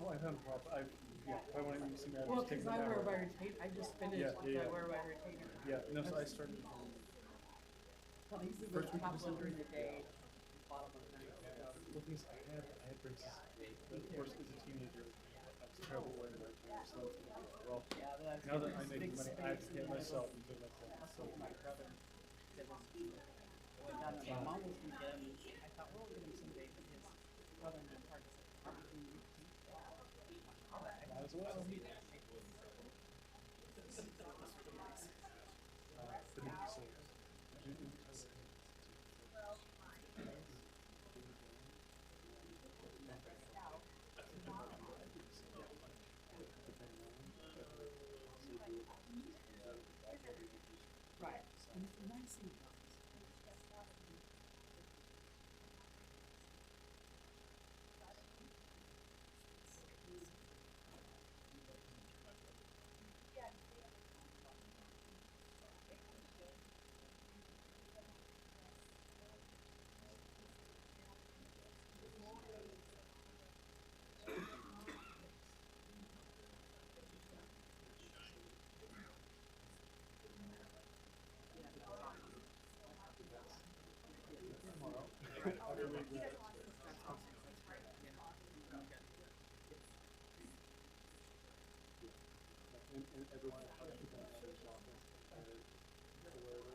Oh, I haven't dropped. If I want to see me, I Well, just take because an I wear hour. my retainer. I just finished Yeah, with yeah, I wear my yeah. retainer. Yeah, no, so I started. Well, these are First the week of top one during December? the day, bottom of the night. Well, things I had braces. Of course, as a teenager, I was terrible wearing my jeans. So, well, Yeah, that's now that I'm big making money, I have to space get and myself into like that. so my brother said, my mom was gonna get him. I thought, well, we'll get him someday, but his brother in the park said, "Are we doing you?" Might as well. But then, so, Right. And it's a nice thing. and everyone else should have another shopping or whatever.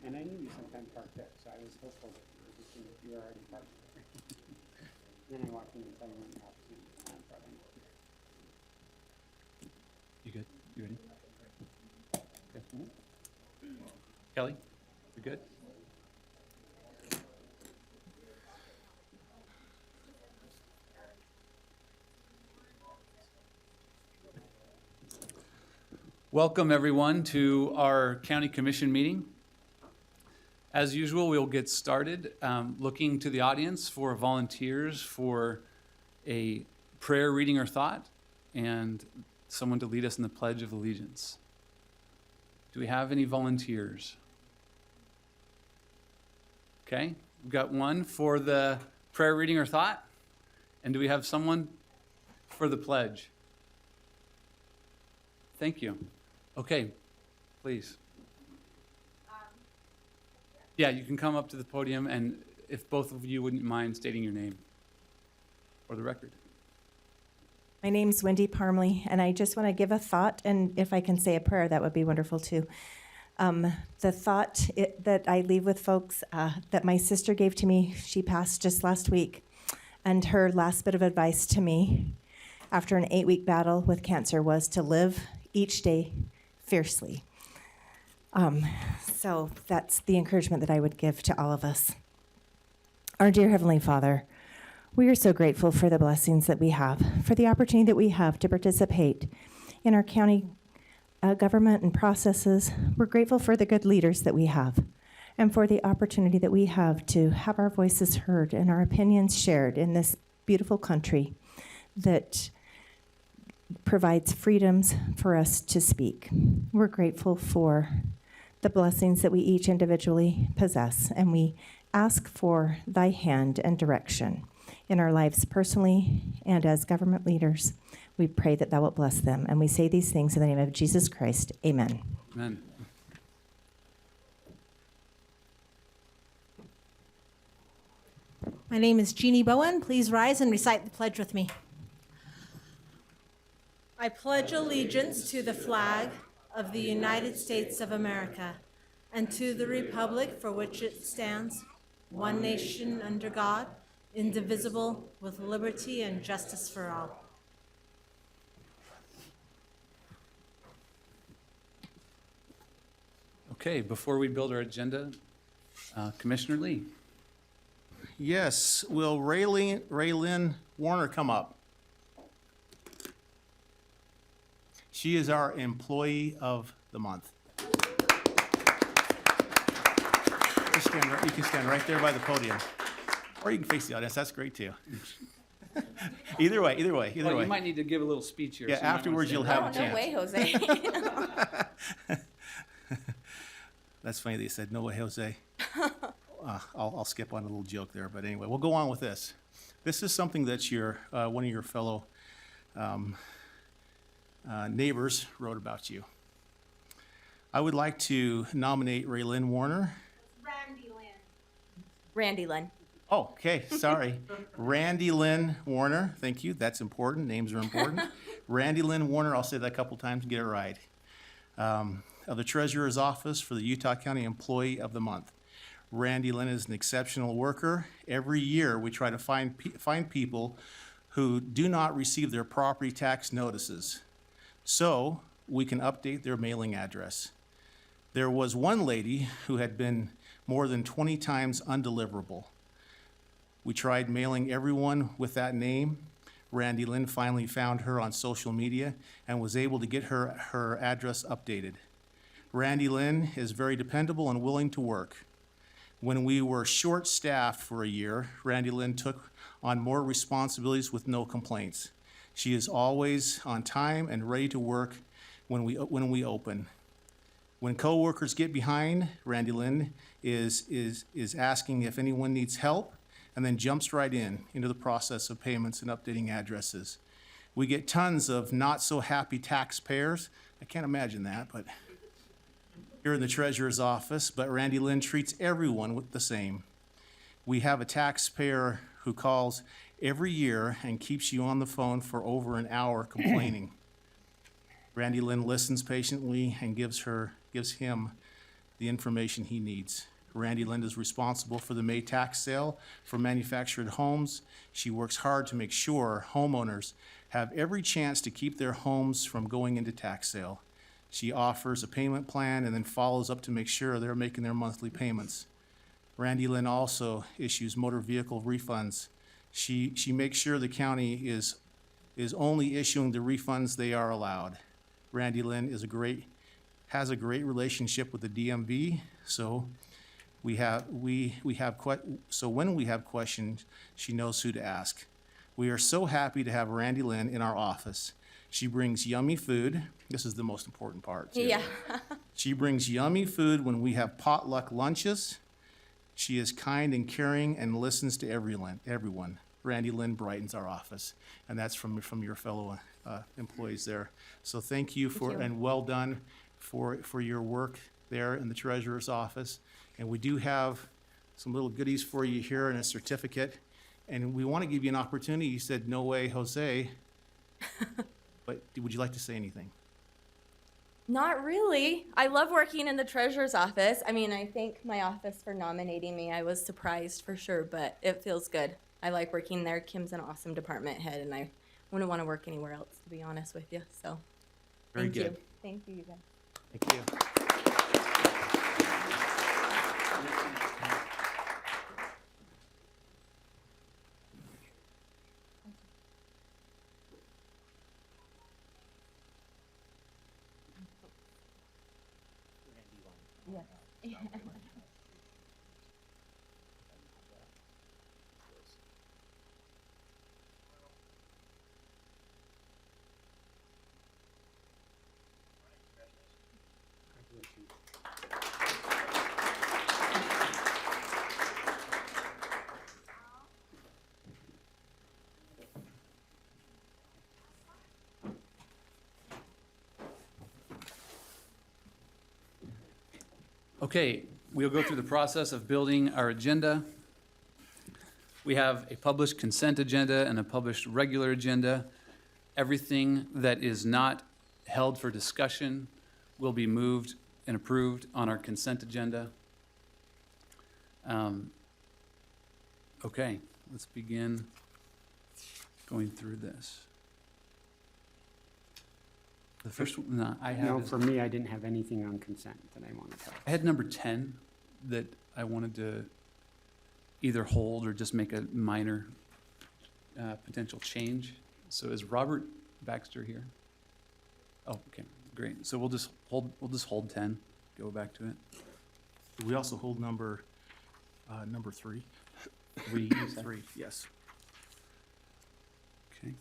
And I knew you sometime parked there, so I was hopeful that you were already parked there. Then I walked in and saw you went in the opposite front. You good? You ready? Okay. Kelly, you good? Welcome, everyone, to our County Commission meeting. As usual, we'll get started looking to the audience for volunteers for a prayer, reading, or thought, and someone to lead us in the Pledge of Allegiance. Do we have any volunteers? Okay, we've got one for the prayer, reading, or thought. And do we have someone for the pledge? Thank you. Okay, please. Yeah, you can come up to the podium, and if both of you wouldn't mind stating your name for the record. My name's Wendy Parmley, and I just want to give a thought, and if I can say a prayer, that would be wonderful too. The thought that I leave with folks that my sister gave to me, she passed just last week, and her last bit of advice to me after an 8-week battle with cancer was to live each day fiercely. So that's the encouragement that I would give to all of us. Our dear Heavenly Father, we are so grateful for the blessings that we have, for the opportunity that we have to participate in our county government and processes. We're grateful for the good leaders that we have and for the opportunity that we have to have our voices heard and our opinions shared in this beautiful country that provides freedoms for us to speak. We're grateful for the blessings that we each individually possess, and we ask for thy hand and direction in our lives personally and as government leaders. We pray that thou wilt bless them, and we say these things in the name of Jesus Christ. Amen. Amen. My name is Jeannie Bowen. Please rise and recite the pledge with me. I pledge allegiance to the flag of the United States of America and to the republic for which it stands, one nation under God, indivisible, with liberty and justice for all. Okay, before we build our agenda, Commissioner Lee. Yes, will Raylan Warner come up? She is our Employee of the Month. You can stand right there by the podium. Or you can face the audience, that's great too. Either way. Well, you might need to give a little speech here. Yeah, so you might afterwards wanna you'll stay have a there. chance. Jose. That's funny that you said, no way, Jose. I'll skip on a little joke there, but anyway, we'll go on with this. This is something that one of your fellow neighbors wrote about you. I would like to nominate Raylan Warner. Randy Lynn. Oh, okay, sorry. Randy Lynn Warner, thank you, that's important, names are important. Randy Lynn Warner, I'll say that a couple times and get it right. Of the Treasurer's Office for the Utah County Employee of the Month. Randy Lynn is an exceptional worker. Every year, we try to find people who do not receive their property tax notices, so we can update their mailing address. There was one lady who had been more than 20 times undeliverable. We tried mailing everyone with that name. Randy Lynn finally found her on social media and was able to get her address updated. Randy Lynn is very dependable and willing to work. When we were short-staffed for a year, Randy Lynn took on more responsibilities with no complaints. She is always on time and ready to work when we open. When coworkers get behind, Randy Lynn is asking if anyone needs help, and then jumps right into the process of payments and updating addresses. We get tons of not-so-happy taxpayers. I can't imagine that, but here in the Treasurer's Office, but Randy Lynn treats everyone the same. We have a taxpayer who calls every year and keeps you on the phone for over an hour complaining. Randy Lynn listens patiently and gives him the information he needs. Randy Lynn is responsible for the May tax sale for manufactured homes. She works hard to make sure homeowners have every chance to keep their homes from going into tax sale. She offers a payment plan and then follows up to make sure they're making their monthly payments. Randy Lynn also issues motor vehicle refunds. She makes sure the county is only issuing the refunds they are allowed. Randy Lynn has a great relationship with the DMV, so so when we have questions, she knows who to ask. We are so happy to have Randy Lynn in our office. She brings yummy food. This is the most important part, too. Yeah. She brings yummy food when we have potluck lunches. She is kind and caring and listens to everyone. Randy Lynn brightens our office, and that's from your fellow employees there. So thank you and well done for your work there in the treasurer's office. And we do have some little goodies for you here and a certificate. And we want to give you an opportunity. You said, "No way, Jose." But would you like to say anything? Not really. I love working in the treasurer's office. I mean, I thank my office for nominating me. I was surprised for sure, but it feels good. I like working there. Kim's an awesome department head, and I wouldn't want to work anywhere else, to be honest with you. So, Very thank good. you. Thank you, you guys. Thank you. Okay, we'll go through the process of building our agenda. We have a published consent agenda and a published regular agenda. Everything that is not held for discussion will be moved and approved on our consent agenda. Okay, let's begin going through this. The first one, no, I No, have, for me, I didn't have anything on consent that I want to talk. I had number 10 that I wanted to either hold or just make a minor potential change. So is Robert Baxter here? Oh, okay, great. So we'll just hold 10, go back to it. We also hold number 3. 3, you said? 3, yes. Okay.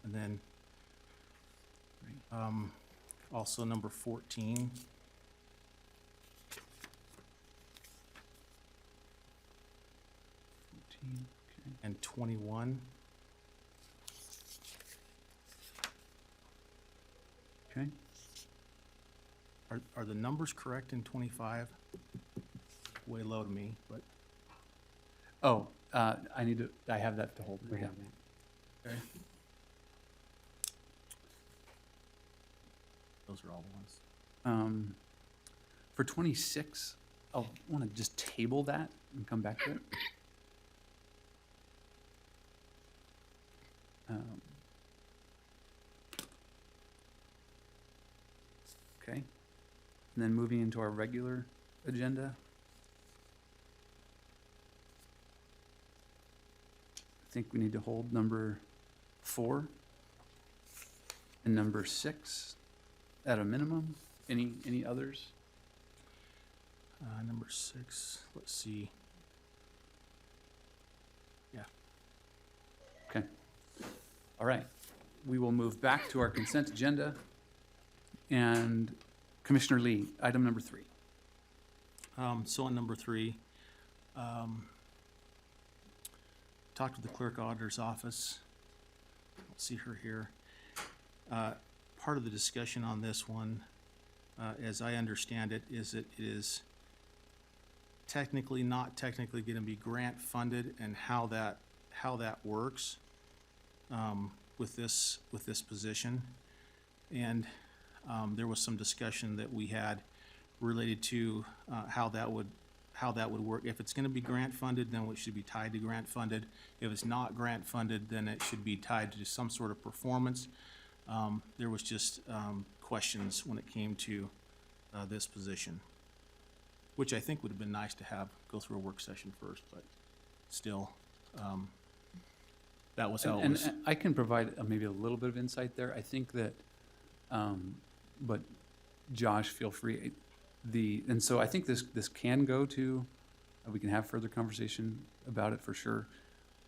And then also number 14. 14, okay. And 21. Okay. Are the numbers correct in 25? Way low to me, but Oh, I have that to hold. We Yeah. have that. okay. Those are all the ones. For 26, I'll want to just table that and come back to it. Okay. And then moving into our regular agenda. I think we need to hold number 4 and number 6 at a minimum. Any others? Number 6, let's see. Yeah. Okay. All right. We will move back to our consent agenda. And Commissioner Lee, item number 3. So on number 3, talked with the clerk auditor's office. I don't see her here. Part of the discussion on this one, as I understand it, is that it is not technically going to be grant funded, and how that works with this position. And there was some discussion that we had related to how that would work. If it's going to be grant funded, then it should be tied to grant funded. If it's not grant funded, then it should be tied to some sort of performance. There was just questions when it came to this position, which I think would have been nice to have go through a work session first, but still, that was how it was. And I can provide maybe a little bit of insight there. I think that, but Josh, feel free. And so I think this can go to, we can have further conversation about it for sure.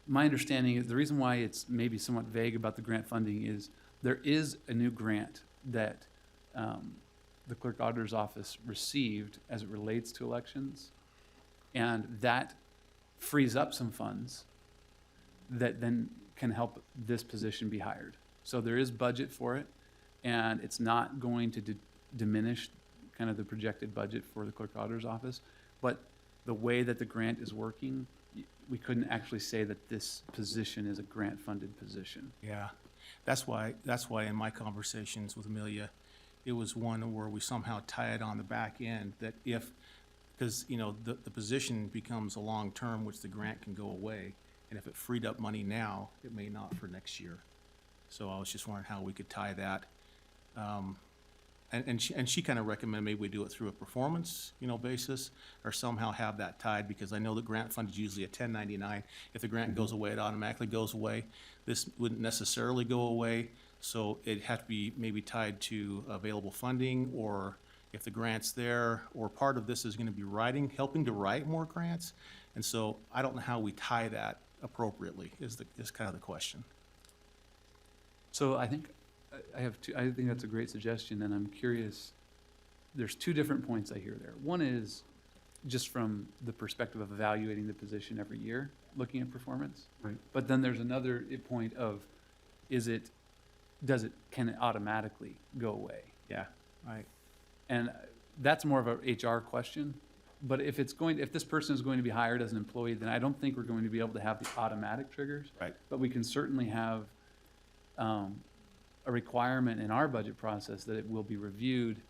My understanding is the reason why it's maybe somewhat vague about the grant funding is there is a new grant that the clerk auditor's office received as it relates to elections, and that frees up some funds that then can help this position be hired. So there is budget for it, and it's not going to diminish kind of the projected budget for the clerk auditor's office. But the way that the grant is working, we couldn't actually say that this position is a grant-funded position. Yeah, that's why in my conversations with Amelia, it was one where we somehow tie it on the back end that because the position becomes a long-term, which the grant can go away, and if it freed up money now, it may not for next year. So I was just wondering how we could tie that. And she kind of recommended maybe we do it through a performance, basis, or somehow have that tied, because I know the grant fund is usually a 1099. If the grant goes away, it automatically goes away. This wouldn't necessarily go away, so it'd have to be maybe tied to available funding, or if the grant's there, or part of this is going to be helping to write more grants. And so I don't know how we tie that appropriately is kind of the question. So I think I think that's a great suggestion, and I'm curious. There's two different points I hear there. One is just from the perspective of evaluating the position every year, looking at performance. Right. But then there's another point of, can it automatically go away? Yeah, right. And that's more of a HR question. But if this person is going to be hired as an employee, then I don't think we're going to be able to have the automatic triggers. Right. But we can certainly have a requirement in our budget process that it will be reviewed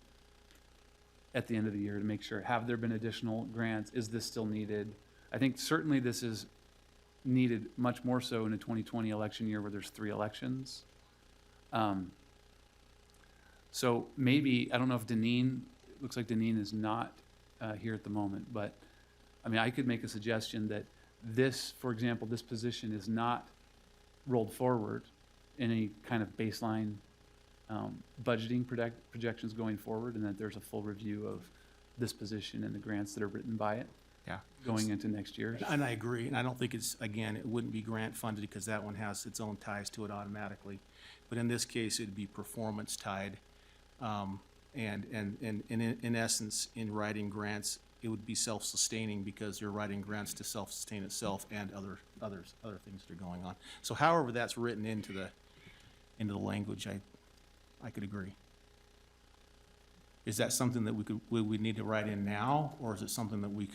at the end of the year to make sure, have there been additional grants? Is this still needed? I think certainly this is needed much more so in a 2020 election year where there's 3 elections. So maybe, I don't know if Deneen, it looks like Deneen is not here at the moment, but I mean, I could make a suggestion that this, for example, this position is not rolled forward in any kind of baseline budgeting projections going forward, and that there's a full review of this position and the grants that are written by it. Yeah. Going into next year. And I agree, and I don't think it wouldn't be grant funded because that one has its own ties to it automatically. But in this case, it'd be performance tied. And in essence, in writing grants, it would be self-sustaining because you're writing grants to self-sustain itself and other things that are going on. So however that's written into the language, I could agree. Is that something that we need to write in now, or is it something that we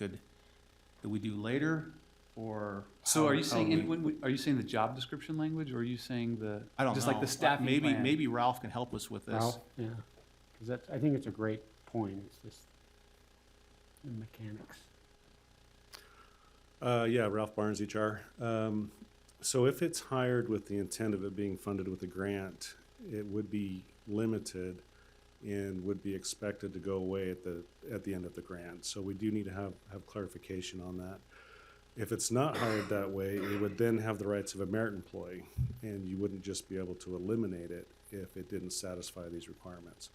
do later, or? So are you saying are you saying the job description language, or are you saying I don't know. Like the staffing plan? Maybe Ralph can help us with this. Ralph, yeah, because I think it's a great point. It's just the mechanics. Yeah, Ralph Barnes, HR. So if it's hired with the intent of it being funded with a grant, it would be limited and would be expected to go away at the end of the grant. So we do need to have clarification on that. If it's not hired that way, it would then have the rights of a merit employee, and you wouldn't just be able to eliminate it if it didn't satisfy these requirements.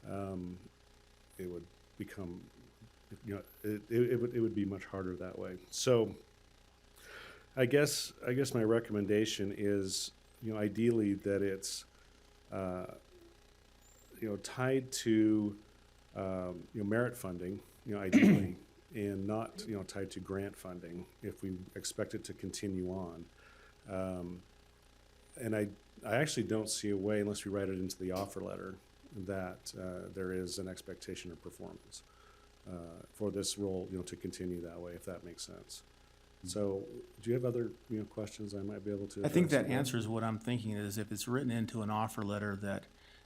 It would become, it would be much harder that way. So I guess my recommendation is, ideally that it's, tied to, merit funding, ideally, and not, tied to grant funding if we expect it to continue on. And I actually don't see a way, unless we write it into the offer letter, that there is an expectation of performance for this role, to continue that way, if that makes sense. So, do you have other, questions I might be able to address? I think that answers what I'm thinking is if it's written into an offer letter that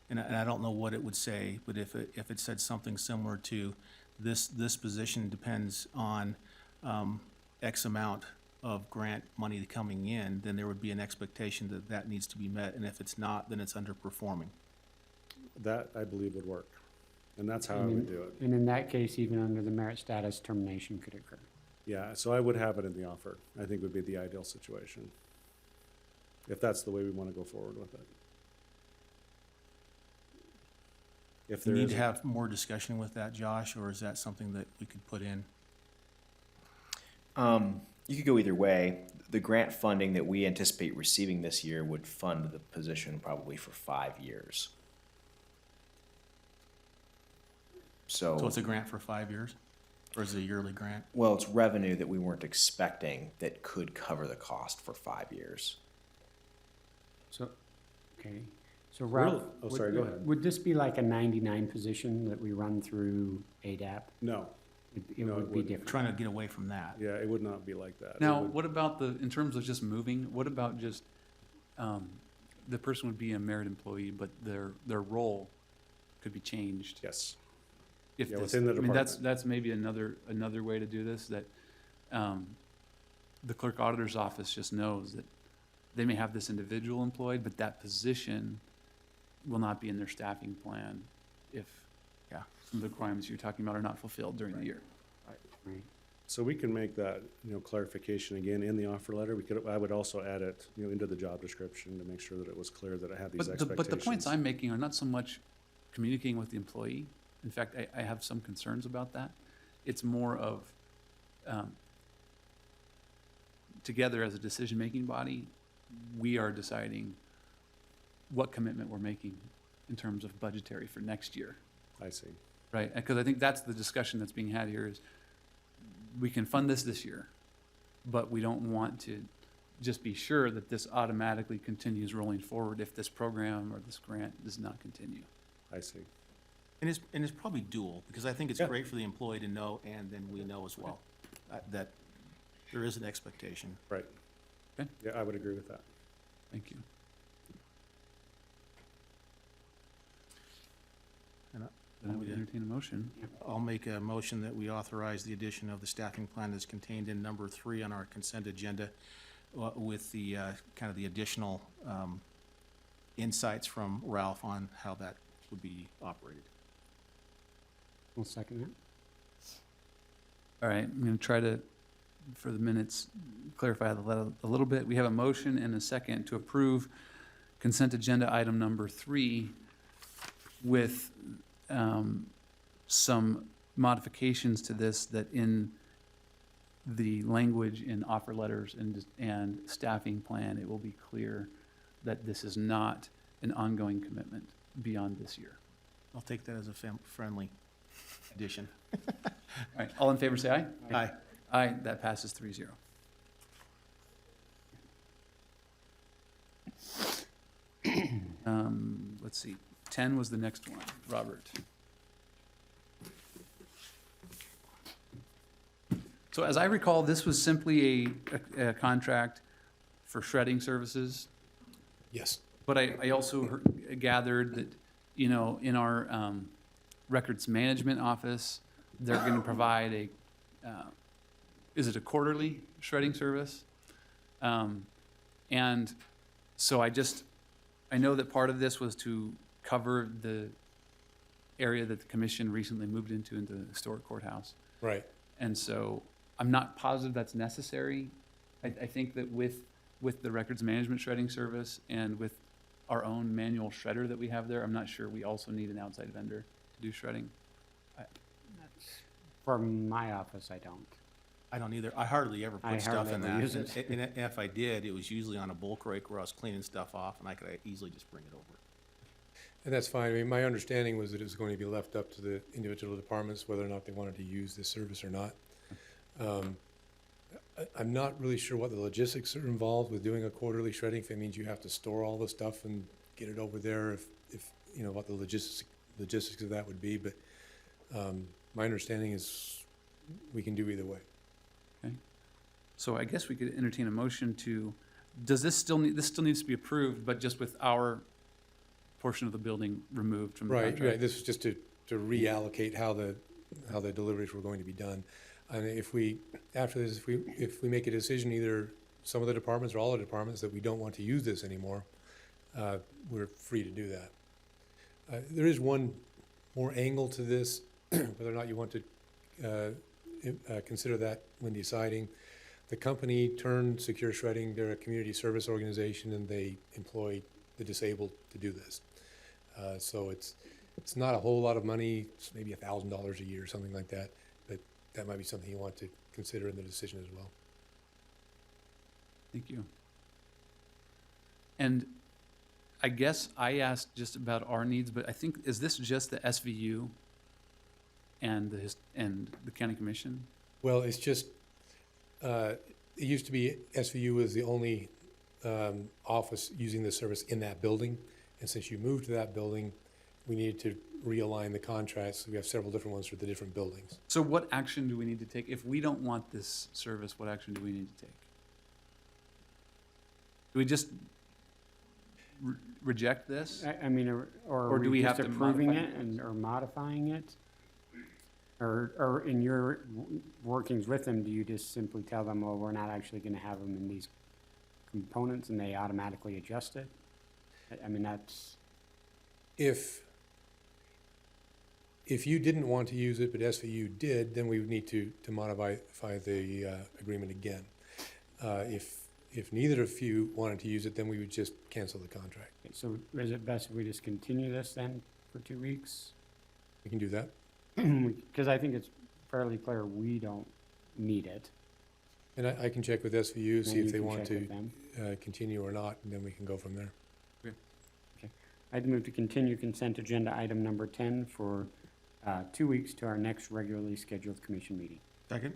and I don't know what it would say, but if it said something similar to this position depends on X amount of grant money coming in, then there would be an expectation that that needs to be met, and if it's not, then it's underperforming. That, I believe, would work. And that's how I would do it. And in that case, even under the merit status, termination could occur. Yeah, so I would have it in the offer. I think would be the ideal situation, if that's the way we want to go forward with it. If Do there you need is, to have more discussion with that, Josh, or is that something that we could put in? You could go either way. The grant funding that we anticipate receiving this year would fund the position probably for 5 years. So it's a grant for 5 years, or is it a yearly grant? Well, it's revenue that we weren't expecting that could cover the cost for 5 years. So, okay. So Ralph, Really? Oh, sorry, go ahead. would this be like a 99 position that we run through ADAP? no, It No, it would be wouldn't. different. Trying to get away from that. yeah, it would not be like that. It Now, would- what about in terms of just moving, what about just, the person would be a merit employee, but their role could be changed? Yes, If Yeah, this, within the I mean, that's department. maybe another way to do this, that the clerk auditor's office just knows that they may have this individual employed, but that position will not be in their staffing plan if Yeah. some of the requirements you're talking about are not fulfilled during the year. Right. so we can make that, clarification again in the offer letter. I would also add it, into the job description to make sure that it was clear that I had these expectations. But the points I'm making are not so much communicating with the employee. In fact, I have some concerns about that. It's more of, together as a decision-making body, we are deciding what commitment we're making in terms of budgetary for next year, I see. right? Because I think that's the discussion that's being had here is, we can fund this year, but we don't want to just be sure that this automatically continues rolling forward if this program or this grant does not continue. I see. And it's probably dual, because I think it's Yeah. great for the employee to know, and then we know as well, that there is an expectation. Right. Okay. Yeah, I would agree with that. Thank you. And Then I would entertain a motion. I'll make a motion that we authorize the addition of the staffing plan that's contained in number 3 on our consent agenda, with the, kind of the additional insights from Ralph on how that would be operated. I'll second that. All right, I'm going to try to, for the minutes, clarify a little bit. We have a motion and a second to approve consent agenda item number 3 with some modifications to this, that in the language in offer letters and staffing plan, it will be clear that this is not an ongoing commitment beyond this year. I'll take that as a friendly addition. All right, all in favor, say aye. Aye. Aye, that passes 3-0. Let's see, 10 was the next one, Robert. So as I recall, this was simply a contract for shredding services, Yes. but I also gathered that, in our records management office, they're going to provide is it a quarterly shredding service? And so I know that part of this was to cover the area that the commission recently moved into the historic courthouse. Right. And so I'm not positive that's necessary. I think that with the records management shredding service and with our own manual shredder that we have there, I'm not sure we also need an outside vendor to do shredding. For my office, I don't. I don't either. I hardly ever I put stuff hardly in ever that. use it. And if I did, it was usually on a bulk rake where I was cleaning stuff off, and I could easily just bring it over. And that's fine. I mean, my understanding was that it was going to be left up to the individual departments whether or not they wanted to use this service or not. I'm not really sure what the logistics are involved with doing a quarterly shredding. If it means you have to store all the stuff and get it over there, if what the logistics of that would be. But my understanding is we can do either way. Okay. So I guess we could entertain a motion to, this still needs to be approved, but just with our portion of the building removed from the Right, contract. right, this is just to reallocate how the deliveries were going to be done. And if we, after this, if we make a decision, either some of the departments or all the departments, that we don't want to use this anymore, we're free to do that. There is one more angle to this, whether or not you want to consider that when deciding. The company turned Secure Shredding, they're a community service organization, and they employ the disabled to do this. So it's not a whole lot of money, it's maybe $1,000 a year, something like that, but that might be something you want to consider in the decision as well. Thank you. And I guess I asked just about our needs, but I think, is this just the SVU and the county commission? Well, it's just, it used to be SVU was the only office using this service in that building. And since you moved to that building, we needed to realign the contracts. We have several different ones for the different buildings. So what action do we need to take? If we don't want this service, what action do we need to take? Do we just reject this? I mean, or Or are do we we just have to approving modify it and, or modifying it? Or in your workings with them, do you just simply tell them, well, we're not actually gonna have them in these components, and they automatically adjust it? I mean, that's, If you didn't want to use it, but SVU did, then we would need to modify the agreement again. If neither of you wanted to use it, then we would just cancel the contract. so is it best if we just continue this then for 2 weeks? We can do that. Because I think it's fairly clear we don't need it. And I can check with SVU, see Then if you they can want check to with them. continue or not, and then we can go from there. I'd move to continue consent agenda item number 10 for 2 weeks to our next regularly scheduled commission meeting. Second?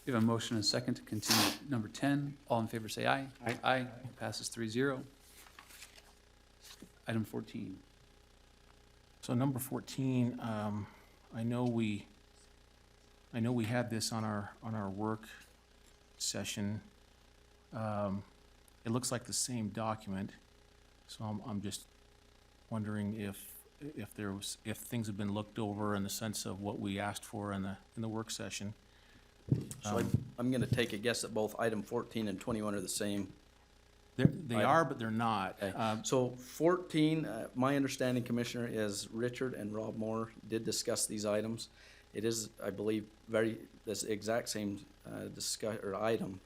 We have a motion and a second to continue number 10. All in favor say aye. Aye. Aye. Passes 3-0. Item 14. So number 14, I know we had this on our work session. It looks like the same document, so I'm just wondering if things have been looked over in the sense of what we asked for in the work session. So I'm gonna take a guess that both item 14 and 21 are the same. They are, but they're not. Okay. So 14, my understanding, Commissioner, is Richard and Rob Moore did discuss these items. It is, I believe, this exact same item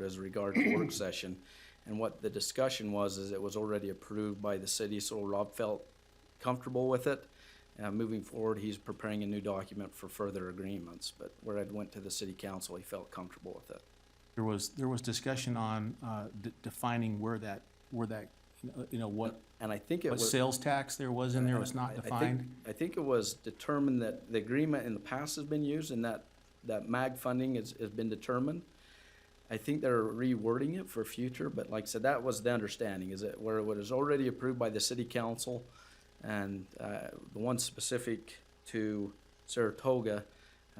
as regard to work session. And what the discussion was is it was already approved by the city, so Rob felt comfortable with it. Moving forward, he's preparing a new document for further agreements, but where it went to the city council, he felt comfortable with it. There was discussion on defining where that what And I think it what was. sales tax there was in there was not defined. I think it was determined that the agreement in the past has been used and that MAG funding has been determined. I think they're rewording it for future, but like I said, that was the understanding, is that where it was already approved by the city council and the one specific to Saratoga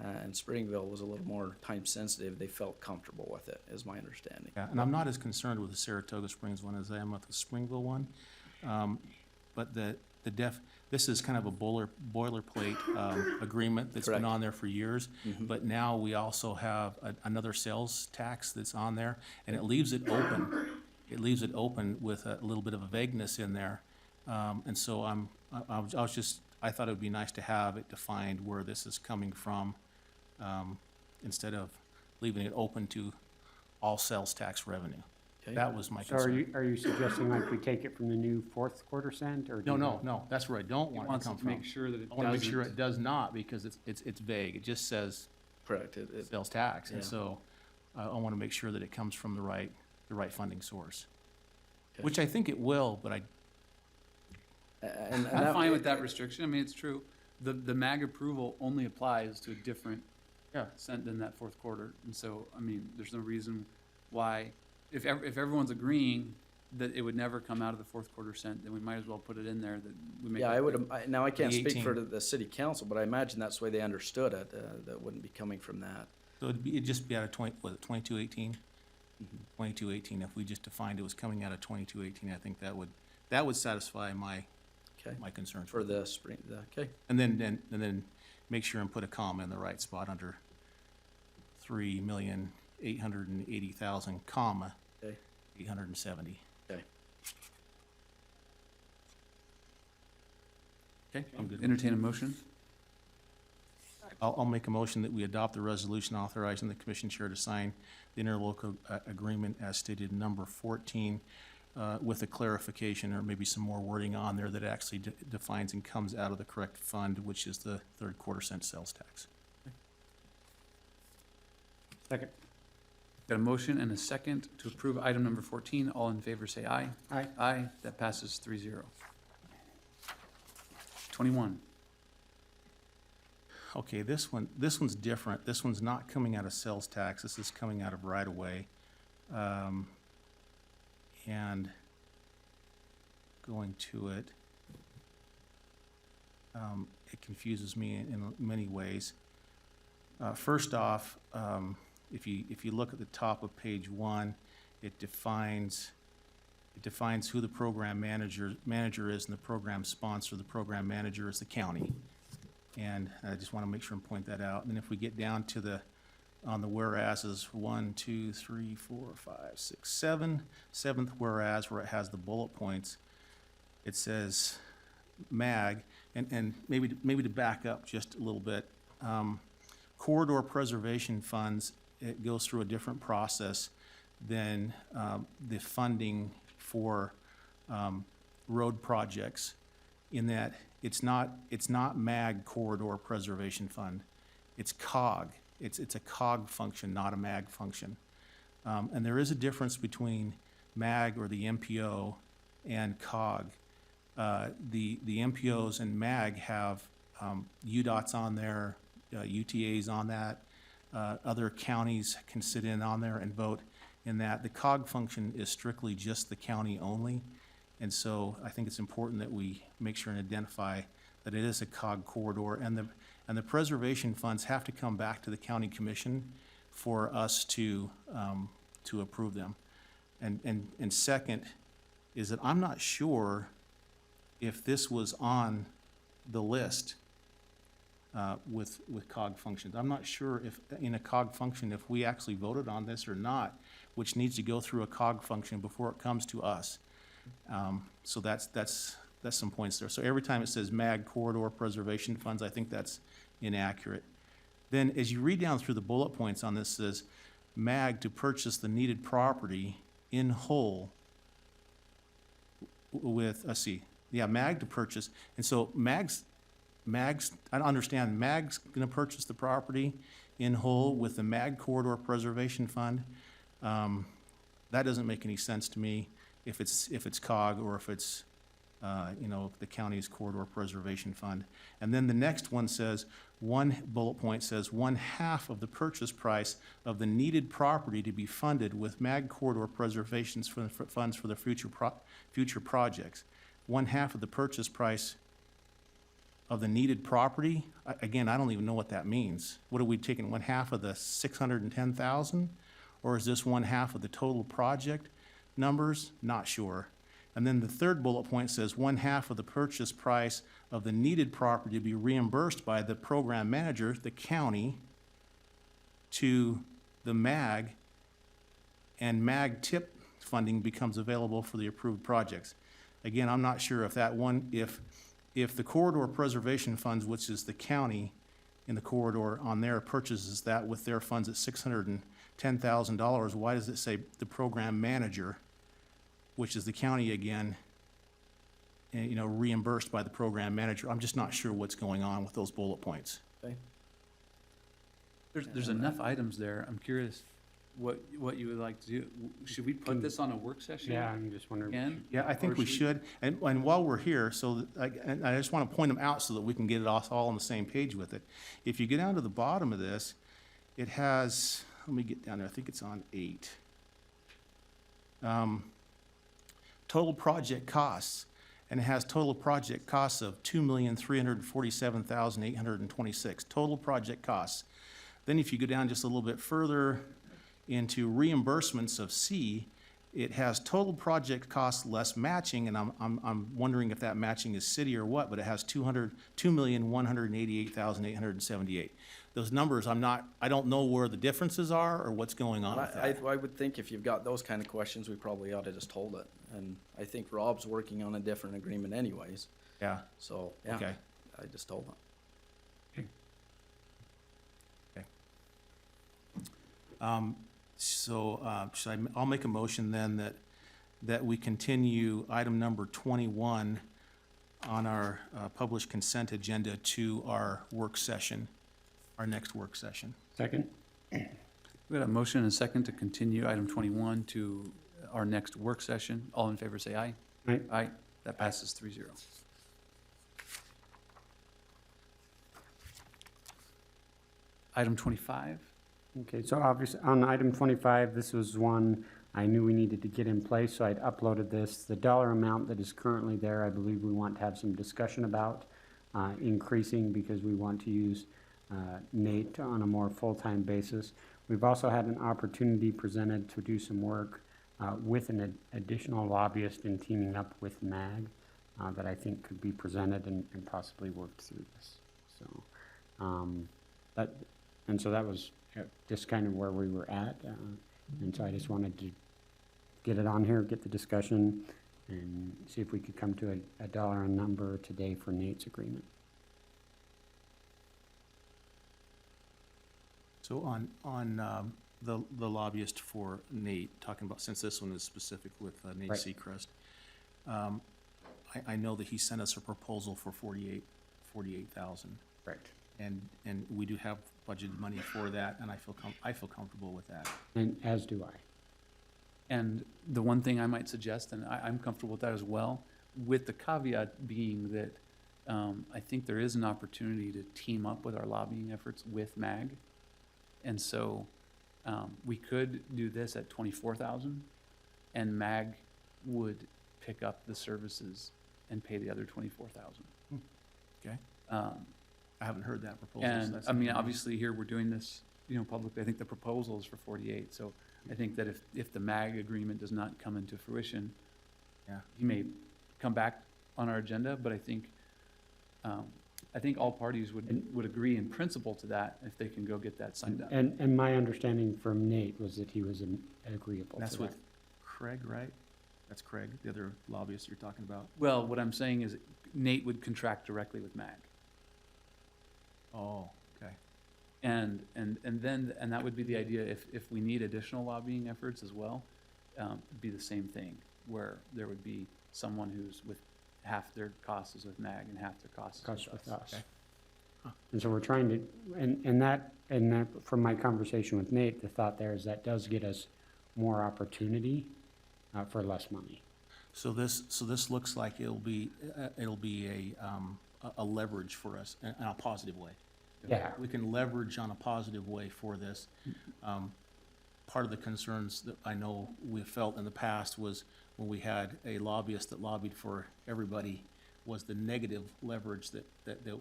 and Springville was a little more time sensitive. They felt comfortable with it, is my understanding. Yeah, and I'm not as concerned with the Saratoga Springs one as I am with the Springville one. But this is kind of a boilerplate agreement that's been Correct. on there for years. Mhm. But now we also have another sales tax that's on there, and it leaves it open. It leaves it open with a little bit of a vagueness in there. And so I thought it would be nice to have it defined where this is coming from, instead of leaving it open to all sales tax revenue. Okay. That was my So concern. are you suggesting like we take it from the new fourth quarter cent, or? No, that's where I don't He want it wants to come to from. make sure that it I want to make sure doesn't. it does not, because it's vague. It just says Correct. sales tax. And Yeah. so I want to make sure that it comes from the right funding source. Okay. Which I think it will, but And I'm that- fine with that restriction. I mean, it's true. The MAG approval only applies to a different Yeah. cent than that fourth quarter. And so, I mean, there's no reason why, if everyone's agreeing that it would never come out of the fourth quarter cent, then we might as well put it in there that we make. Yeah, I would, now I can't The speak for 18. the city council, but I imagine that's the way they understood it, that wouldn't be coming from that. so it'd just be out of 2218? 2218, if we just defined it was coming out of 2218, I think that would satisfy my Okay. my concerns. For the spring, okay, And then make sure and put a comma in the right spot under 3,880,000, comma, okay, 870. okay. Okay, I'm good. entertain a motion. I'll make a motion that we adopt the resolution authorizing the commission chair to sign the interlocal agreement as stated in number 14, with a clarification or maybe some more wording on there that actually defines and comes out of the correct fund, which is the third quarter cent sales tax. Second. Got a motion and a second to approve item number 14. All in favor, say aye. Aye. Aye, that passes 3-0. 21. Okay, this one's different. This one's not coming out of sales tax. This is coming out of right-of-way. And going to it, it confuses me in many ways. First off, if you look at the top of page 1, it defines who the program manager is, and the program sponsor. The program manager is the county. And I just want to make sure and point that out. And then if we get down to on the whereases, 1, 2, 3, 4, 5, 6, 7, seventh whereas, where it has the bullet points, it says MAG, and maybe to back up just a little bit, corridor preservation funds, it goes through a different process than the funding for road projects, in that it's not MAG corridor preservation fund, it's COG. It's a COG function, not a MAG function. And there is a difference between MAG or the MPO and COG. The MPOs and MAG have UDOTs on there, UTAs on that. Other counties can sit in on there and vote in that. The COG function is strictly just the county only. And so I think it's important that we make sure and identify that it is a COG corridor, and the preservation funds have to come back to the county commission for us to approve them. And second is that I'm not sure if this was on the list with COG functions. I'm not sure if in a COG function, if we actually voted on this or not, which needs to go through a COG function before it comes to us. So that's some points there. So every time it says MAG corridor preservation funds, I think that's inaccurate. Then as you read down through the bullet points on this, says MAG to purchase the needed property in whole with, let's see, yeah, MAG to purchase. And so MAG's, I don't understand, MAG's gonna purchase the property in whole with the MAG corridor preservation fund. That doesn't make any sense to me if it's COG or if it's, the county's corridor preservation fund. And then the next one says, one bullet point says 1/2 of the purchase price of the needed property to be funded with MAG corridor preservations funds for the future projects. 1/2 of the purchase price of the needed property. Again, I don't even know what that means. What are we taking, 1/2 of the 610,000? Or is this 1/2 of the total project numbers? Not sure. And then the third bullet point says 1/2 of the purchase price of the needed property to be reimbursed by the program manager, the county, to the MAG, and MAG tip funding becomes available for the approved projects. Again, I'm not sure if that one, if the corridor preservation funds, which is the county in the corridor on there, purchases that with their funds at $610,000, why does it say the program manager, which is the county again, and, reimbursed by the program manager? I'm just not sure what's going on with those bullet points. Okay. There's enough items there. I'm curious what you would like to do. Should we put this on a work session? Yeah, I'm just wondering. Again? Yeah, I think Or we should. And while we're here, and I just want to point them out so that we can get it all on the same page with it. If you get down to the bottom of this, it has, let me get down there, I think it's on 8. Total project costs, and it has total project costs of $2,347,826, total project costs. Then if you go down just a little bit further into reimbursements of C, it has total project cost less matching, and I'm wondering if that matching is city or what, but it has 2,188,878. Those numbers, I don't know where the differences are or what's going on with that. I would think if you've got those kind of questions, we probably ought to just hold it. And I think Rob's working on a different agreement anyways, Yeah, so, yeah, okay. I just told him. I'll make a motion then that we continue item number 21 on our published consent agenda to our work session, our next work session. Second? We got a motion and a second to continue item 21 to our next work session. All in favor, say aye. Aye. Aye. That passes 3-0. Item 25. Okay, so obviously, on item 25, this was one I knew we needed to get in place, so I'd uploaded this. The dollar amount that is currently there, I believe we want to have some discussion about increasing because we want to use Nate on a more full-time basis. We've also had an opportunity presented to do some work with an additional lobbyist in teaming up with MAG that I think could be presented and possibly worked through this. So, that was just kind of where we were at. And so I just wanted to get it on here, get the discussion, and see if we could come to a dollar a number today for Nate's agreement. So on the lobbyist for Nate, talking about, since this one is specific with Nate Right. Seacrest, I know that he sent us a proposal for 48,000. Correct. And we do have budgeted money for that, and I feel comfortable with that. And as do I. And the one thing I might suggest, and I'm comfortable with that as well, with the caveat being that I think there is an opportunity to team up with our lobbying efforts with MAG. And so we could do this at 24,000, and MAG would pick up the services and pay the other 24,000. Okay? I haven't heard that proposal. so And, that's I mean, something- obviously here, we're doing this, publicly. I think the proposal is for 48, so I think that if the MAG agreement does not come into fruition, Yeah. he may come back on our agenda, but I think all parties would agree in principle to that if they can go get that signed up. And my understanding from Nate was that he was agreeable to That's that. with Craig, right? That's Craig, the other lobbyist you're talking about? Well, what I'm saying is Nate would contract directly with MAG. Oh, okay. And that would be the idea, if we need additional lobbying efforts as well, it'd be the same thing, where there would be someone who's with half their costs is with MAG and half their costs is with us. Okay. And so we're trying to, and that, from my conversation with Nate, the thought there is that does get us more opportunity for less money. So this looks like it'll be a leverage for us in a positive way. Yeah. We can leverage on a positive way for this. Part of the concerns that I know we've felt in the past was when we had a lobbyist that lobbied for everybody, was the negative leverage that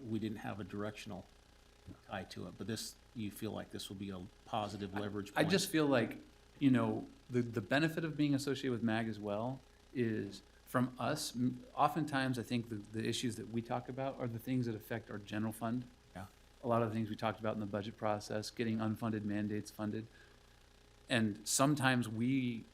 we didn't have a directional tie to it. But this, you feel like this will be a positive leverage I point? just feel like, the benefit of being associated with MAG as well is from us, oftentimes I think the issues that we talk about are the things that affect our general fund. Yeah. A lot of the things we talked about in the budget process, getting unfunded mandates funded. And sometimes we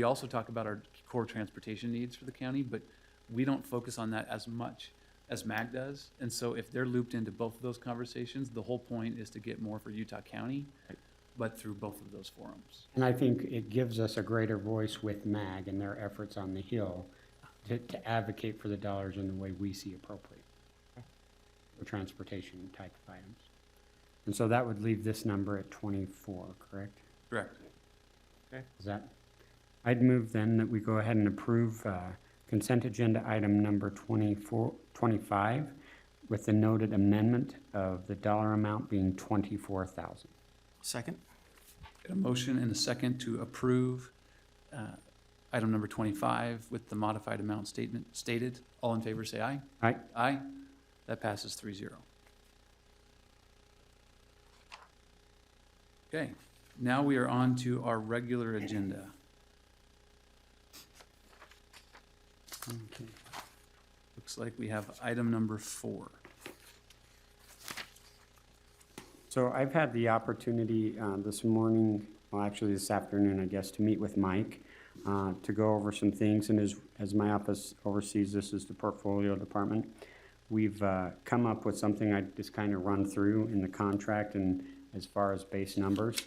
also talk about our core transportation needs for the county, but we don't focus on that as much as MAG does. And so if they're looped into both of those conversations, the whole point is to get more for Utah County, but through both of those forums. And I think it gives us a greater voice with MAG and their efforts on the Hill to advocate for the dollars in the way we see appropriate for transportation type of items. And so that would leave this number at 24, correct? Correct. Is that, I'd move then that we go ahead and approve consent agenda item number 25 with the noted amendment of the dollar amount being 24,000. Second? Got a motion and a second to approve item number 25 with the modified amount stated. All in favor, say aye. Aye. Aye. That passes 3-0. Okay, now we are on to our regular agenda. looks like we have item number 4. So I've had the opportunity this morning, well, actually this afternoon, I guess, to meet with Mike to go over some things. And as my office oversees this as the portfolio department, we've come up with something I just kind of run through in the contract and as far as base numbers.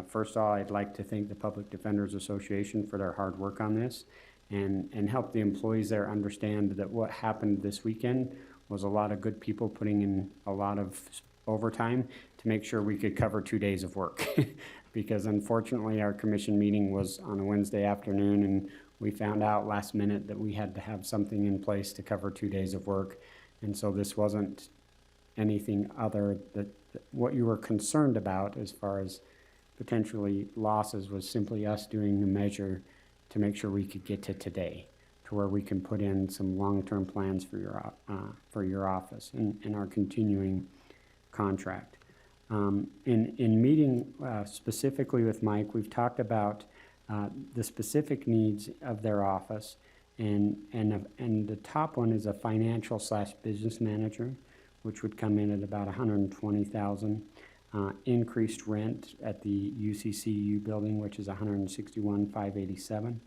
First of all, I'd like to thank the Public Defenders Association for their hard work on this and help the employees there understand that what happened this weekend was a lot of good people putting in a lot of overtime to make sure we could cover 2 days of work. Because unfortunately, our commission meeting was on a Wednesday afternoon, and we found out last minute that we had to have something in place to cover 2 days of work. And so this wasn't anything other that what you were concerned about as far as potentially losses was simply us doing the measure to make sure we could get to today, to where we can put in some long-term plans for your office and our continuing contract. In meeting specifically with Mike, we've talked about the specific needs of their office, and the top one is a financial/business manager, which would come in at about $120,000. Increased rent at the UCCU building, which is $161,587.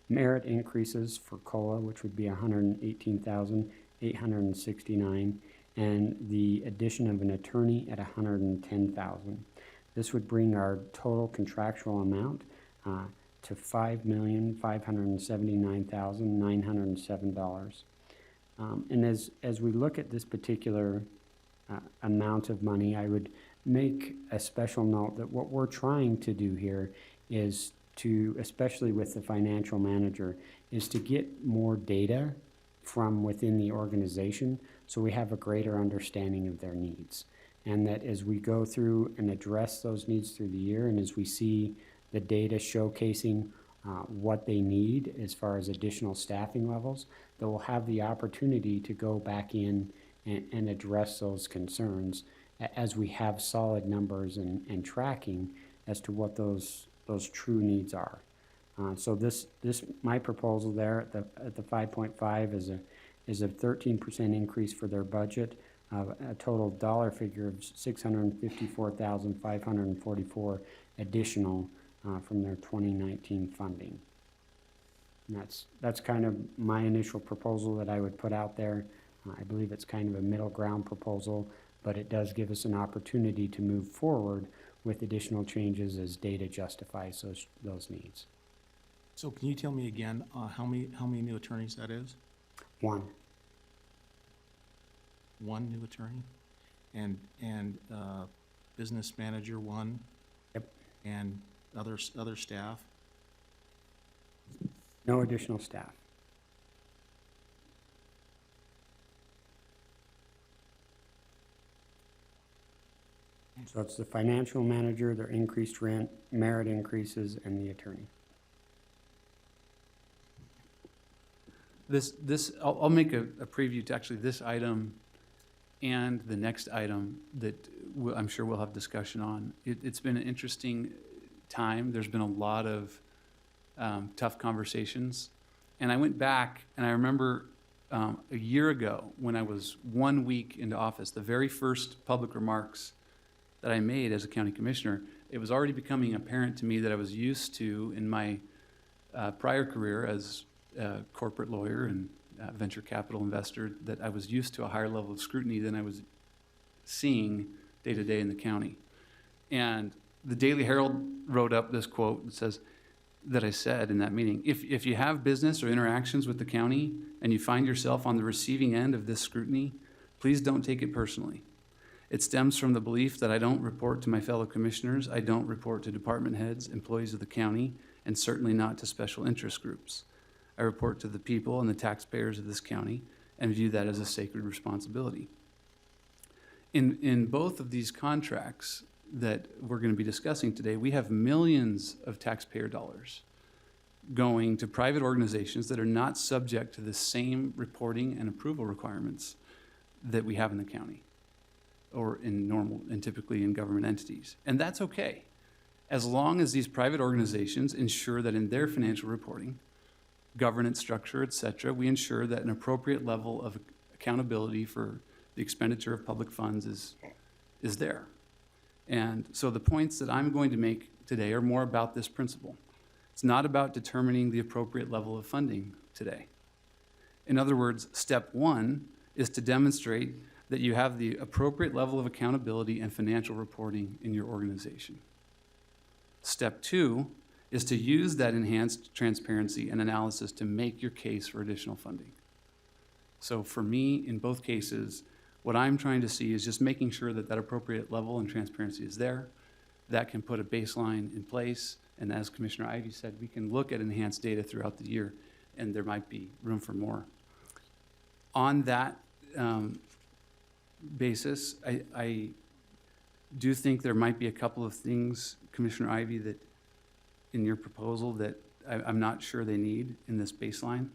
Merit increases for COLA, which would be $118,869, and the addition of an attorney at $110,000. This would bring our total contractual amount to $5,579,907. And as we look at this particular amount of money, I would make a special note that what we're trying to do here is to, especially with the financial manager, is to get more data from within the organization so we have a greater understanding of their needs. And that as we go through and address those needs through the year, and as we see the data showcasing what they need as far as additional staffing levels, that we'll have the opportunity to go back in and address those concerns as we have solid numbers and tracking as to what those true needs are. So my proposal there at the 5.5 is a 13% increase for their budget, a total dollar figure of $654,544 additional from their 2019 funding. And that's kind of my initial proposal that I would put out there. I believe it's kind of a middle ground proposal, but it does give us an opportunity to move forward with additional changes as data justifies those needs. So can you tell me again how many new attorneys that is? One. One new attorney, and business manager one. Yep. And other staff. No additional staff. So it's the financial manager, their increased rent, merit increases, and the attorney. I'll make a preview to actually this item and the next item that I'm sure we'll have discussion on. It's been an interesting time. There's been a lot of tough conversations. And I went back and I remember a year ago when I was 1 week into office, the very first public remarks that I made as a county commissioner, it was already becoming apparent to me that I was used to, in my prior career as a corporate lawyer and venture capital investor, that I was used to a higher level of scrutiny than I was seeing day to day in the county. And the Daily Herald wrote up this quote that says, that I said in that meeting, if you have business or interactions with the county and you find yourself on the receiving end of this scrutiny, please don't take it personally. It stems from the belief that I don't report to my fellow commissioners, I don't report to department heads, employees of the county, and certainly not to special interest groups. I report to the people and the taxpayers of this county and view that as a sacred responsibility. In both of these contracts that we're going to be discussing today, we have millions of taxpayer dollars going to private organizations that are not subject to the same reporting and approval requirements that we have in the county or in normal and typically in government entities. And that's okay, as long as these private organizations ensure that in their financial reporting, governance structure, et cetera, we ensure that an appropriate level of accountability for the expenditure of public funds is there. And so the points that I'm going to make today are more about this principle. It's not about determining the appropriate level of funding today. In other words, step one is to demonstrate that you have the appropriate level of accountability and financial reporting in your organization. Step two is to use that enhanced transparency and analysis to make your case for additional funding. So for me, in both cases, what I'm trying to see is just making sure that that appropriate level and transparency is there. That can put a baseline in place, and as Commissioner Ivey said, we can look at enhanced data throughout the year, and there might be room for more. On that basis, I do think there might be a couple of things, Commissioner Ivey, that in your proposal that I'm not sure they need in this baseline,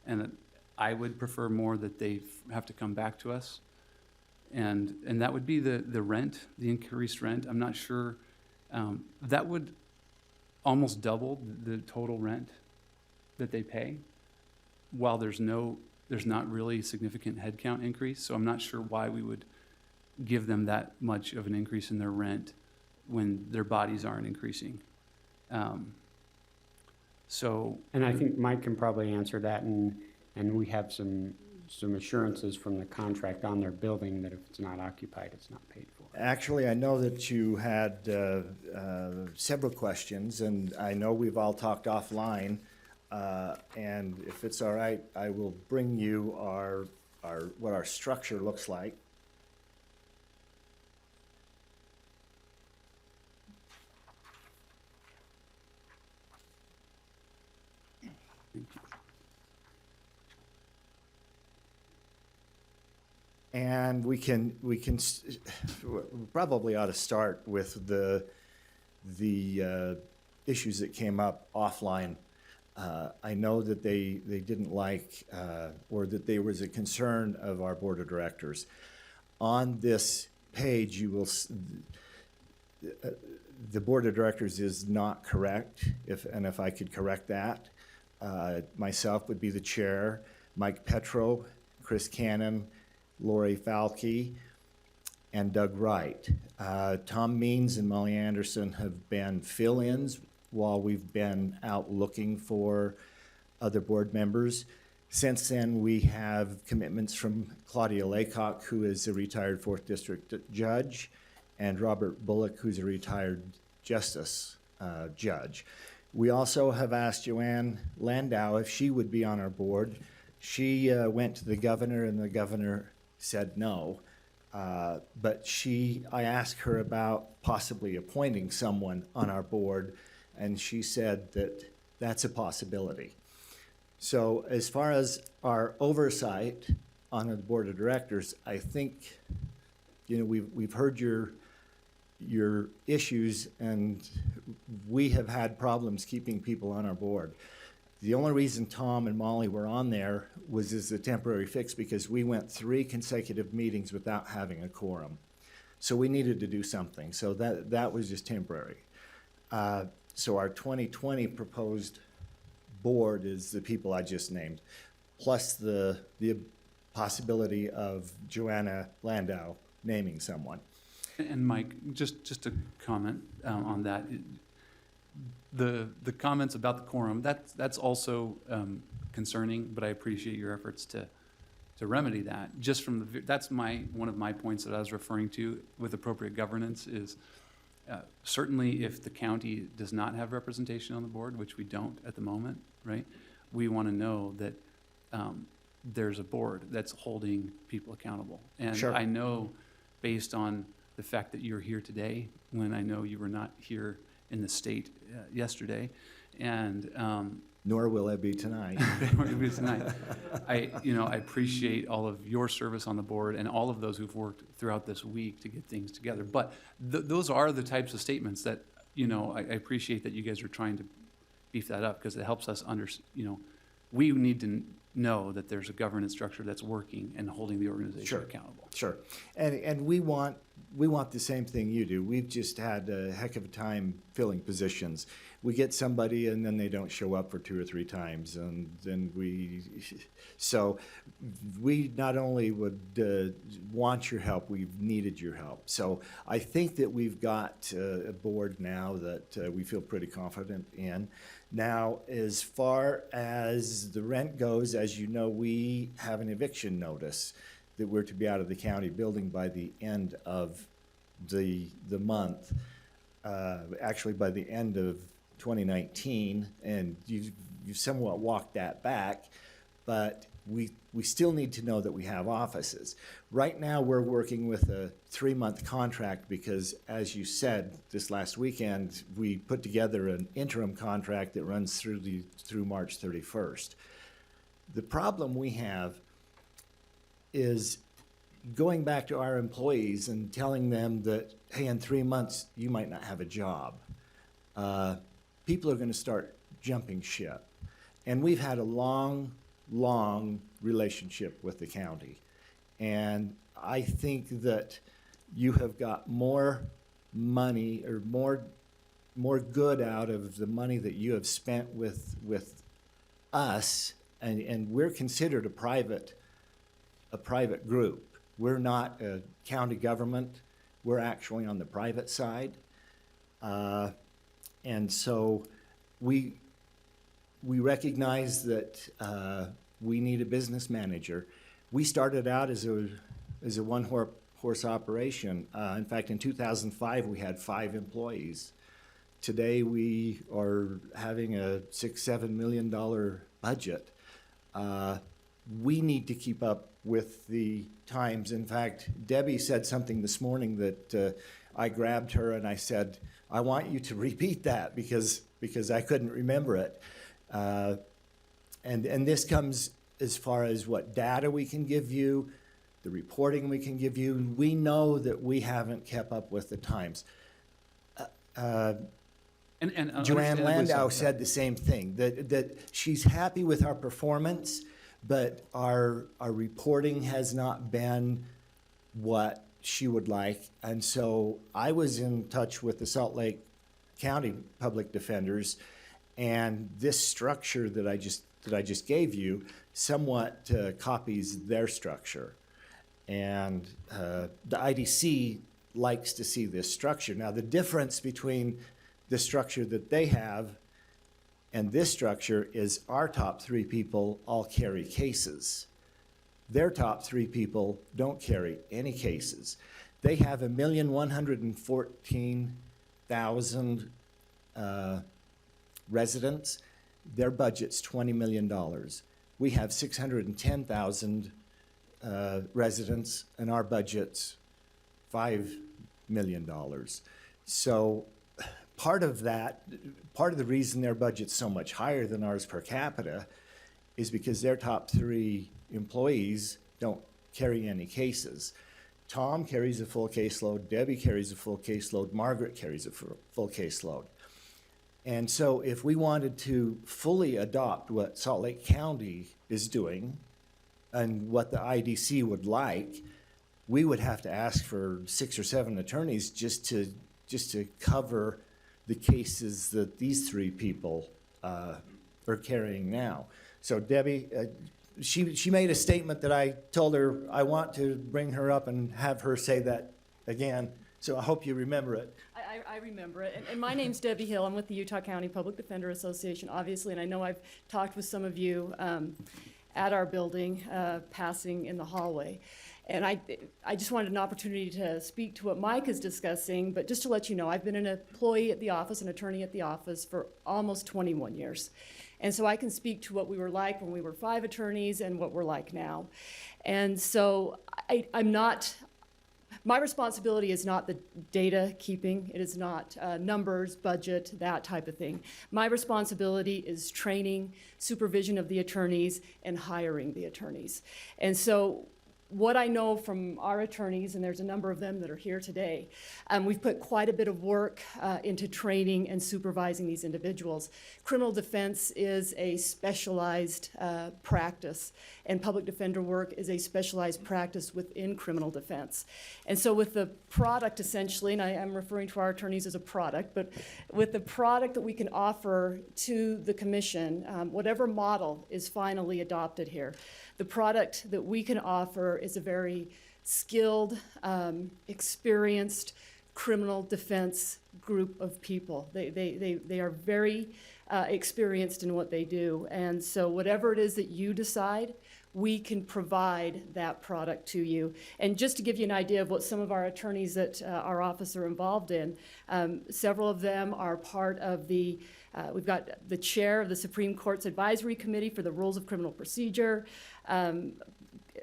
and that I would prefer more that they have to come back to us. And that would be the rent, the increased rent. I'm not sure, that would almost double the total rent that they pay, while there's not really significant headcount increase. So I'm not sure why we would give them that much of an increase in their rent when their bodies aren't increasing. And I think Mike can probably answer that, and we have some assurances from the contract on their building that if it's not occupied, it's not paid for. Actually, I know that you had several questions, and I know we've all talked offline. And if it's all right, I will bring you what our structure looks like. And we probably ought to start with the issues that came up offline. I know that they didn't like, or that there was a concern of our board of directors. On this page, you will, the board of directors is not correct, if I could correct that. Myself would be the chair, Mike Petro, Chris Cannon, Lori Falke, and Doug Wright. Tom Means and Molly Anderson have been fill-ins while we've been out looking for other board members. Since then, we have commitments from Claudia Laycock, who is a retired 4th District judge, and Robert Bullock, who's a retired justice judge. We also have asked Joanne Landau if she would be on our board. She went to the governor, and the governor said no. But I asked her about possibly appointing someone on our board, and she said that that's a possibility. So as far as our oversight on the board of directors, I think, we've heard your issues, and we have had problems keeping people on our board. The only reason Tom and Molly were on there was as a temporary fix because we went 3 consecutive meetings without having a quorum. So we needed to do something. So that was just temporary. So our 2020 proposed board is the people I just named, plus the possibility of Joanna Landau naming someone. And Mike, just to comment on that, the comments about the quorum, that's also concerning, but I appreciate your efforts to remedy that. Just from that's one of my points that I was referring to with appropriate governance is certainly if the county does not have representation on the board, which we don't at the moment, right? We want to know that there's a board that's holding people accountable. And Sure. I know based on the fact that you're here today, when I know you were not here in the state yesterday, and Nor will I be tonight. I appreciate all of your service on the board and all of those who've worked throughout this week to get things together. But those are the types of statements that, I appreciate that you guys are trying to beef that up because it helps us we need to know that there's a governance structure that's working and holding the organization Sure. accountable. Sure. And we want the same thing you do. We've just had a heck of a time filling positions. We get somebody and then they don't show up for 2 or 3 times, and then so we not only would want your help, we've needed your help. So I think that we've got a board now that we feel pretty confident in. Now, as far as the rent goes, as you know, we have an eviction notice that we're to be out of the county building by the end of the month, actually by the end of 2019, and you've somewhat walked that back, but we still need to know that we have offices. Right now, we're working with a 3-month contract because, as you said, this last weekend, we put together an interim contract that runs through March 31st. The problem we have is going back to our employees and telling them that, hey, in 3 months, you might not have a job. People are going to start jumping ship. And we've had a long relationship with the county. And I think that you have got more money or more good out of the money that you have spent with us, and we're considered a private group. We're not a county government. We're actually on the private side. And so we recognize that we need a business manager. We started out as a one-horse operation. In fact, in 2005, we had 5 employees. Today, we are having a $6-7 million budget. We need to keep up with the times. In fact, Debbie said something this morning that I grabbed her and I said, I want you to repeat that because I couldn't remember it. And this comes as far as what data we can give you, the reporting we can give you. We know that we haven't kept up with the times. Joanne Landau said the same thing, that she's happy with our performance, but our reporting has not been what she would like. And so I was in touch with the Salt Lake County Public Defenders, and this structure that I just gave you somewhat copies their structure. And the IDC likes to see this structure. Now, the difference between the structure that they have and this structure is our top 3 people all carry cases. Their top 3 people don't carry any cases. They have 1,114,000 residents. Their budget's $20 million. We have 610,000 residents, and our budget's $5 million. So part of the reason their budget's so much higher than ours per capita is because their top 3 employees don't carry any cases. Tom carries a full caseload, Debbie carries a full caseload, Margaret carries a full caseload. And so if we wanted to fully adopt what Salt Lake County is doing and what the IDC would like, we would have to ask for 6 or 7 attorneys just to cover the cases that these 3 people are carrying now. So Debbie, she made a statement that I told her I want to bring her up and have her say that again. So I hope you remember it. I remember it. And my name's Debbie Hill. I'm with the Utah County Public Defender Association, obviously, and I know I've talked with some of you at our building, passing in the hallway. And I just wanted an opportunity to speak to what Mike is discussing, but just to let you know, I've been an employee at the office, an attorney at the office for almost 21 years. And so I can speak to what we were like when we were 5 attorneys and what we're like now. And so I'm not, my responsibility is not the data keeping. It is not numbers, budget, that type of thing. My responsibility is training, supervision of the attorneys, and hiring the attorneys. And so what I know from our attorneys, and there's a number of them that are here today, we've put quite a bit of work into training and supervising these individuals. Criminal defense is a specialized practice, and public defender work is a specialized practice within criminal defense. And so with the product essentially, and I'm referring to our attorneys as a product, but with the product that we can offer to the commission, whatever model is finally adopted here, the product that we can offer is a very skilled, experienced criminal defense group of people. They are very experienced in what they do. And so whatever it is that you decide, we can provide that product to you. And just to give you an idea of what some of our attorneys at our office are involved in, several of them are part of we've got the chair of the Supreme Court's Advisory Committee for the Rules of Criminal Procedure,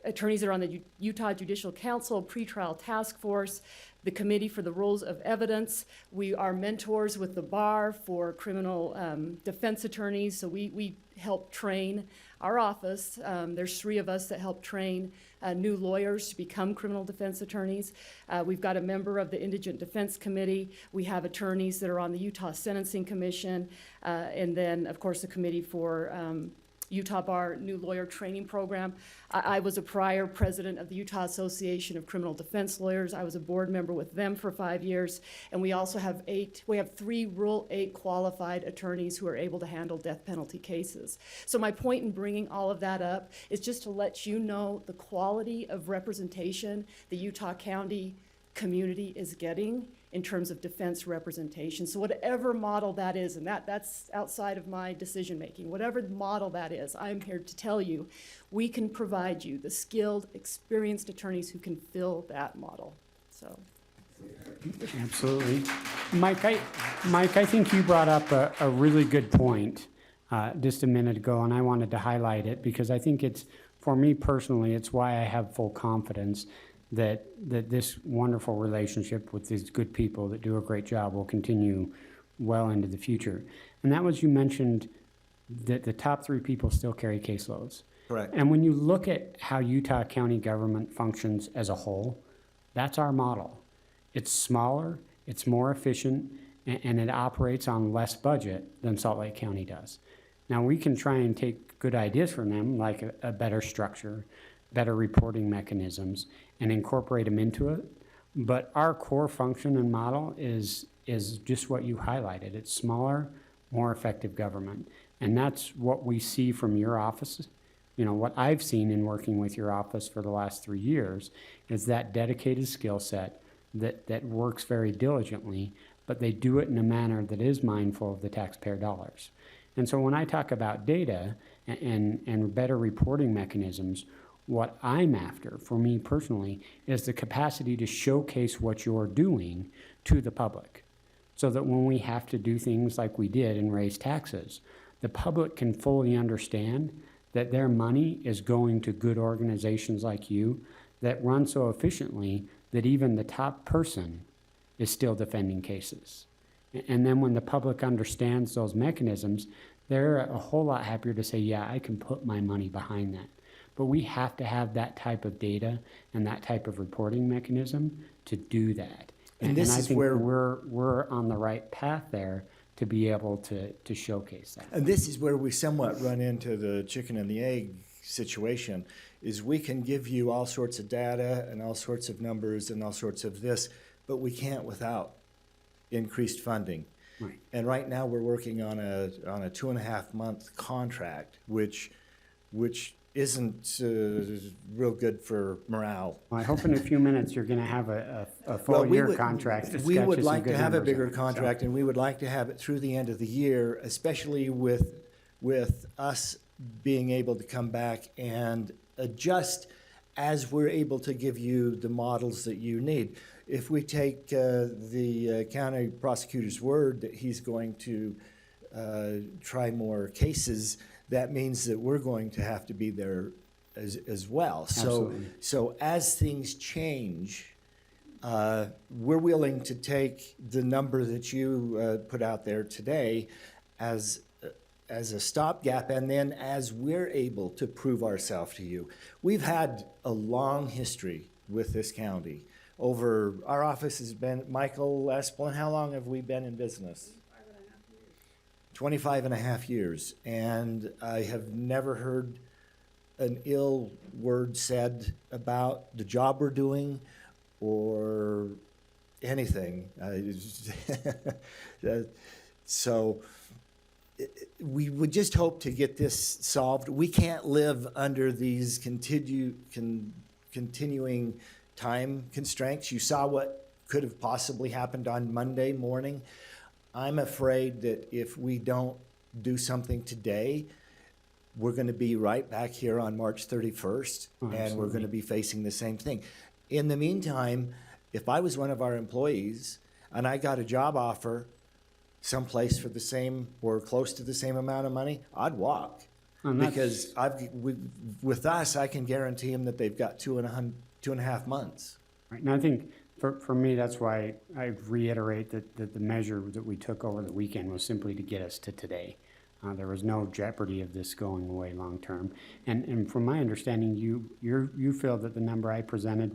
attorneys that are on the Utah Judicial Council Pretrial Task Force, the Committee for the Rules of Evidence. We are mentors with the bar for criminal defense attorneys, so we help train our office. There's 3 of us that help train new lawyers to become criminal defense attorneys. We've got a member of the Indigent Defense Committee. We have attorneys that are on the Utah Sentencing Commission, and then, of course, the Committee for Utah Bar New Lawyer Training Program. I was a prior president of the Utah Association of Criminal Defense Lawyers. I was a board member with them for 5 years. And we also have 3 Rule 8 qualified attorneys who are able to handle death penalty cases. So my point in bringing all of that up is just to let you know the quality of representation the Utah County community is getting in terms of defense representation. So whatever model that is, and that's outside of my decision-making, whatever model that is, I'm here to tell you, we can provide you the skilled, experienced attorneys who can fill that model, so. Absolutely. Mike, I think you brought up a really good point just a minute ago, and I wanted to highlight it because I think it's, for me personally, it's why I have full confidence that this wonderful relationship with these good people that do a great job will continue well into the future. And that was, you mentioned that the top 3 people still carry caseloads. Correct. And when you look at how Utah County government functions as a whole, that's our model. It's smaller, it's more efficient, and it operates on less budget than Salt Lake County does. Now, we can try and take good ideas from them, like a better structure, better reporting mechanisms, and incorporate them into it. But our core function and model is just what you highlighted. It's smaller, more effective government. And that's what we see from your office. You know, what I've seen in working with your office for the last 3 years is that dedicated skill set that works very diligently, but they do it in a manner that is mindful of the taxpayer dollars. And so when I talk about data and better reporting mechanisms, what I'm after, for me personally, is the capacity to showcase what you're doing to the public, so that when we have to do things like we did and raise taxes, the public can fully understand that their money is going to good organizations like you that run so efficiently that even the top person is still defending cases. And then when the public understands those mechanisms, they're a whole lot happier to say, yeah, I can put my money behind that. But we have to have that type of data and that type of reporting mechanism to do that. And this I is think where we're on the right path there to be able to showcase that. And this is where we somewhat run into the chicken and the egg situation, is we can give you all sorts of data and all sorts of numbers and all sorts of this, but we can't without increased funding. Right. And right now we're working on a 2.5 month contract, which isn't real good for morale. Well, I hope in a few minutes you're going to have a full year contract. That's We got would you some like good to have a numbers bigger on it, so. contract, and we would like to have it through the end of the year, especially with us being able to come back and adjust as we're able to give you the models that you need. If we take the county prosecutor's word that he's going to try more cases, that means that we're going to have to be there as well. Absolutely. So as things change, we're willing to take the number that you put out there today as as a stopgap, and then as we're able to prove ourselves to you. We've had a long history with this county. Our office has been, Michael Espelin, how long have we been in business? 25 and a half years. And I have never heard an ill word said about the job we're doing or anything. So we would just hope to get this solved. We can't live under these continuing time constraints. You saw what could have possibly happened on Monday morning. I'm afraid that if we don't do something today, we're going to be right back here on March 31st, and we're going to be facing the same thing. In the meantime, if I was one of our employees and I got a job offer someplace for the same or close to the same amount of money, I'd walk. Because with us, I can guarantee them that they've got 2.5 months. Right, and I think for me, that's why I reiterate that the measure that we took over the weekend was simply to get us to today. There was no jeopardy of this going away long term. And from my understanding, you feel that the number I presented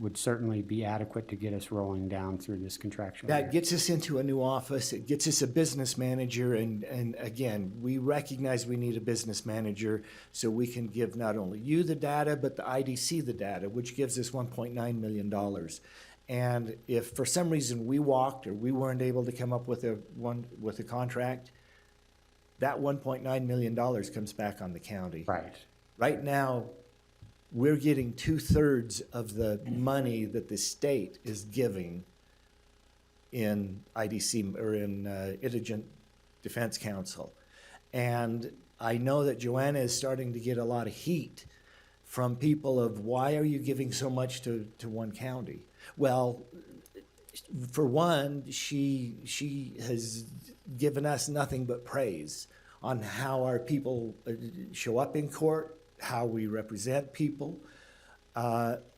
would certainly be adequate to get us rolling down through this contractual year. That gets us into a new office. It gets us a business manager. And again, we recognize we need a business manager so we can give not only you the data, but the IDC the data, which gives us $1.9 million. And if for some reason we walked or we weren't able to come up with a contract, that $1.9 million comes back on the county. Right. Right now, we're getting 2/3 of the money that the state is giving in IDC or in Indigent Defense Council. And I know that Joanna is starting to get a lot of heat from people of why are you giving so much to one county? Well, for one, she has given us nothing but praise on how our people show up in court, how we represent people.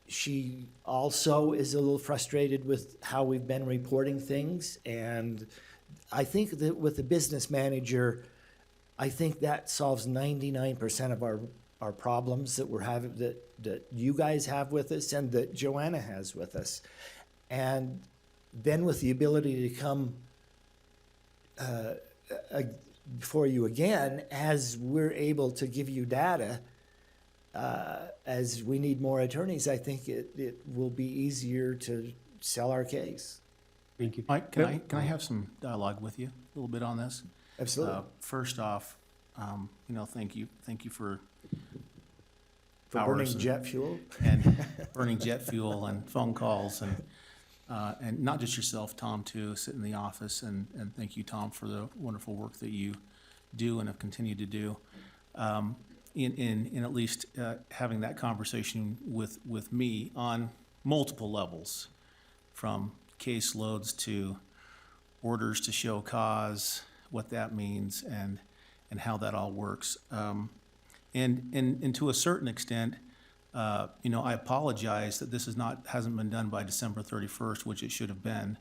She also is a little frustrated with how we've been reporting things. And I think that with the business manager, I think that solves 99% of our problems that we're having, that you guys have with us and that Joanna has with us. And then with the ability to come before you again, as we're able to give you data, as we need more attorneys, I think it will be easier to sell our case. Thank you. Mike, can I have some dialogue with you a little bit on this? Absolutely. First off, thank you for For burning jet fuel. and burning jet fuel and phone calls and not just yourself, Tom, too, sit in the office, and thank you, Tom, for the wonderful work that you do and have continued to do. In at least having that conversation with me on multiple levels, from caseloads to orders to show cause, what that means and how that all works. And to a certain extent, I apologize that this hasn't been done by December 31st, which it should have been.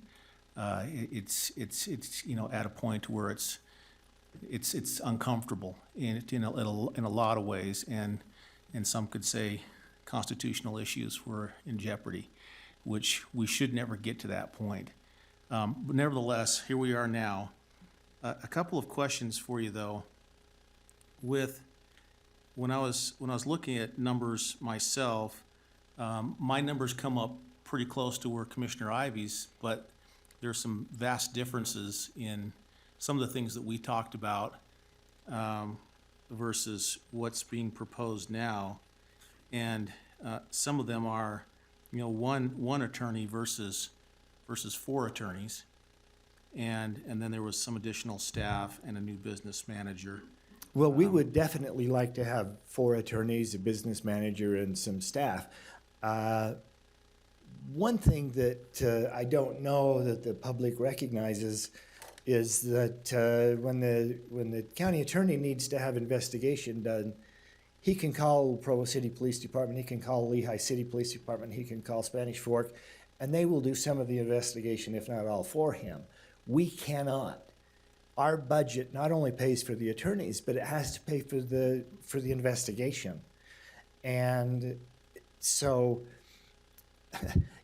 It's at a point where it's uncomfortable in a lot of ways, and some could say constitutional issues were in jeopardy, which we should never get to that point. But nevertheless, here we are now. A couple of questions for you, though. When I was looking at numbers myself, my numbers come up pretty close to where Commissioner Ivey's, but there's some vast differences in some of the things that we talked about versus what's being proposed now. And some of them are, one attorney versus 4 attorneys. And then there was some additional staff and a new business manager. Well, we would definitely like to have 4 attorneys, a business manager, and some staff. One thing that I don't know that the public recognizes is that when the county attorney needs to have investigation done, he can call Provo City Police Department, he can call Lehigh City Police Department, he can call Spanish Fork, and they will do some of the investigation, if not all, for him. We cannot. our budget not only pays for the attorneys, but it has to pay for the investigation. And so,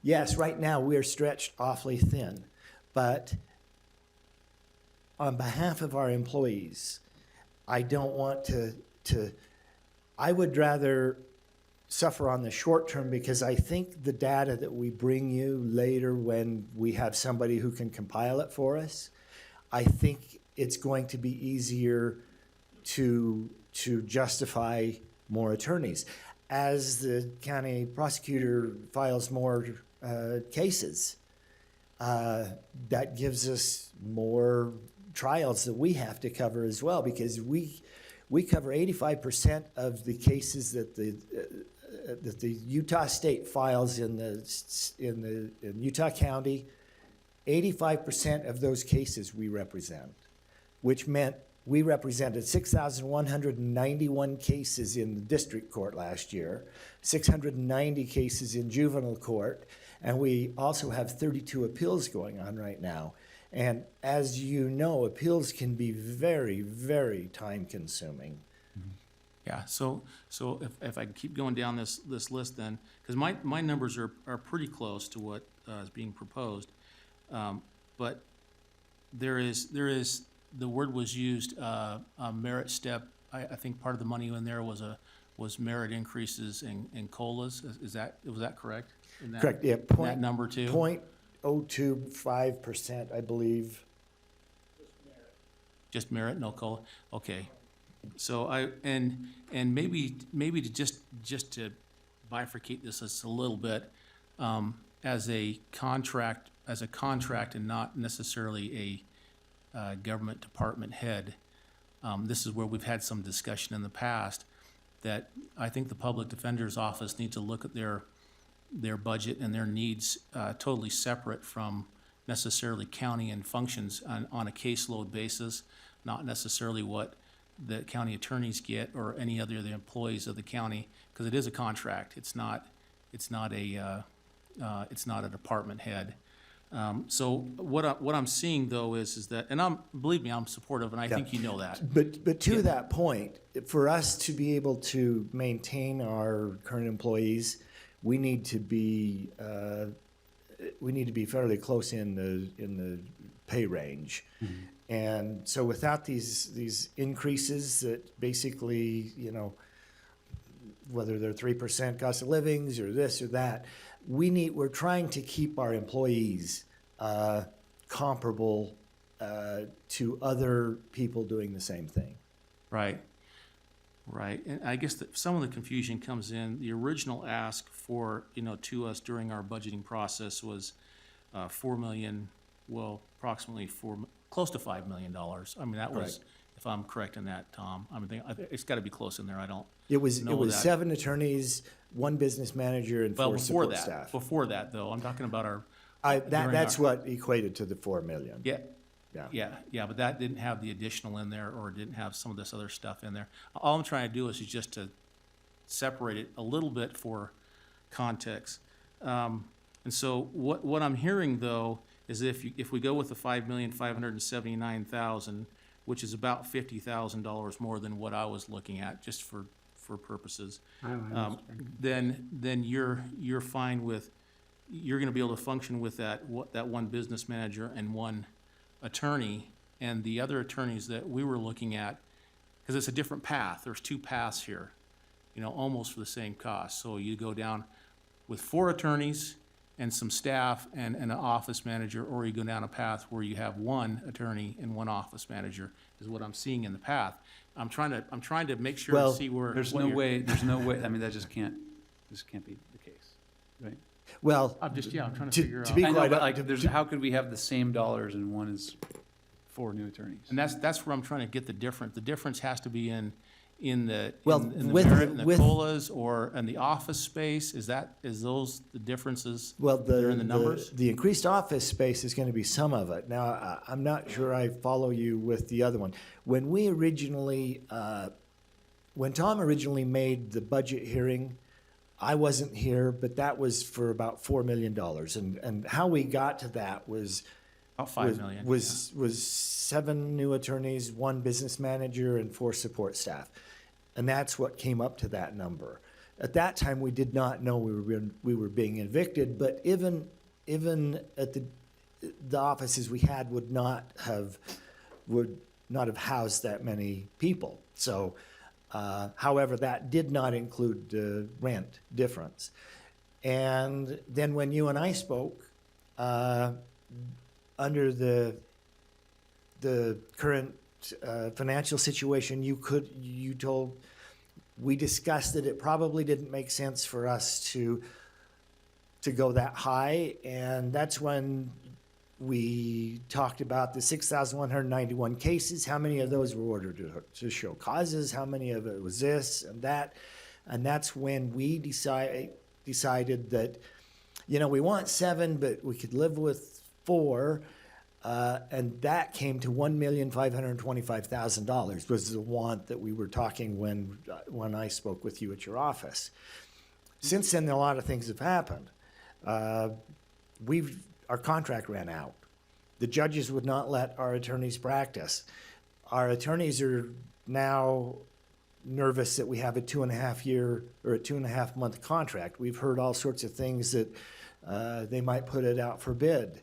yes, right now we are stretched awfully thin, but on behalf of our employees, I don't want I would rather suffer on the short term, because I think the data that we bring you later when we have somebody who can compile it for us, I think it's going to be easier to justify more attorneys. As the county prosecutor files more cases, that gives us more trials that we have to cover as well, because we cover 85% of the cases that the Utah state files in Utah County. 85% of those cases we represent, which meant we represented 6,191 cases in the district court last year, 690 cases in juvenile court, and we also have 32 appeals going on right now. And as you know, appeals can be very, very time-consuming. Yeah, so if I keep going down this list then, because my numbers are pretty close to what is being proposed, but there is the word was used, a merit step. I think part of the money in there was merit increases and COLAs. Was that correct? Correct, yeah. That number too? 0.025%, I believe. Just merit, no COLA? Okay. So and maybe to just to bifurcate this a little bit, as a contract and not necessarily a government department head, this is where we've had some discussion in the past that I think the public defender's office needs to look at their budget and their needs totally separate from necessarily county and functions on a caseload basis, not necessarily what the county attorneys get or any other of the employees of the county, because it is a contract. It's not a department head. So what I'm seeing though is that, and believe me, I'm supportive, and I think you know that. But to that point, for us to be able to maintain our current employees, we need to be fairly close in the pay range. Mm-hmm. And so without these increases that basically, whether they're 3% cost of livings or this or that, we're trying to keep our employees comparable to other people doing the same thing. Right. And I guess that some of the confusion comes in. The original ask for, to us during our budgeting process was $4 million, approximately close to $5 million. I mean, that was, Correct. If I'm correct in that, Tom, it's got to be close in there. I don't It was know that. 7 attorneys, 1 business manager, and 4 support staff. Before that, though, I'm talking about our. That's what equated to the $4 million. Yeah, but that didn't have the additional in there, or didn't have some of this other stuff in there. All I'm trying to do is just to separate it a little bit for context. And so what I'm hearing though is if we go with the $5,579,000, which is about $50,000 more than what I was looking at, just for purposes, then you're fine with, you're going to be able to function with that 1 business manager and 1 attorney, and the other attorneys that we were looking at, because it's a different path. There's 2 paths here, almost for the same cost. So you go down with 4 attorneys and some staff and an office manager, or you go down a path where you have 1 attorney and 1 office manager, is what I'm seeing in the path. I'm trying to make sure to see where. There's no way, I mean, that just can't be the case, right? Well, I'm trying to figure out. To be I know, quite but how could we have the same dollars and one is 4 new attorneys? And that's where I'm trying to get the difference. The difference has to be in the with- merit and the with- COLAs, or in the office space. Is those the differences? that are in the numbers? The increased office space is going to be some of it. Now, I'm not sure I follow you with the other one. When Tom originally made the budget hearing, I wasn't here, but that was for about $4 million. And how we got to that was About 5 million. Was 7 new attorneys, 1 business manager, and 4 support staff. And that's what came up to that number. At that time, we did not know we were being evicted, but even at the offices we had would not have housed that many people. So, however, that did not include the rent difference. And then when you and I spoke, under the current financial situation, we discussed that it probably didn't make sense for us to go that high, and that's when we talked about the 6,191 cases. How many of those were ordered to show causes? How many of it was this and that? And that's when we decided that, we want 7, but we could live with 4. And that came to $1,525,000 was the want that we were talking when I spoke with you at your office. Since then, a lot of things have happened. Our contract ran out. The judges would not let our attorneys practice. Our attorneys are now nervous that we have a 2.5-year or a 2.5-month contract. We've heard all sorts of things that they might put it out for bid.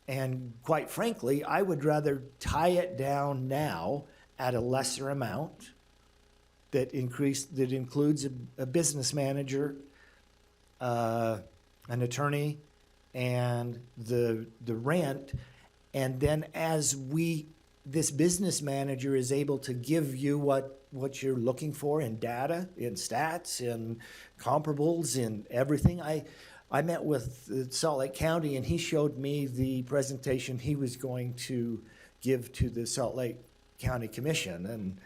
And quite frankly, I would rather tie it down now at a lesser amount that includes a business manager, an attorney, and the rent. And then as this business manager is able to give you what you're looking for in data, in stats, in comparables, in everything. I met with Salt Lake County, and he showed me the presentation he was going to give to the Salt Lake County Commission. And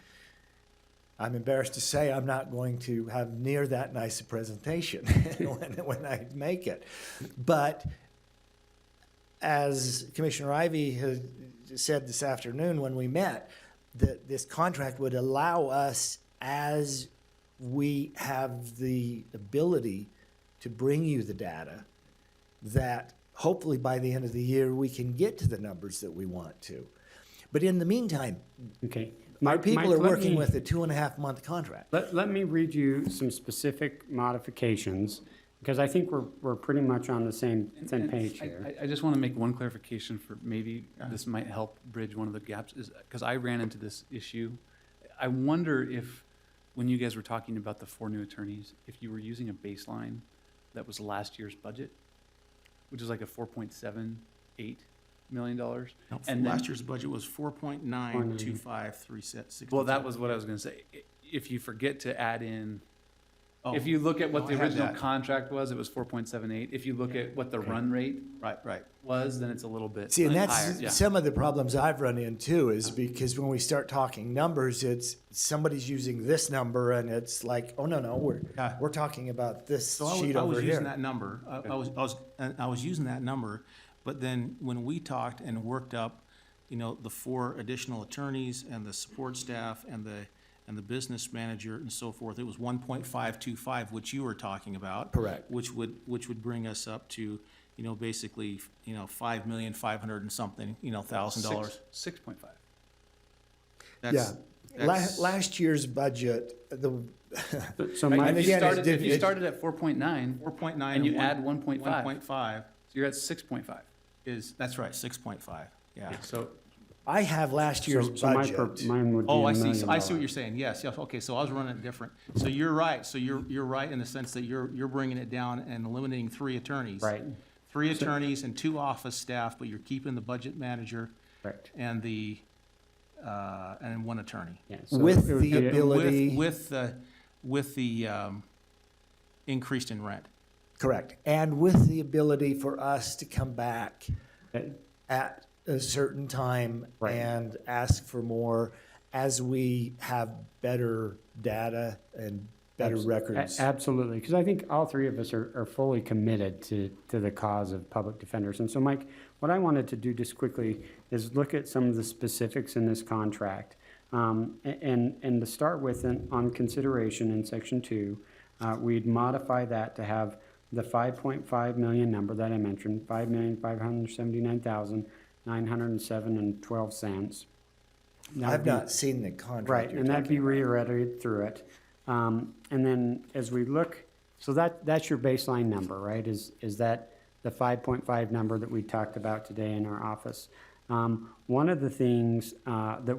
I'm embarrassed to say I'm not going to have near that nice a presentation when I make it. But as Commissioner Ivey has said this afternoon when we met, that this contract would allow us, as we have the ability to bring you the data, that hopefully by the end of the year we can get to the numbers that we want to. But in the meantime, Okay. our people are Mike, working with a 2.5-month contract. Let me read you some specific modifications, because I think we're pretty much on the same page here. I just want to make one clarification for maybe this might help bridge one of the gaps, is because I ran into this issue. I wonder if, when you guys were talking about the 4 new attorneys, if you were using a baseline that was last year's budget, which is like a $4.78 million. No, And last year's budget was 4.92536. Well, that was what I was going to say. If you forget to add in, Oh, if you look at what no, the I had original that. contract was, it was 4.78. If you look at what the run rate Right. was, then it's a little bit See, and higher. that's Yeah. some of the problems I've run into, is because when we start talking numbers, it's somebody's using this number and it's like, oh, no, we're talking about this So sheet I was over using here. that number. I was using that number, but then when we talked and worked up, the 4 additional attorneys and the support staff and the business manager and so forth, it was 1.525, which you were talking about. Correct. Which would bring us up to, basically, $5,500,000 and something, $1,000. 6.5. Yeah. That's- Last year's budget, So Right, Mike, And if you again, started, if you it- started at 4.9, 4.9 and you add 1.5, 1.5 so you're at 6.5. that's right, 6.5, yeah. So I have last year's so budget. mine would be Oh, $1 I see, million. I see what you're saying, yes, okay, so I was running it different. So you're right, you're right in the sense that you're bringing it down and eliminating 3 attorneys. Right. 3 attorneys and 2 office staff, but you're keeping the budget manager Correct. and and 1 attorney. Yeah, so With it would the be- ability- With the increase in rent. Correct. And with the ability for us to come back Okay. at a certain time Right. and ask for more as we have better data and better records. Absolutely, because I think all 3 of us are fully committed to the cause of public defenders. And so, Mike, what I wanted to do just quickly is look at some of the specifics in this contract. And to start with, on consideration in Section 2, we'd modify that to have the 5.5 million number that I mentioned, 5,579,907.12. I've not seen the contract Right, you're and that'd be talking about. reiterated through it. And then as we look, so that's your baseline number, right? Is that the 5.5 number that we talked about today in our office? One of the things that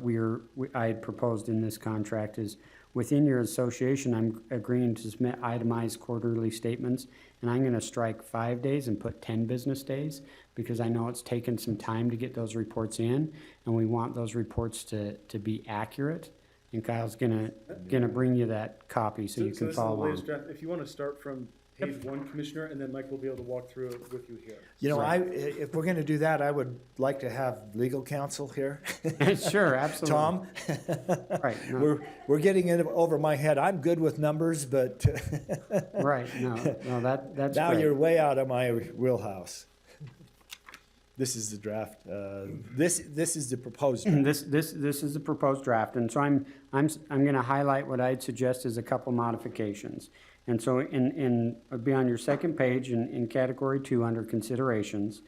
I had proposed in this contract is within your association, I'm agreeing to submit itemized quarterly statements, and I'm gonna strike 5 days and put 10 business days, because I know it's taken some time to get those reports in, and we want those reports to be accurate. And Kyle's gonna bring you that copy so you can this is follow the along. latest draft. If you want to start from page 1, Commissioner, and then Mike will be able to walk through it with you here. You know, if we're gonna do that, I would like to have legal counsel here. Sure, absolutely. Tom? Right, no. We're getting it over my head. I'm good with numbers, but Right, no, that's now great. you're way out of my wheelhouse. This is the draft. This is the proposed draft. This is the proposed draft, and so I'm gonna highlight what I'd suggest is a couple modifications. And so it'd be on your second page in category 2 under considerations.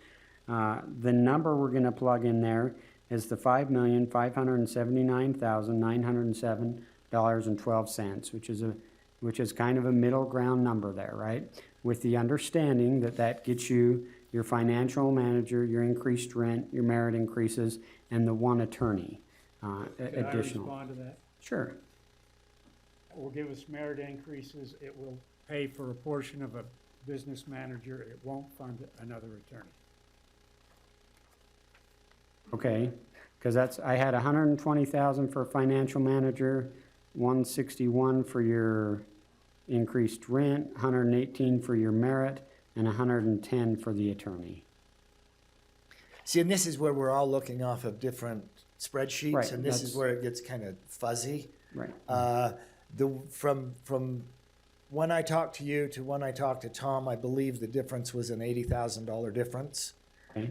The number we're gonna plug in there is the $5,579,907.12, which is kind of a middle ground number there, right? With the understanding that gets you your financial manager, your increased rent, your merit increases, and the one attorney, additional. Can I respond to that? Sure. It will give us merit increases. It will pay for a portion of a business manager. It won't fund another attorney. Okay, because I had 120,000 for a financial manager, 161 for your increased rent, 118 for your merit, and 110 for the attorney. See, and this is where we're all looking off of different spreadsheets, Right, and this that's- is where it gets kind of fuzzy. Right. From when I talked to you to when I talked to Tom, I believe the difference was an $80,000 difference. Okay.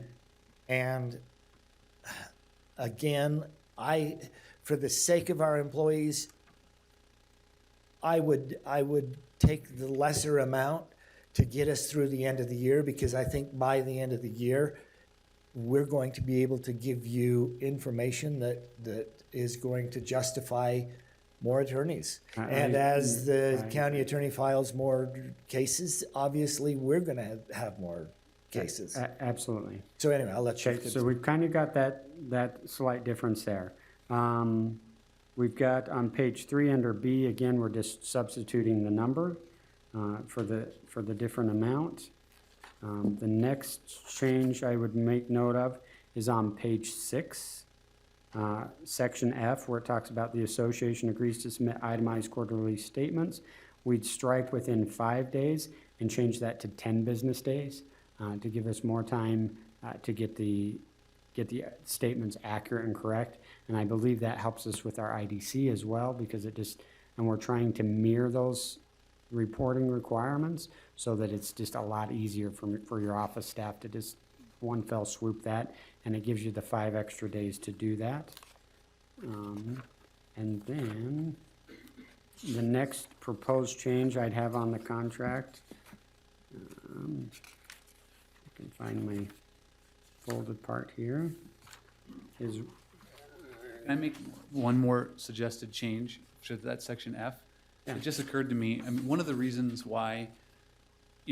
And again, for the sake of our employees, I would take the lesser amount to get us through the end of the year, because I think by the end of the year, we're going to be able to give you information that is going to justify more attorneys. And as the county attorney files more cases, obviously, we're gonna have more cases. Absolutely. So anyway, I'll let you. Okay, so we've kind of got that slight difference there. We've got on page 3 under B, again, we're just substituting the number for the different amount. The next change I would make note of is on page 6, section F, where it talks about the association agrees to submit itemized quarterly statements. We'd strike within 5 days and change that to 10 business days to give us more time to get the statements accurate and correct. And I believe that helps us with our IDC as well, because and we're trying to mirror those reporting requirements so that it's just a lot easier for your office staff to just one fell swoop that, and it gives you the 5 extra days to do that. And then the next proposed change I'd have on the contract, I can find my folded part here, is Can I make one more suggested change to that section F? Yeah. It just occurred to me, I mean, one of the reasons why,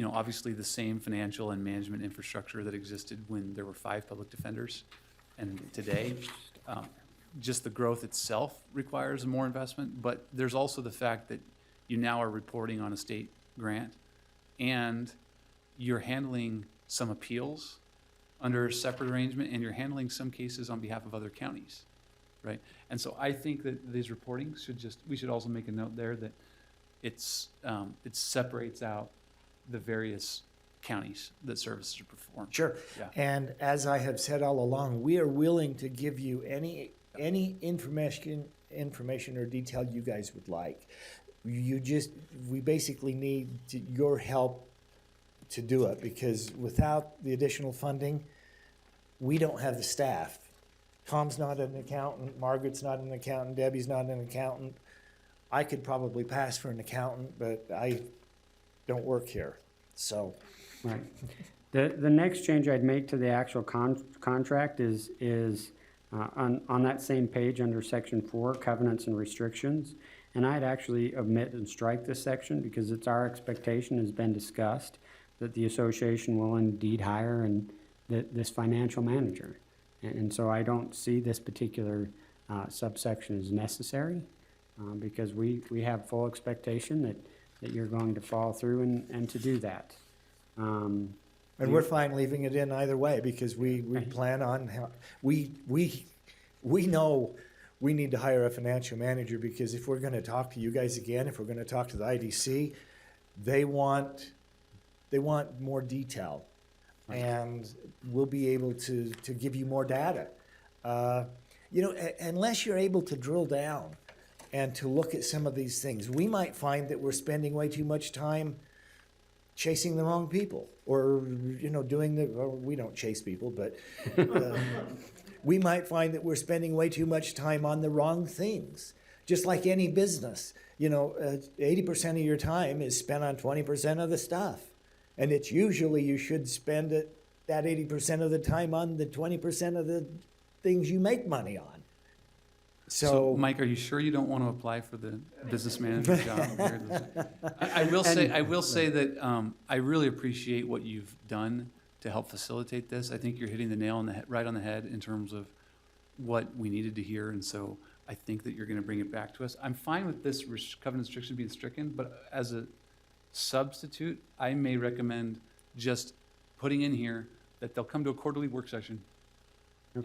obviously the same financial and management infrastructure that existed when there were 5 public defenders and today, just the growth itself requires more investment, but there's also the fact that you now are reporting on a state grant and you're handling some appeals under a separate arrangement, and you're handling some cases on behalf of other counties, right? And so I think that these reportings we should also make a note there that it separates out the various counties that services are performed. Sure. Yeah. And as I have said all along, we are willing to give you any information or detail you guys would like. We basically need your help to do it, because without the additional funding, we don't have the staff. Tom's not an accountant, Margaret's not an accountant, Debbie's not an accountant. I could probably pass for an accountant, but I don't work here. So, Right. The next change I'd make to the actual contract is on that same page under section 4, covenants and restrictions. And I'd actually omit and strike this section because it's our expectation, has been discussed, that the association will indeed hire this financial manager. And so I don't see this particular subsection as necessary because we have full expectation that you're going to follow through and to do that. and we're fine leaving it in either way because we plan on, we know we need to hire a financial manager because if we're gonna talk to you guys again, if we're gonna talk to the IDC, they want more detail. And we'll be able to give you more data. Unless you're able to drill down and to look at some of these things, we might find that we're spending way too much time chasing the wrong people or, we don't chase people, but we might find that we're spending way too much time on the wrong things. Just like any business, 80% of your time is spent on 20% of the stuff. And it's usually you should spend that 80% of the time on the 20% of the things you make money on. So, Mike, are you sure you don't want to apply for the business manager job here? I will say that I really appreciate what you've done to help facilitate this. I think you're hitting the nail on the head, right on the head in terms of what we needed to hear, and so I think that you're going to bring it back to us. I'm fine with this covenant restriction being stricken, but as a substitute, I may recommend just putting in here that they'll come to a quarterly work session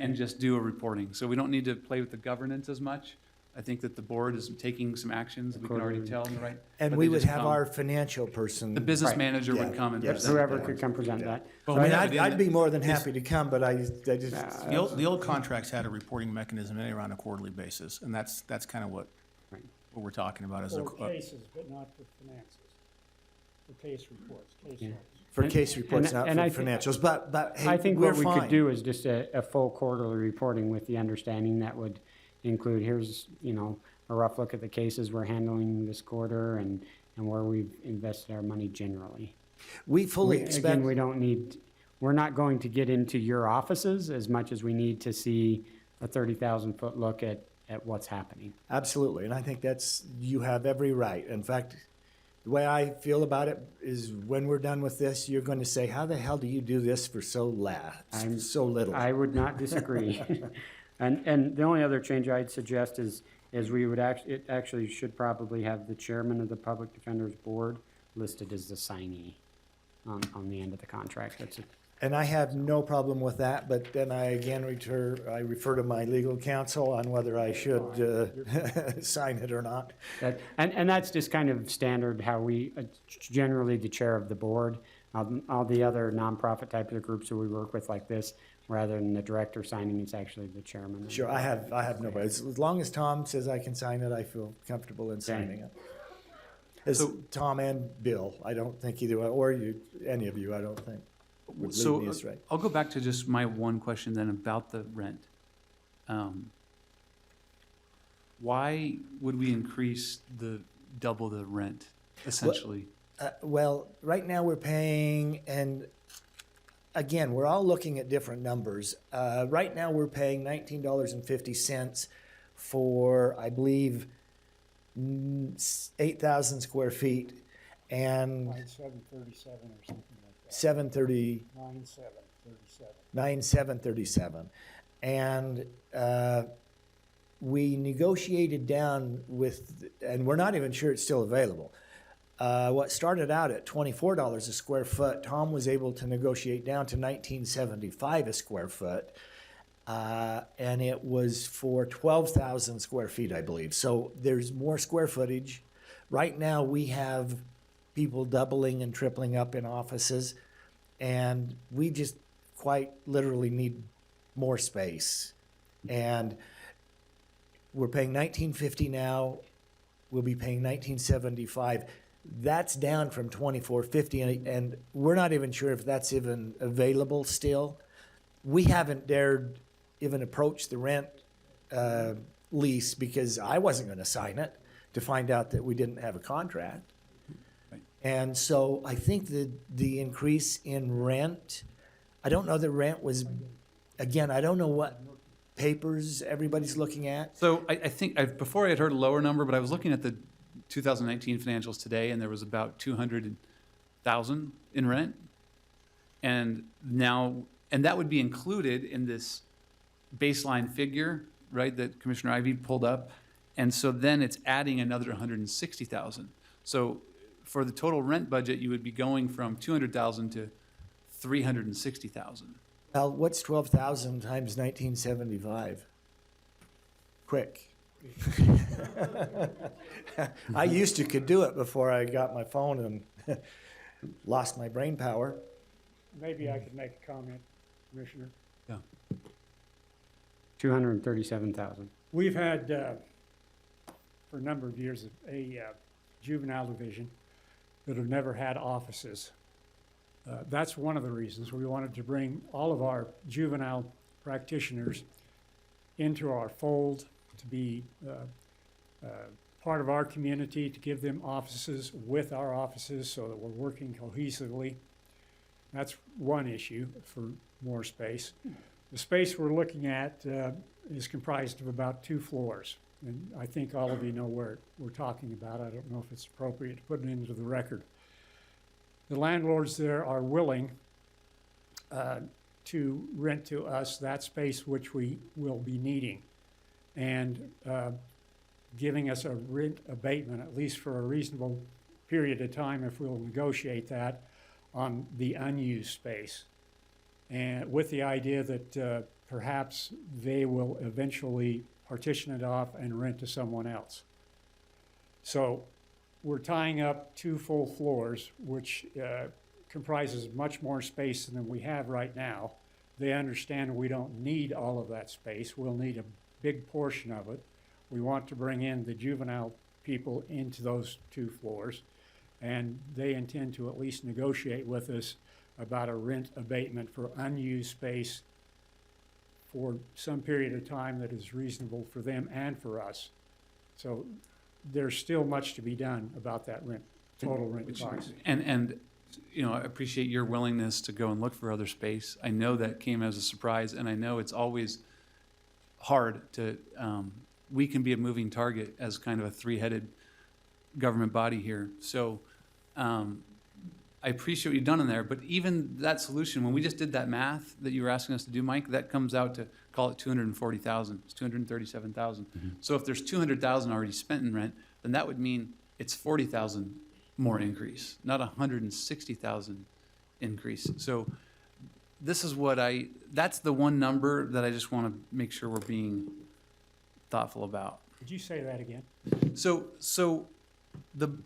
and just do a reporting. So we don't need to play with the governance as much. I think that the board is taking some actions, we can already tell, right? And but we they would just have come. our financial person. The business Right. manager would come and present. Whoever could come present that. Well, I we mean, have it in I'd the- be more than happy to come, but I just. The old contracts had a reporting mechanism anyway on a quarterly basis, and that's kind of what we're talking about as a. For cases, but not for finances. For case reports, case Yeah. logs. For case reports, not for and I financials, but hey, I think we're what we fine. could do is just a full quarterly reporting with the understanding that would include, here's, a rough look at the cases we're handling this quarter and where we've invested our money generally. We fully expect. Again, we're not going to get into your offices as much as we need to see a 30,000-foot look at what's happening. Absolutely, and I think you have every right. In fact, the way I feel about it is when we're done with this, you're going to say, how the hell do you do this for so little? I would not disagree. And the only other change I'd suggest is we would it actually should probably have the chairman of the Public Defender's Board listed as the signee on the end of the contract. That's it. And I have no problem with that, but then I again refer to my legal counsel on whether I should sign it or not. And that's just kind of standard how we, generally the chair of the board, all the other nonprofit types of groups that we work with like this, rather than the director signing, it's actually the chairman. Sure, I have no, as long as Tom says I can sign it, I feel comfortable in signing it. As Tom and Bill, I don't think either one, or any of you, I don't think. would lead me astray. I'll go back to just my one question then about the rent. Why would we increase double the rent, essentially? Well, right now we're paying, and again, we're all looking at different numbers. Right now we're paying $19.50 for, I believe, 8,000 square feet, and 9,737 or something like that. 9,737. And we negotiated down with, and we're not even sure it's still available. What started out at $24 a square foot, Tom was able to negotiate down to $19.75 a square foot. And it was for 12,000 square feet, I believe. So there's more square footage. Right now, we have people doubling and tripling up in offices, and we just quite literally need more space. And we're paying $19.50 now. We'll be paying $19.75. That's down from $24.50, and we're not even sure if that's even available still. We haven't dared even approach the rent lease because I wasn't going to sign it to find out that we didn't have a contract. And so I think that the increase in rent, I don't know that rent was, again, I don't know what papers everybody's looking at. So I think, before I had heard a lower number, but I was looking at the 2019 financials today, and there was about 200,000 in rent. And now, and that would be included in this baseline figure, right, that Commissioner Ivy pulled up. And so then it's adding another 160,000. So for the total rent budget, you would be going from 200,000 to 360,000. Well, what's 12,000 times 1975? Quick. I used to could do it before I got my phone and lost my brain power. Maybe I could make a comment, Commissioner. Yeah. 237,000. We've had, for a number of years, a juvenile division that have never had offices. That's one of the reasons we wanted to bring all of our juvenile practitioners into our fold, to be part of our community, to give them offices with our offices so that we're working cohesively. That's one issue for more space. The space we're looking at is comprised of about 2 floors. And I think all of you know where we're talking about. I don't know if it's appropriate to put it into the record. The landlords there are willing to rent to us that space which we will be needing, and giving us a rent abatement, at least for a reasonable period of time, if we'll negotiate that, on the unused space. And with the idea that perhaps they will eventually partition it off and rent to someone else. So we're tying up 2 full floors, which comprises much more space than we have right now. They understand we don't need all of that space. We'll need a big portion of it. We want to bring in the juvenile people into those 2 floors, and they intend to at least negotiate with us about a rent abatement for unused space for some period of time that is reasonable for them and for us. So there's still much to be done about that rent, total rent cost. And you know, I appreciate your willingness to go and look for other space. I know that came as a surprise, and I know it's always hard to, we can be a moving target as kind of a 3-headed government body here. So I appreciate what you've done in there, but even that solution, when we just did that math that you were asking us to do, Mike, that comes out to, call it 240,000, it's 237,000. So if there's 200,000 already spent in rent, then that would mean it's 40,000 more increase, not 160,000 increase. So this is what that's the one number that I just want to make sure we're being thoughtful about. Could you say that again? So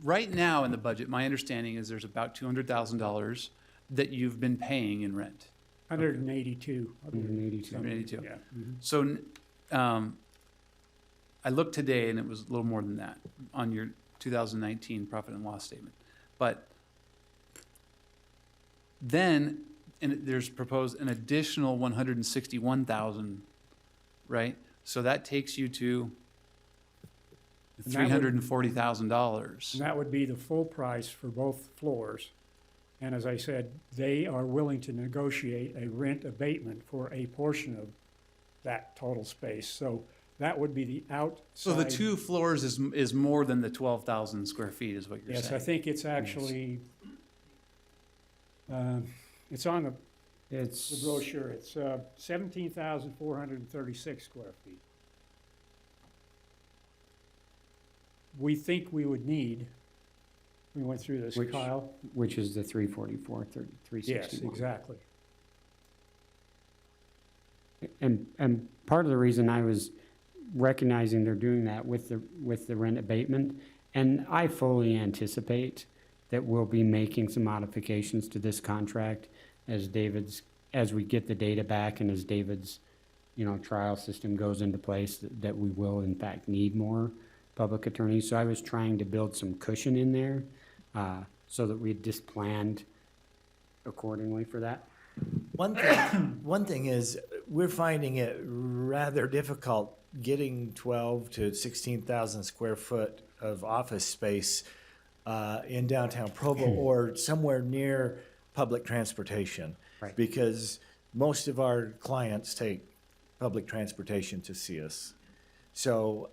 right now in the budget, my understanding is there's about $200,000 that you've been paying in rent. 182. 182. Yeah. So I looked today and it was a little more than that on your 2019 profit and loss statement. But then there's proposed an additional 161,000, right? So that takes you to $340,000. And that would be the full price for both floors. And as I said, they are willing to negotiate a rent abatement for a portion of that total space. So that would be the outside. So the 2 floors is more than the 12,000 square feet is what you're saying? Yes, I think it's actually, it's on the brochure. It's 17,436 square feet. We think we would need, we went through this, Kyle. Which is the 344, 361. Yes, exactly. And part of the reason I was recognizing they're doing that with the rent abatement, and I fully anticipate that we'll be making some modifications to this contract as we get the data back and as David's, trial system goes into place, that we will in fact need more public attorneys. So I was trying to build some cushion in there so that we just planned accordingly for that. One thing is, we're finding it rather difficult getting 12 to 16,000 square foot of office space in downtown Provo or somewhere near public transportation. Right. Because most of our clients take public transportation to see us. So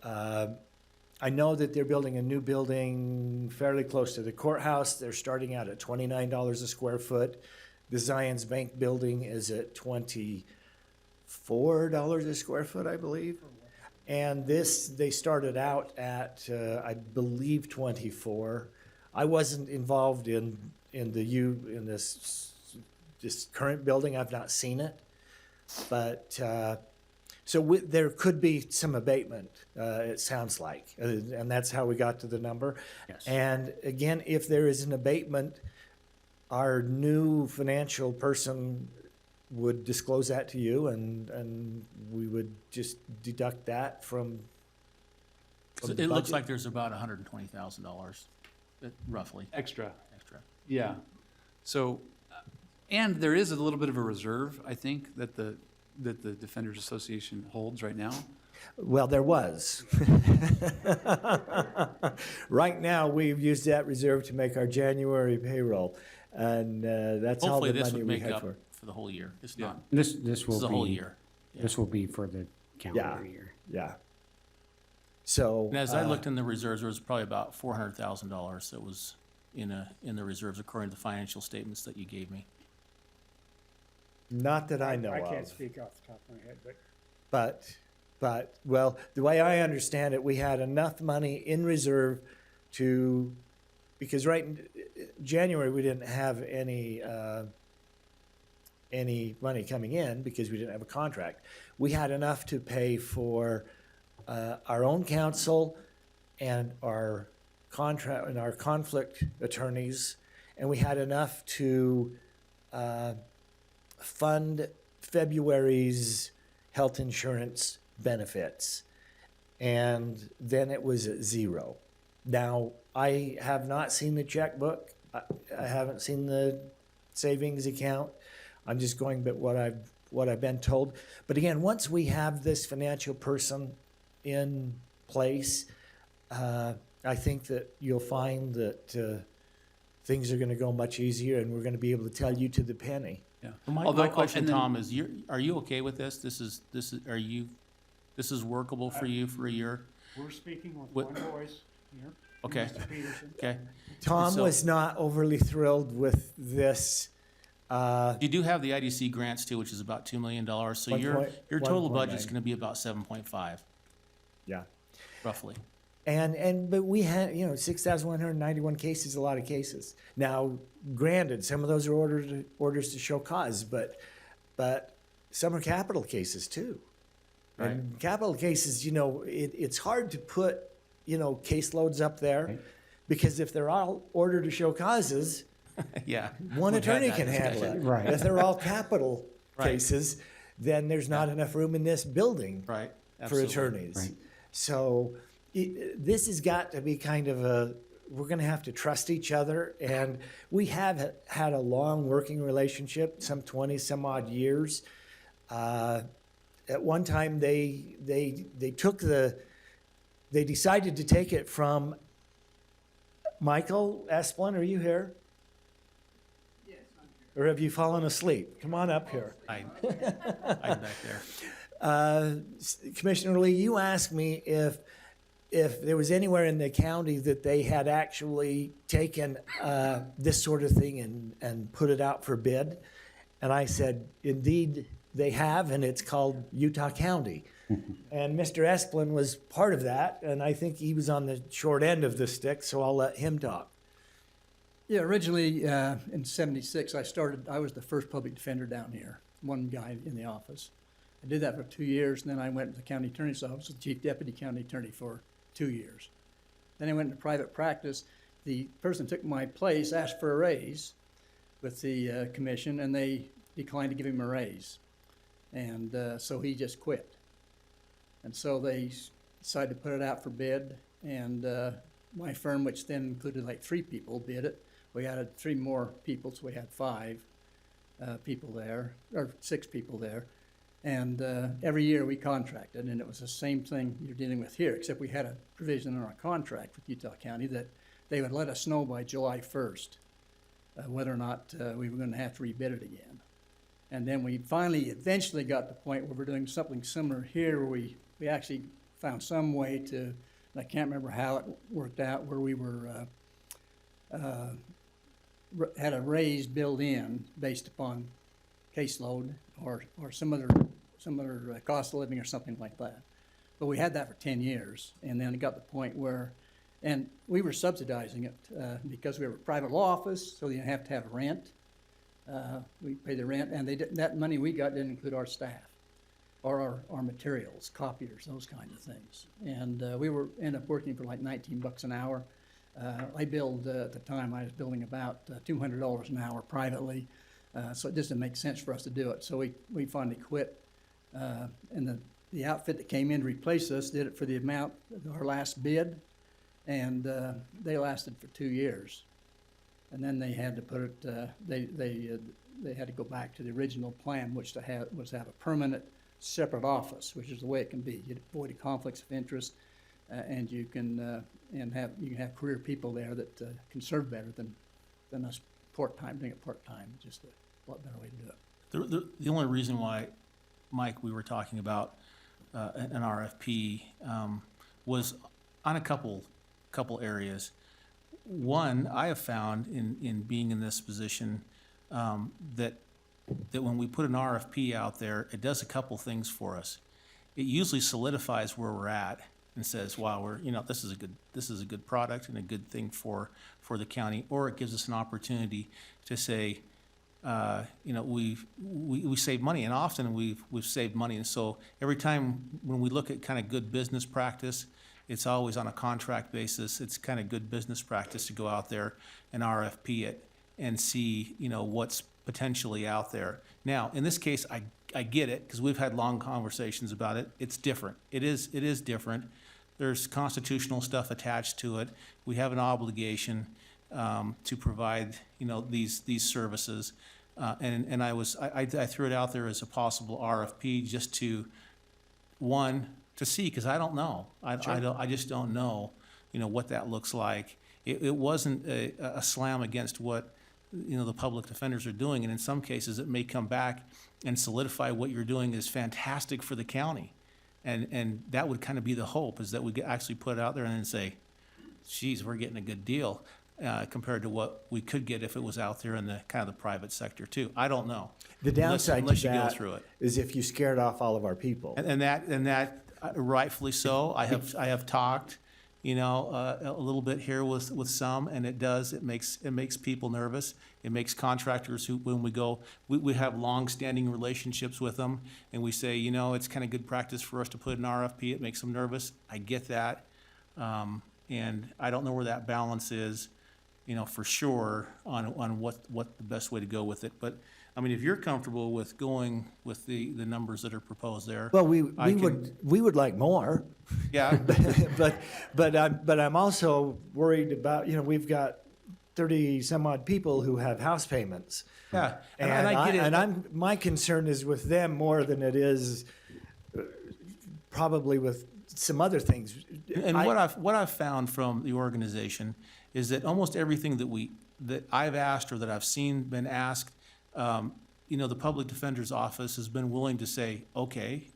I know that they're building a new building fairly close to the courthouse. They're starting out at $29 a square foot. The Zions Bank building is at $24 a square foot, I believe. And this, they started out at, I believe, 24. I wasn't involved in this current building. I've not seen it. But so there could be some abatement, it sounds like, and that's how we got to the number. Yes. And again, if there is an abatement, our new financial person would disclose that to you, and we would just deduct that from So the it looks budget. like there's about $120,000, roughly. Extra. Extra. Yeah. So, and there is a little bit of a reserve, I think, that the Defenders Association holds right now. Well, there was. Right now, we've used that reserve to make our January payroll, and that's all Hopefully the this money would we make had up for. for the whole year. It's Yeah. not, This this will is the whole be, year. this will be for the calendar year. Yeah. So. And as I looked in the reserves, there was probably about $400,000 that was in the reserves according to the financial statements that you gave me. Not that I know I of. can't speak off the top of my head, but But, well, the way I understand it, we had enough money in reserve to, because right in January, we didn't have any money coming in because we didn't have a contract. We had enough to pay for our own counsel and our contract and our conflict attorneys, and we had enough to fund February's health insurance benefits, and then it was at zero. Now, I have not seen the checkbook. I haven't seen the savings account. I'm just going by what I've been told. But again, once we have this financial person in place, I think that you'll find that things are going to go much easier, and we're going to be able to tell you to the penny. Yeah. Well, Although- my question, and then- Tom, is are you okay with this? This is workable for you for a year? we're speaking with What- one voice here. Okay. Mr. Peterson. Okay. Tom So- was not overly thrilled with this. You do have the IDC grants too, which is about $2 million. So your total 1.9. budget's going to be about 7.5, Yeah. roughly. But we had, 6,191 cases, a lot of cases. Now, granted, some of those are orders to show cause, but some are capital cases too. And capital cases, it's hard to put, caseloads up there because if they're all order to show causes, Yeah. one We've had attorney that can handle discussion. it. Right. If they're all capital Right. cases, then there's not enough room in this building Right. for Absolutely. attorneys. Right. So this has got to be kind of we're going to have to trust each other. And we have had a long working relationship, some 20 some odd years. At one time, they decided to take it from Michael Esplin. Are you here? Yes, I'm here. Or have you fallen asleep? Come on up here. I'm back there. Commissioner Lee, you asked me if there was anywhere in the county that they had actually taken this sort of thing and put it out for bid. And I said, indeed, they have, and it's called Utah County. And Mr. Esplin was part of that, and I think he was on the short end of the stick, so I'll let him talk. Yeah, originally in '76, I was the first public defender down here, one guy in the office. I did that for 2 years, and then I went to the county attorney's office, the chief deputy county attorney for 2 years. Then I went into private practice. The person took my place, asked for a raise with the commission, and they declined to give him a raise. And so he just quit. And so they decided to put it out for bid, and my firm, which then included like 3 people, bid it. We added 3 more people, so we had 5 people there, or 6 people there. And every year we contracted, and it was the same thing you're dealing with here, except we had a provision in our contract with Utah County that they would let us know by July 1st whether or not we were going to have to rebid it again. And then we finally eventually got to the point where we're doing something similar here, where we actually found some way to, and I can't remember how it worked out, where we were had a raise built in based upon caseload or some other cost of living or something like that. But we had that for 10 years, and then it got to the point where, and we were subsidizing it because we were a private law office, so you have to have rent. We pay the rent, and that money we got didn't include our staff or our materials, copiers, those kinds of things. And we ended up working for like $19 an hour. I billed, at the time, I was billing about $200 an hour privately, so it just didn't make sense for us to do it. So we finally quit, and the outfit that came in to replace us did it for the amount of our last bid, and they lasted for 2 years. And then they had to put it, they had to go back to the original plan, which was to have a permanent separate office, which is the way it can be. You avoid conflicts of interest, and you can have career people there that can serve better than us doing it part-time. Just a lot better way to do it. The only reason why, Mike, we were talking about an RFP was on a couple areas. One, I have found in being in this position that when we put an RFP out there, it does a couple things for us. It usually solidifies where we're at and says, wow, this is a good product and a good thing for the county, or it gives us an opportunity to say, we save money, and often we've saved money. And so every time when we look at kind of good business practice, it's always on a contract basis. It's kind of good business practice to go out there and RFP it and see, what's potentially out there. Now, in this case, I get it, because we've had long conversations about it. It's different. It is different. There's constitutional stuff attached to it. We have an obligation to provide, these services. And I threw it out there as a possible RFP just to see, because I don't know. I just don't know, what that looks like. It wasn't a slam against what, the public defenders are doing. And in some cases, it may come back and solidify what you're doing is fantastic for the county. And that would kind of be the hope, is that we could actually put it out there and then say, geez, we're getting a good deal compared to what we could get if it was out there in the kind of the private sector too. I don't know. The downside unless to you go that through it. is if you scared off all of our people. And that rightfully so. I have talked, a little bit here with some, and it makes people nervous. It makes contractors who, when we go, we have long-standing relationships with them, and we say, it's kind of good practice for us to put an RFP. It makes them nervous. I get that, and I don't know where that balance is, for sure on what the best way to go with it. But I mean, if you're comfortable with going with the numbers that are proposed there. Well, we would like more. Yeah. but I'm also worried about, we've got 30 some odd people who have house payments. Yeah. And I get it. And my concern is with them more than it is probably with some other things. And what I've found from the organization is that almost everything that I've asked or that I've seen been asked, the public defender's office has been willing to say, okay,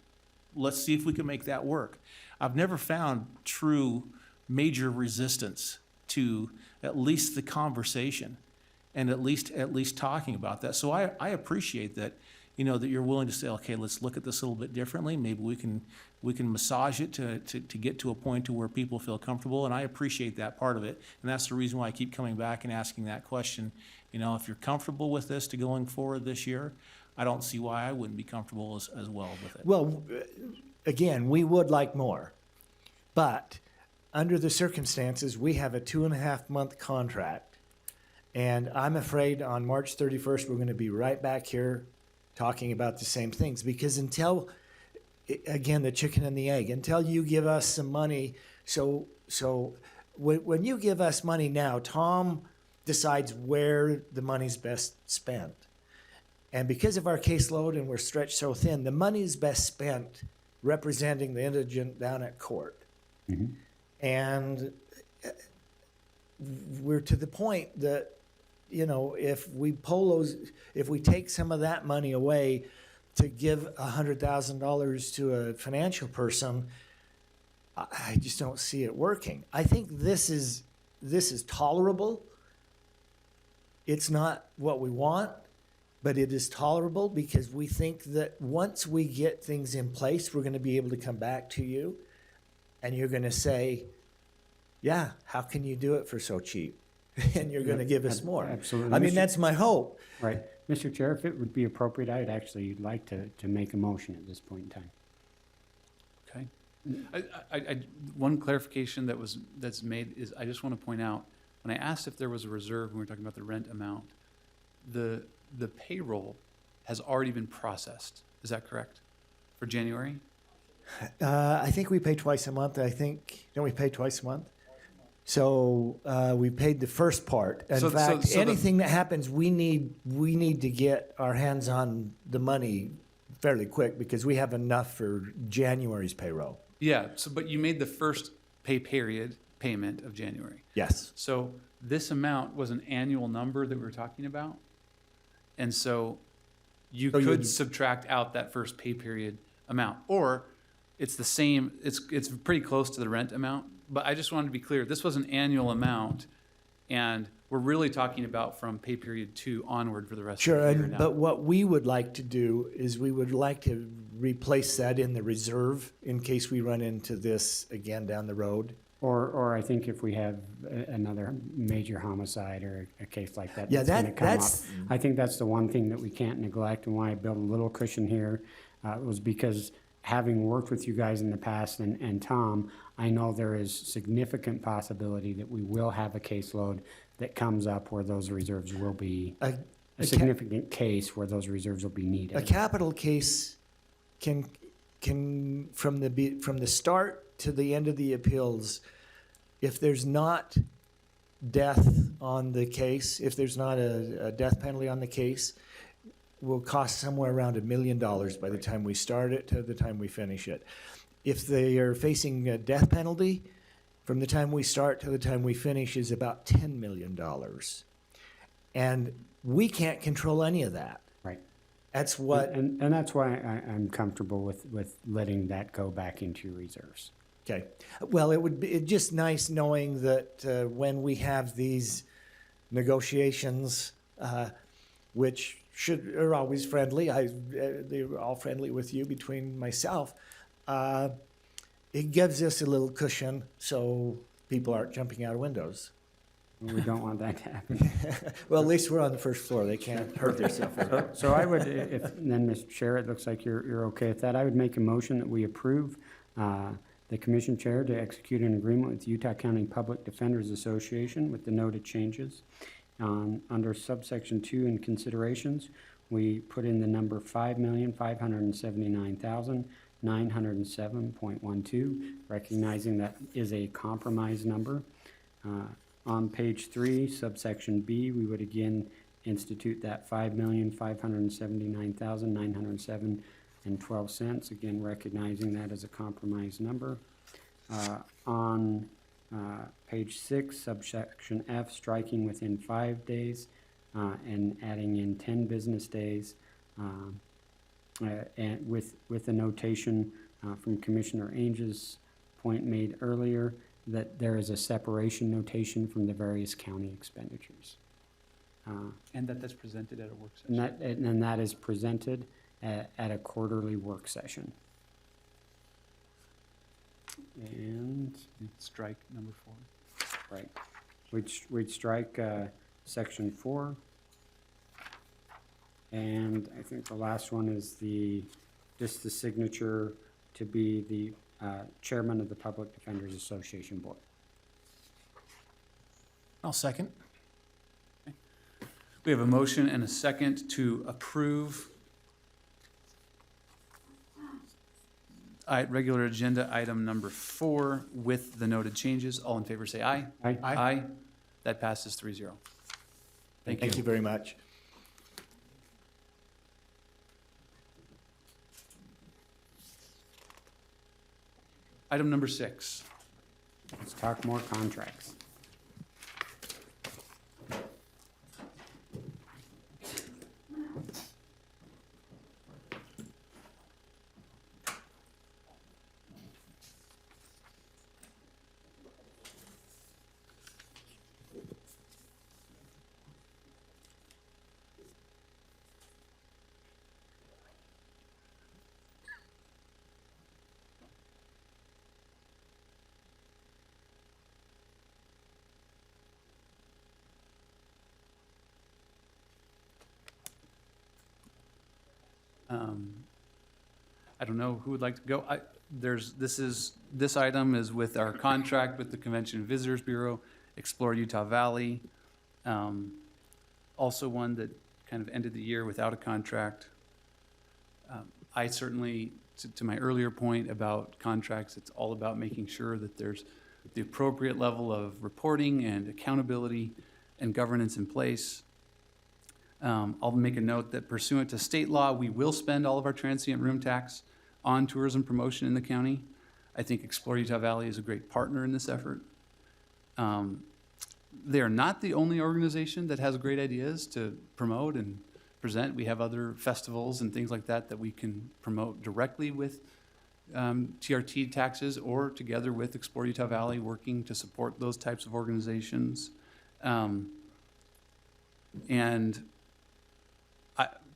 let's see if we can make that work. I've never found true major resistance to at least the conversation and at least talking about that. So I appreciate that, that you're willing to say, okay, let's look at this a little bit differently. Maybe we can massage it to get to a point to where people feel comfortable. And I appreciate that part of it. And that's the reason why I keep coming back and asking that question. If you're comfortable with this to going forward this year, I don't see why I wouldn't be comfortable as well with it. Well, again, we would like more, but under the circumstances, we have a 2.5-month contract, and I'm afraid on March 31st, we're going to be right back here talking about the same things, because until, again, the chicken and the egg, until you give us some money, so when you give us money now, Tom decides where the money's best spent. And because of our caseload and we're stretched so thin, the money's best spent representing the indigent down at court. Mm-hmm. And we're to the point that, you know, if we take some of that money away to give $100,000 to a financial person, I just don't see it working. I think this is tolerable. It's not what we want, but it is tolerable because we think that once we get things in place, we're going to be able to come back to you and you're going to say, yeah, how can you do it for so cheap? And you're going to give us more. Absolutely. I mean, that's my hope. Right. Mr. Chair, if it would be appropriate, I'd actually like to make a motion at this point in time. Okay. One clarification that's made is, I just want to point out, when I asked if there was a reserve when we were talking about the rent amount, the payroll has already been processed. Is that correct? For January? I think we pay twice a month. Don't we pay twice a month? So we paid the first part. In fact, anything that happens, we need to get our hands on the money fairly quick because we have enough for January's payroll. Yeah, but you made the first payment of January. Yes. So this amount was an annual number that we were talking about. And so you could subtract out that first pay period amount, or it's the same, it's pretty close to the rent amount. But I just wanted to be clear, this was an annual amount, and we're really talking about from pay period 2 onward for the rest of the year now. But what we would like to do is we would like to replace that in the reserve in case we run into this again down the road. Or I think if we have another major homicide or a case like that Yeah, that's going to come up. that's- I think that's the one thing that we can't neglect, and why I built a little cushion here was because having worked with you guys in the past and Tom, I know there is significant possibility that we will have a caseload that comes up where those reserves will be, a significant case where those reserves will be needed. A capital case can from the start to the end of the appeals, if there's not death on the case, if there's not a death penalty on the case, will cost somewhere around $1 million by the time we start it to the time we finish it. If they are facing a death penalty, from the time we start to the time we finish is about $10 million. And we can't control any of that. Right. That's what. And that's why I'm comfortable with letting that go back into reserves. Okay. Well, it would be just nice knowing that when we have these negotiations, which are always friendly, they're all friendly with you between myself, it gives us a little cushion so people aren't jumping out of windows. We don't want that to happen. Well, at least we're on the first floor. They can't hurt themselves. So I would, then, Mr. Chair, it looks like you're okay with that. I would make a motion that we approve the commission chair to execute an agreement with Utah County Public Defenders Association with the noted changes. Under subsection 2 in considerations, we put in the number $5,579,907.12, recognizing that is a compromise number. On page 3, subsection B, we would again institute that $5,579,907.12, again recognizing that as a compromise number. On page 6, subsection F, striking within 5 days and adding in 10 business days, and with a notation from Commissioner Ainge's point made earlier that there is a separation notation from the various county expenditures. And that's presented at a work session. And that is presented at a quarterly work session. And strike number 4. Right. We'd strike section 4. And I think the last one is just the signature to be the chairman of the Public Defenders Association Board. I'll second. We have a motion and a second to approve regular agenda item number 4 with the noted changes. All in favor say aye. Aye. Aye. That passes 3-0. Thank you. Thank you very much. Item number 6. Let's talk more contracts. I don't know who would like to go. This item is with our contract with the Convention and Visitors Bureau, Explore Utah Valley. Also one that kind of ended the year without a contract. I certainly, to my earlier point about contracts, it's all about making sure that there's the appropriate level of reporting and accountability and governance in place. I'll make a note that pursuant to state law, we will spend all of our transient room tax on tourism promotion in the county. I think Explore Utah Valley is a great partner in this effort. They are not the only organization that has great ideas to promote and present. We have other festivals and things like that we can promote directly with TRT taxes or together with Explore Utah Valley, working to support those types of organizations. And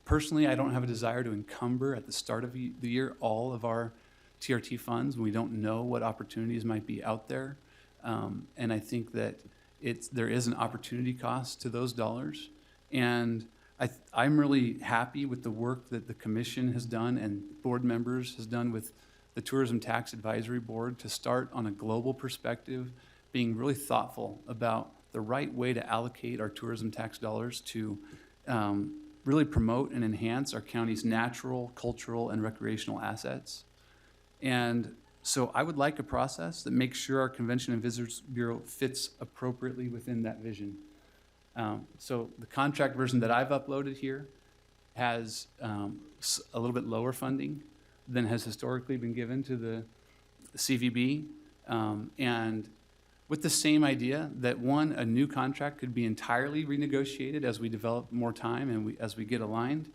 personally, I don't have a desire to encumber at the start of the year all of our TRT funds. We don't know what opportunities might be out there. And I think that there is an opportunity cost to those dollars. And I'm really happy with the work that the commission has done and board members has done with the Tourism Tax Advisory Board to start on a global perspective, being really thoughtful about the right way to allocate our tourism tax dollars to really promote and enhance our county's natural, cultural, and recreational assets. And so I would like a process that makes sure our Convention and Visitors Bureau fits appropriately within that vision. So the contract version that I've uploaded here has a little bit lower funding than has historically been given to the CVB. And with the same idea that a new contract could be entirely renegotiated as we develop more time and as we get aligned.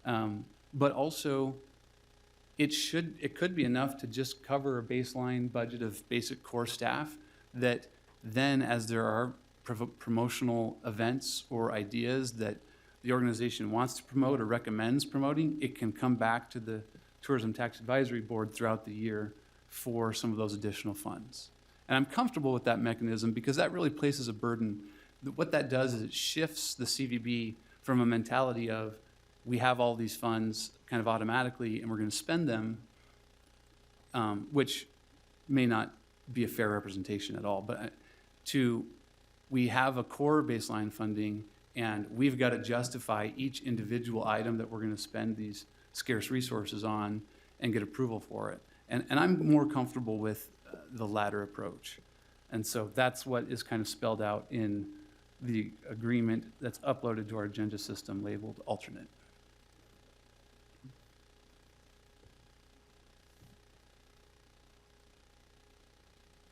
But also, it could be enough to just cover a baseline budget of basic core staff that then, as there are promotional events or ideas that the organization wants to promote or recommends promoting, it can come back to the Tourism Tax Advisory Board throughout the year for some of those additional funds. And I'm comfortable with that mechanism because that really places a burden. What that does is it shifts the CVB from a mentality of we have all these funds kind of automatically and we're going to spend them, which may not be a fair representation at all, but we have a core baseline funding and we've got to justify each individual item that we're going to spend these scarce resources on and get approval for it. And I'm more comfortable with the latter approach. And so that's what is kind of spelled out in the agreement that's uploaded to our agenda system labeled alternate.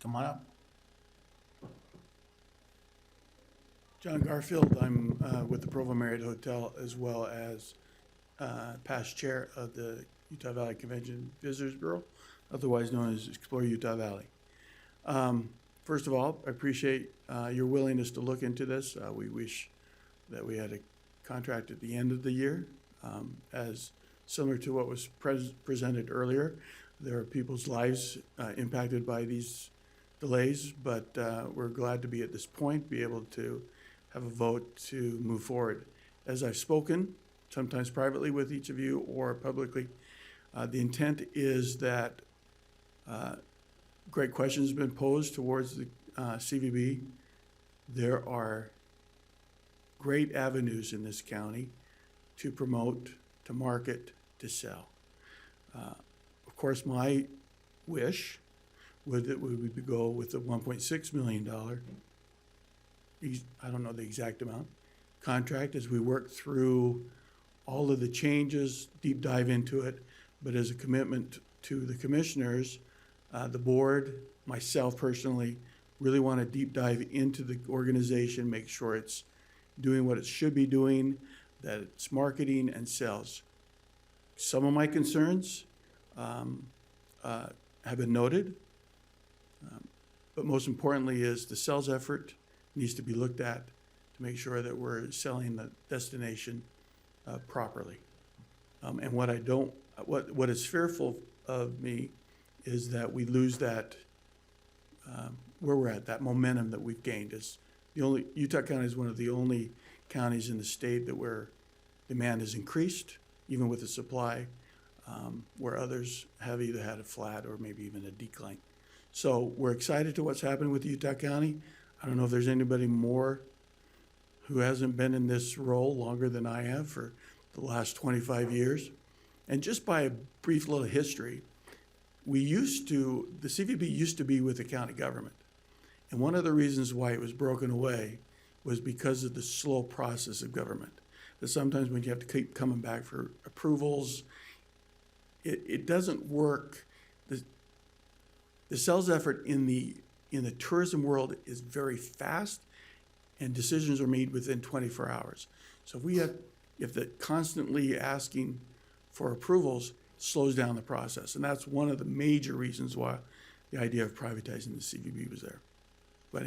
Come on up. John Garfield, I'm with the Provo Marriott Hotel as well as past chair of the Utah Valley Convention Visitors Bureau, otherwise known as Explore Utah Valley. First of all, I appreciate your willingness to look into this. We wish that we had a contract at the end of the year. As similar to what was presented earlier, there are people's lives impacted by these delays, but we're glad to be at this point, be able to have a vote to move forward. As I've spoken, sometimes privately with each of you or publicly, the intent is that great questions have been posed towards the CVB. There are great avenues in this county to promote, to market, to sell. Of course, my wish would that we would go with the $1.6 million, I don't know the exact amount, contract as we work through all of the changes, deep dive into it, but as a commitment to the commissioners, the board, myself personally, really want to deep dive into the organization, make sure it's doing what it should be doing, that it's marketing and sales. Some of my concerns have been noted, but most importantly is the sales effort needs to be looked at to make sure that we're selling the destination properly. And what is fearful of me is that we lose that where we're at, that momentum that we've gained. Utah County is one of the only counties in the state that where demand has increased even with the supply, where others have either had a flat or maybe even a decline. So we're excited to what's happening with Utah County. I don't know if there's anybody more who hasn't been in this role longer than I have for the last 25 years. And just by a brief little history, the CVB used to be with the county government. And one of the reasons why it was broken away was because of the slow process of government. That sometimes when you have to keep coming back for approvals, it doesn't work. The sales effort in the tourism world is very fast, and decisions are made within 24 hours. So if the constantly asking for approvals slows down the process, and that's one of the major reasons why the idea of privatizing the CVB was there. But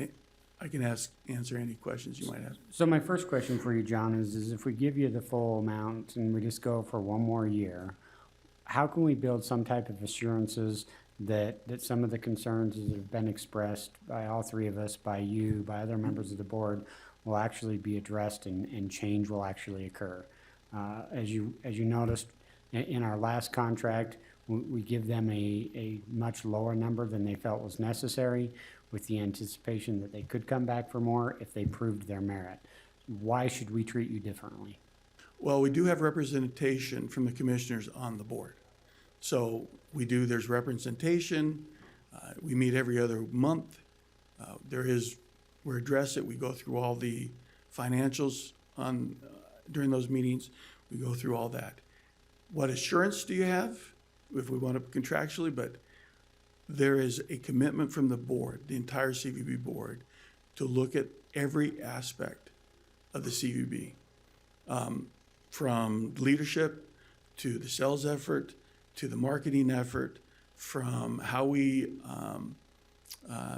I can answer any questions you might have. So my first question for you, John, is if we give you the full amount and we just go for one more year, how can we build some type of assurances that some of the concerns that have been expressed by all three of us, by you, by other members of the board, will actually be addressed and change will actually occur? As you noticed in our last contract, we give them a much lower number than they felt was necessary, with the anticipation that they could come back for more if they proved their merit. Why should we treat you differently? Well, we do have representation from the commissioners on the board. So there's representation. We meet every other month. We address it. We go through all the financials during those meetings. We go through all that. What assurance do you have if we want to contractually? But there is a commitment from the board, the entire CVB board, to look at every aspect of the CVB, from leadership to the sales effort to the marketing effort, from how we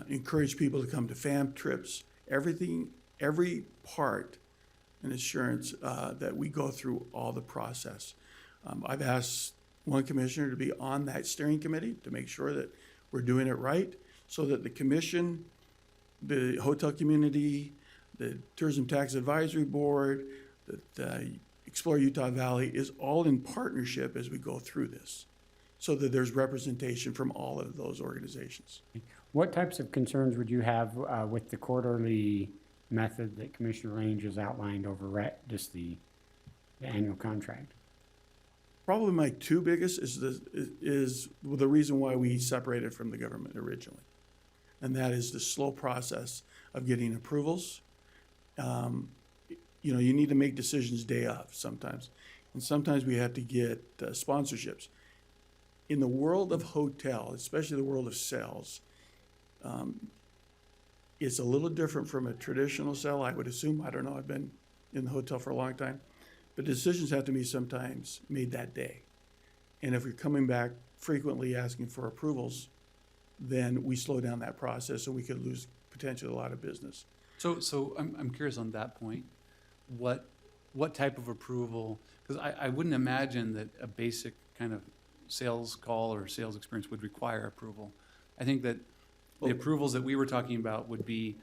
encourage people to come to FAM trips, everything, every part and assurance that we go through all the process. I've asked one commissioner to be on that steering committee to make sure that we're doing it right, so that the commission, the hotel community, the Tourism Tax Advisory Board, the Explore Utah Valley is all in partnership as we go through this, so that there's representation from all of those organizations. What types of concerns would you have with the quarterly method that Commissioner Range has outlined over just the annual contract? Probably my two biggest is the reason why we separated from the government originally. And that is the slow process of getting approvals. You need to make decisions day of sometimes. And sometimes we have to get sponsorships. In the world of hotel, especially the world of sales, it's a little different from a traditional sale, I would assume. I don't know, I've been in the hotel for a long time. But decisions have to be sometimes made that day. And if you're coming back frequently asking for approvals, then we slow down that process, and we could lose potentially a lot of business. So I'm curious on that point. What type of approval? Because I wouldn't imagine that a basic kind of sales call or sales experience would require approval. I think that the approvals that we were talking about would be,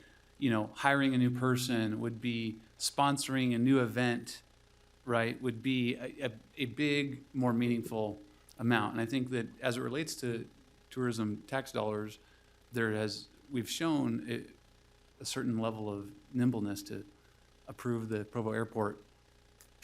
hiring a new person, would be sponsoring a new event, right, would be a big, more meaningful amount. And I think that as it relates to tourism tax dollars, we've shown a certain level of nimbleness to approve the Provo Airport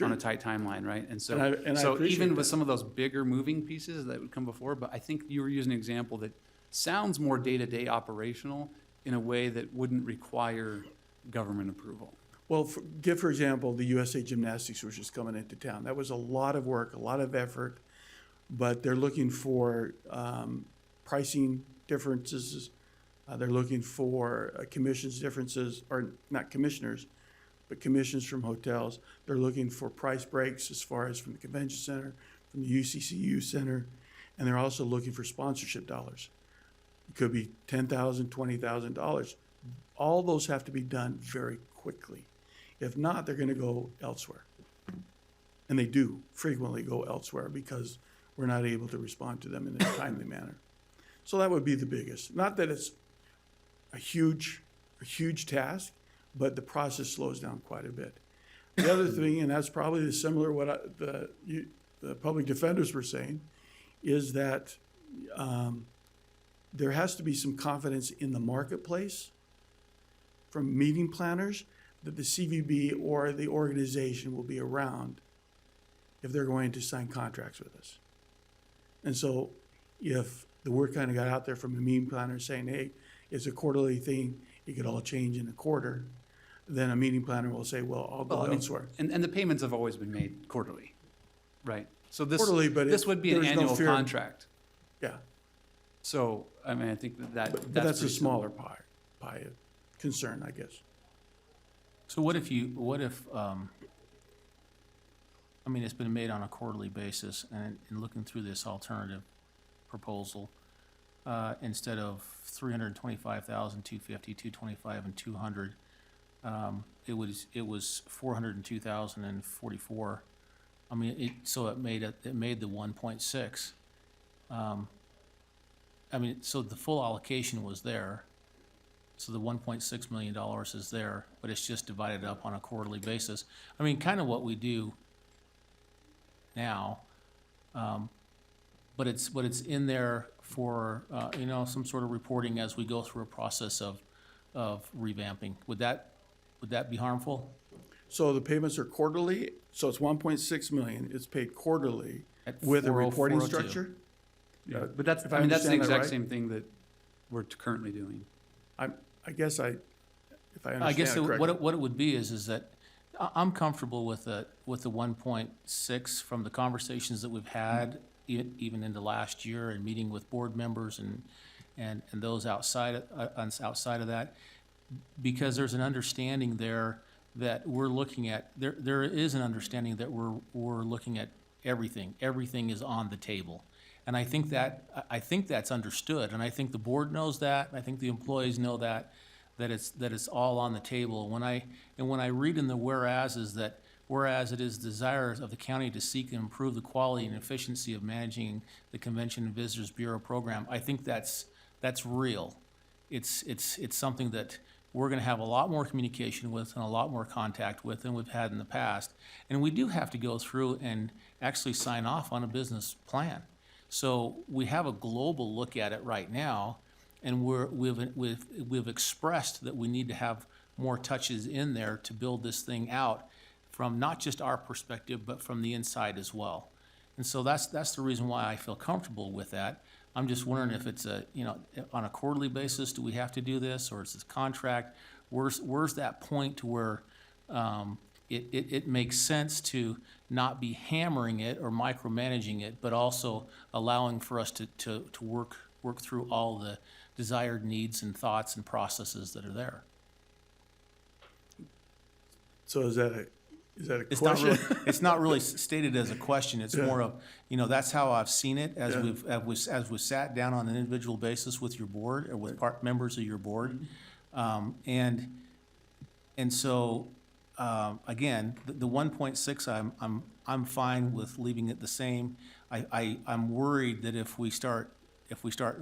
on a tight timeline, right? And so, I so appreciate even with that. some of those bigger moving pieces that would come before, but I think you were using an example that sounds more day-to-day operational in a way that wouldn't require government approval. Well, for example, the USA Gymnastics, which is coming into town. That was a lot of work, a lot of effort, but they're looking for pricing differences. They're looking for commissions differences, or not commissioners, but commissions from hotels. They're looking for price breaks as far as from the convention center, from the UCCU center, and they're also looking for sponsorship dollars. It could be $10,000, $20,000. All those have to be done very quickly. If not, they're going to go elsewhere. And they do frequently go elsewhere because we're not able to respond to them in a timely manner. So that would be the biggest. Not that it's a huge task, but the process slows down quite a bit. The other thing, and that's probably similar what the public defenders were saying, is that there has to be some confidence in the marketplace from meeting planners that the CVB or the organization will be around if they're going to sign contracts with us. And so if the word kind of got out there from a meeting planner saying, hey, it's a quarterly thing, it could all change in a quarter, then a meeting planner will say, well, I'll go elsewhere. And the payments have always been made quarterly, right? So this, Quarterly, but this would be an there's no annual fear- contract. Yeah, So, I mean, I think that but that's a pretty smaller simple. pie of concern, I guess. So what if, I mean, it's been made on a quarterly basis, and in looking through this alternative proposal, instead of 325,000, 250, 225, and 200, it was 402,000 and 44. I mean, so it made the 1.6. I mean, so the full allocation was there. So the $1.6 million is there, but it's just divided up on a quarterly basis. I mean, kind of what we do now, but it's in there for, some sort of reporting as we go through a process of revamping. Would that be harmful? So the payments are quarterly, so it's 1.6 million, it's paid quarterly At with a 40- reporting 402. structure? Yeah, but that's, If I I mean, that's the understand that exact right? same thing that we're currently doing. I guess if I I understand guess it correctly. what it would be is that I'm comfortable with the 1.6 from the conversations that we've had, even into last year, and meeting with board members and those outside of that, because there's an understanding there that we're looking at, there is an understanding that we're looking at everything. Everything is on the table. And I think that's understood, and I think the board knows that, and I think the employees know that it's all on the table. When I read in the whereas it is desires of the county to seek and improve the quality and efficiency of managing the Convention and Visitors Bureau program, I think that's real. It's something that we're gonna have a lot more communication with and a lot more contact with than we've had in the past. And we do have to go through and actually sign off on a business plan. So we have a global look at it right now, and we've expressed that we need to have more touches in there to build this thing out from not just our perspective, but from the inside as well. And so that's the reason why I feel comfortable with that. I'm just wondering if it's on a quarterly basis, do we have to do this, or is this contract? Where's that point to where it makes sense to not be hammering it or micromanaging it, but also allowing for us to work through all the desired needs and thoughts and processes that are there. So is that a It's question? it's not really stated as a question. It's more of, that's how I've seen it as we've sat down on an individual basis with your board or with members of your board. And so, again, the 1.6, I'm fine with leaving it the same. I'm worried that if we start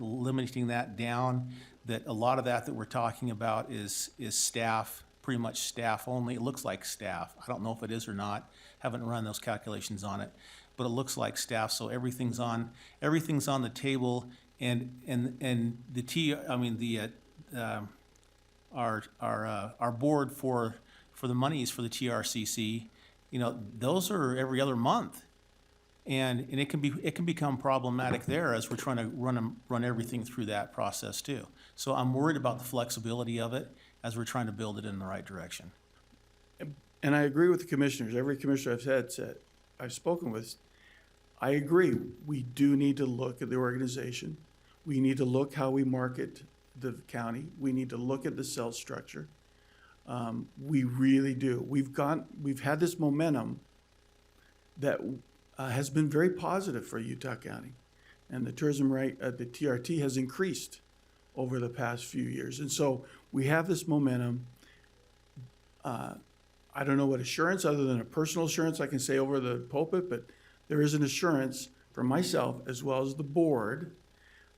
limiting that down, that a lot of that we're talking about is staff, pretty much staff only. It looks like staff. I don't know if it is or not. Haven't run those calculations on it, but it looks like staff. So everything's on the table, and our board for the monies for the TRCC, those are every other month. And it can become problematic there as we're trying to run everything through that process too. So I'm worried about the flexibility of it as we're trying to build it in the right direction. And I agree with the commissioners. Every commissioner I've spoken with, I agree. We do need to look at the organization. We need to look how we market the county. We need to look at the sales structure. We really do. We've had this momentum that has been very positive for Utah County. And the tourism rate at the TRT has increased over the past few years. And so we have this momentum. I don't know what assurance, other than a personal assurance I can say over the pulpit, but there is an assurance for myself as well as the board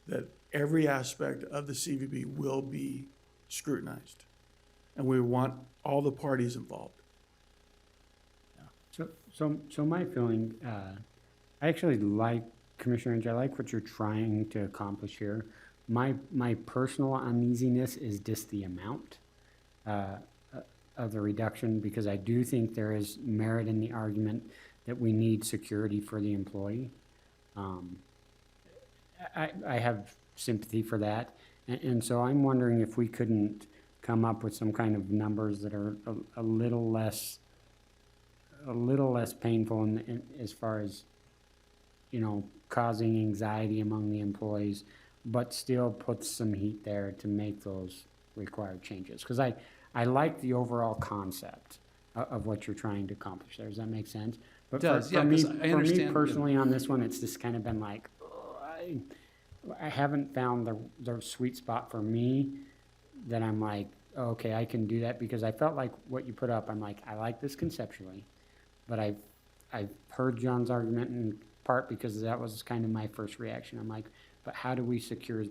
that every aspect of the CVB will be scrutinized. And we want all the parties involved. So my feeling, I actually like, Commissioner Inge, I like what you're trying to accomplish here. My personal uneasiness is just the amount of the reduction, because I do think there is merit in the argument that we need security for the employee. I have sympathy for that, and so I'm wondering if we couldn't come up with some kind of numbers that are a little less painful in as far as, you know, causing anxiety among the employees, but still puts some heat there to make those required changes. Because I like the overall concept of what you're trying to accomplish there. Does that make sense? But It does, yeah, 'cause I for me understand. personally on this one, it's just kind of been like, I haven't found the sweet spot for me that I'm like, okay, I can do that, because I felt like what you put up, I'm like, I like this conceptually, but I've heard John's argument in part because that was kind of my first reaction. I'm like, but how do we secure,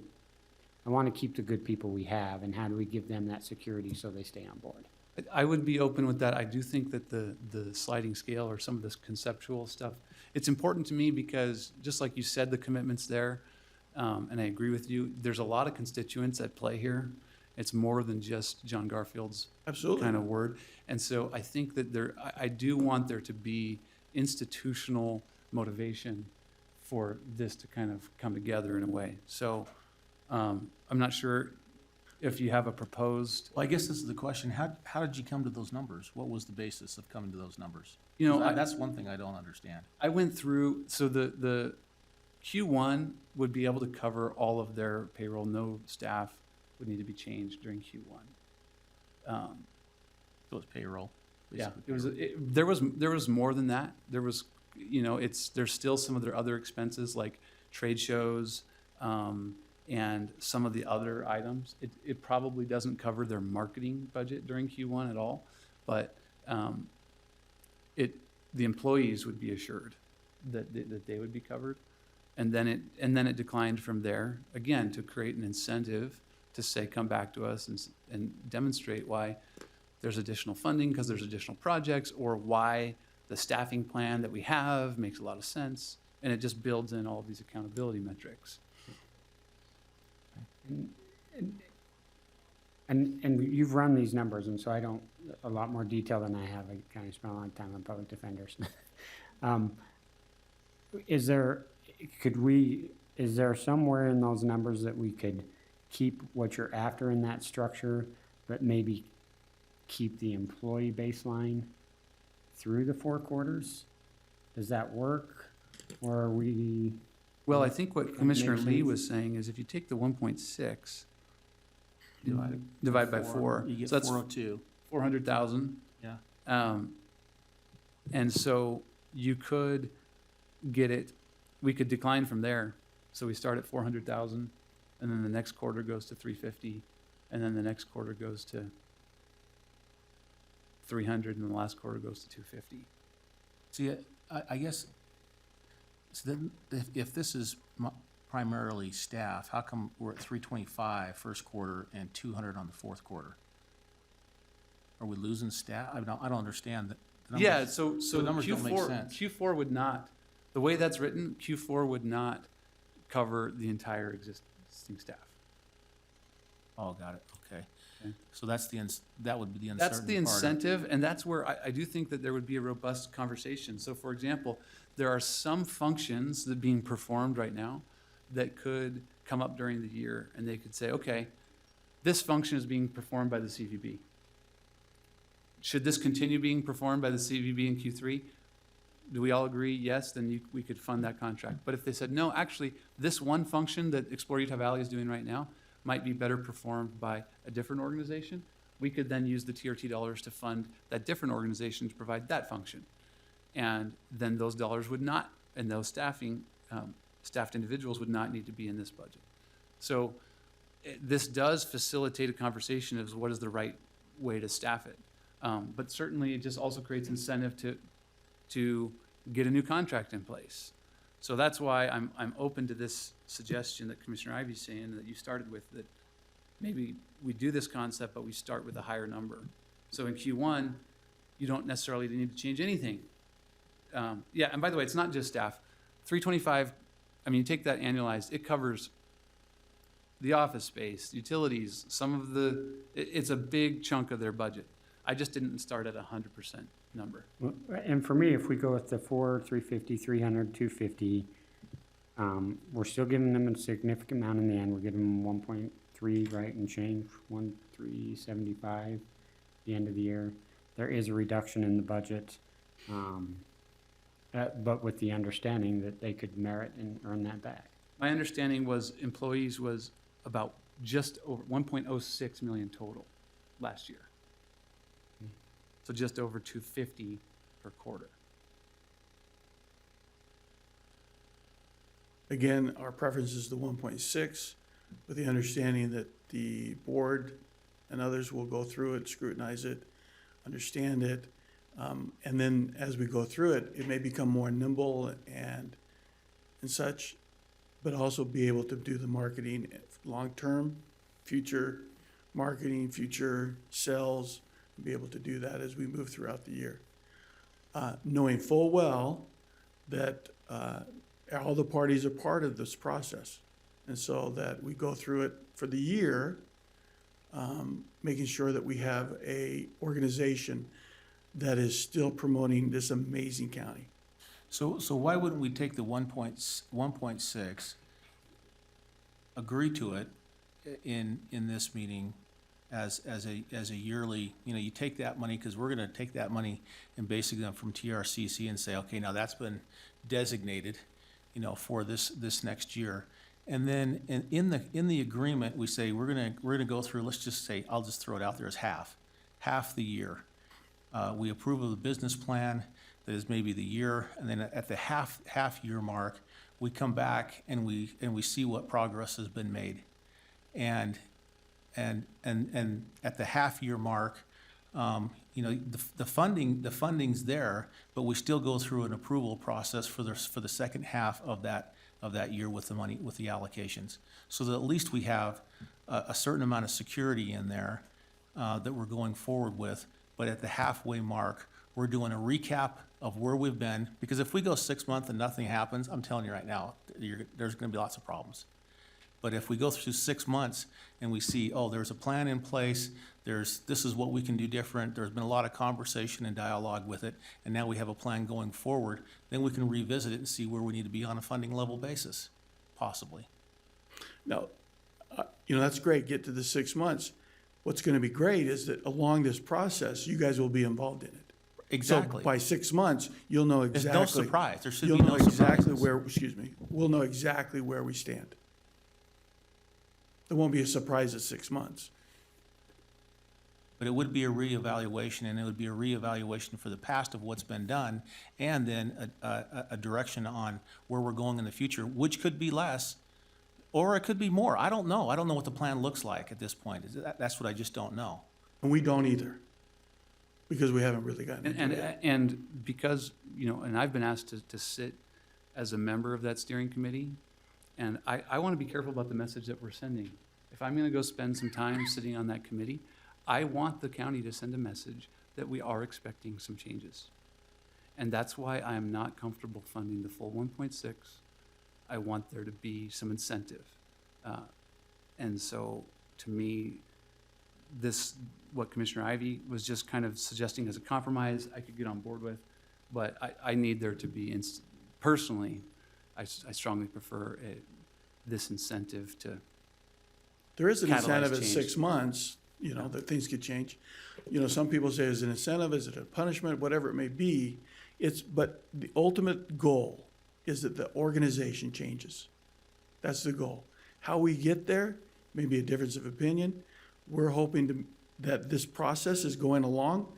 I want to keep the good people we have, and how do we give them that security so they stay on board? I would be open with that. I do think that the sliding scale or some of this conceptual stuff, it's important to me because just like you said, the commitment's there, and I agree with you. There's a lot of constituents at play here. It's more than just John Garfield's Absolutely. kind of word. And so I think that I do want there to be institutional motivation for this to kind of come together in a way. So I'm not sure if you have a proposed. Well, I guess this is the question. How did you come to those numbers? What was the basis of coming to those numbers? You know, 'Cause that's one thing I don't understand. I went through, so the Q1 would be able to cover all of their payroll. No staff would need to be changed during Q1. So it's payroll. Yeah, basically there was more than that. There was, you know, there's still some of their other expenses like trade shows, and some of the other items. It probably doesn't cover their marketing budget during Q1 at all, but the employees would be assured that they would be covered. And then it declined from there, again, to create an incentive to say, come back to us and demonstrate why there's additional funding because there's additional projects, or why the staffing plan that we have makes a lot of sense. And it just builds in all of these accountability metrics. And you've run these numbers, and so I don't, a lot more detail than I have. I kind of spent a lot of time on public defenders. Is there somewhere in those numbers that we could keep what you're after in that structure, but maybe keep the employee baseline through the 4 quarters? Does that work? Or are we? Well, I think what Commissioner makes Lee sense. was saying is if you take the 1.6, divide by 4, You get so that's 402. 400,000. Yeah. And so you could get it, we could decline from there. So we start at 400,000, and then the next quarter goes to 350, and then the next quarter goes to 300, and the last quarter goes to 250. See, I guess, so then if this is primarily staff, how come we're at 325 first quarter and 200 on the fourth quarter? Are we losing staff? I don't understand that. Yeah, so the numbers don't make sense. Q4 would not, the way that's written, Q4 would not cover the entire existing staff. Oh, got it, okay. Okay. So that's that would be the uncertainty That's the part of it. incentive, and that's where I do think that there would be a robust conversation. So for example, there are some functions that are being performed right now that could come up during the year, and they could say, okay, this function is being performed by the CVB. Should this continue being performed by the CVB in Q3? Do we all agree yes? Then we could fund that contract. But if they said, no, actually, this one function that Explore Utah Valley is doing right now might be better performed by a different organization, we could then use the TRT dollars to fund that different organization to provide that function. And then those dollars would not, and those staffed individuals would not need to be in this budget. So this does facilitate a conversation of what is the right way to staff it. But certainly it just also creates incentive to get a new contract in place. So that's why I'm open to this suggestion that Commissioner Ivey's saying that you started with, that maybe we do this concept, but we start with a higher number. So in Q1, you don't necessarily need to change anything. Yeah, and by the way, it's not just staff. 325, I mean, you take that annualized, it covers the office space, utilities, some of the, it's a big chunk of their budget. I just didn't start at a 100% number. Well, and for me, if we go with the 350, 300, 250, we're still giving them a significant amount in the end. We're giving them 1.3, right, and change, 1,375 the end of the year. There is a reduction in the budget, but with the understanding that they could merit and earn that back. My understanding was employees was about just over 1.06 million total last year. So just over 250 per quarter. Again, our preference is the 1.6, with the understanding that the board and others will go through it, scrutinize it, understand it, and then as we go through it, it may become more nimble and such, but also be able to do the marketing long-term, future marketing, future sales, and be able to do that as we move throughout the year. Knowing full well that all the parties are part of this process. And so that we go through it for the year, making sure that we have a organization that is still promoting this amazing county. So why wouldn't we take the 1.6, agree to it in this meeting as a yearly, you take that money, because we're gonna take that money and basically from TRCC and say, okay, now that's been designated, for this next year. And then in the agreement, we say, we're gonna go through, let's just say, I'll just throw it out there as half the year. We approve of the business plan, that is maybe the year, and then at the half year mark, we come back and we see what progress has been made. And at the half year mark, the funding's there, but we still go through an approval process for the second half of that year with the money, with the allocations. So that at least we have a certain amount of security in there that we're going forward with. But at the halfway mark, we're doing a recap of where we've been, because if we go 6 months and nothing happens, I'm telling you right now, there's gonna be lots of problems. But if we go through 6 months and we see, oh, there's a plan in place, this is what we can do different, there's been a lot of conversation and dialogue with it, and now we have a plan going forward, then we can revisit it and see where we need to be on a funding level basis, possibly. Now, that's great, get to the 6 months. What's gonna be great is that along this process, you guys will be involved in it. Exactly. So by 6 months, you'll know exactly. There's no surprise, there should be You'll no know exactly surprises. we'll know exactly where we stand. There won't be a surprise at 6 months. But it would be a reevaluation, and it would be a reevaluation for the past of what's been done, and then a direction on where we're going in the future, which could be less, or it could be more. I don't know. I don't know what the plan looks like at this point. That's what I just don't know. And we don't either, because we haven't really gotten into it. And because, and I've been asked to sit as a member of that steering committee, and I want to be careful about the message that we're sending. If I'm going to go spend some time sitting on that committee, I want the county to send a message that we are expecting some changes. And that's why I am not comfortable funding the full 1.6. I want there to be some incentive. And so, to me, what Commissioner Ivey was just kind of suggesting as a compromise, I could get on board with, but I need there to be, personally, I strongly prefer this incentive to There is an incentive at change. 6 months, that things could change. Some people say, is it an incentive, is it a punishment, whatever it may be. But the ultimate goal is that the organization changes. That's the goal. How we get there may be a difference of opinion. We're hoping that this process is going along.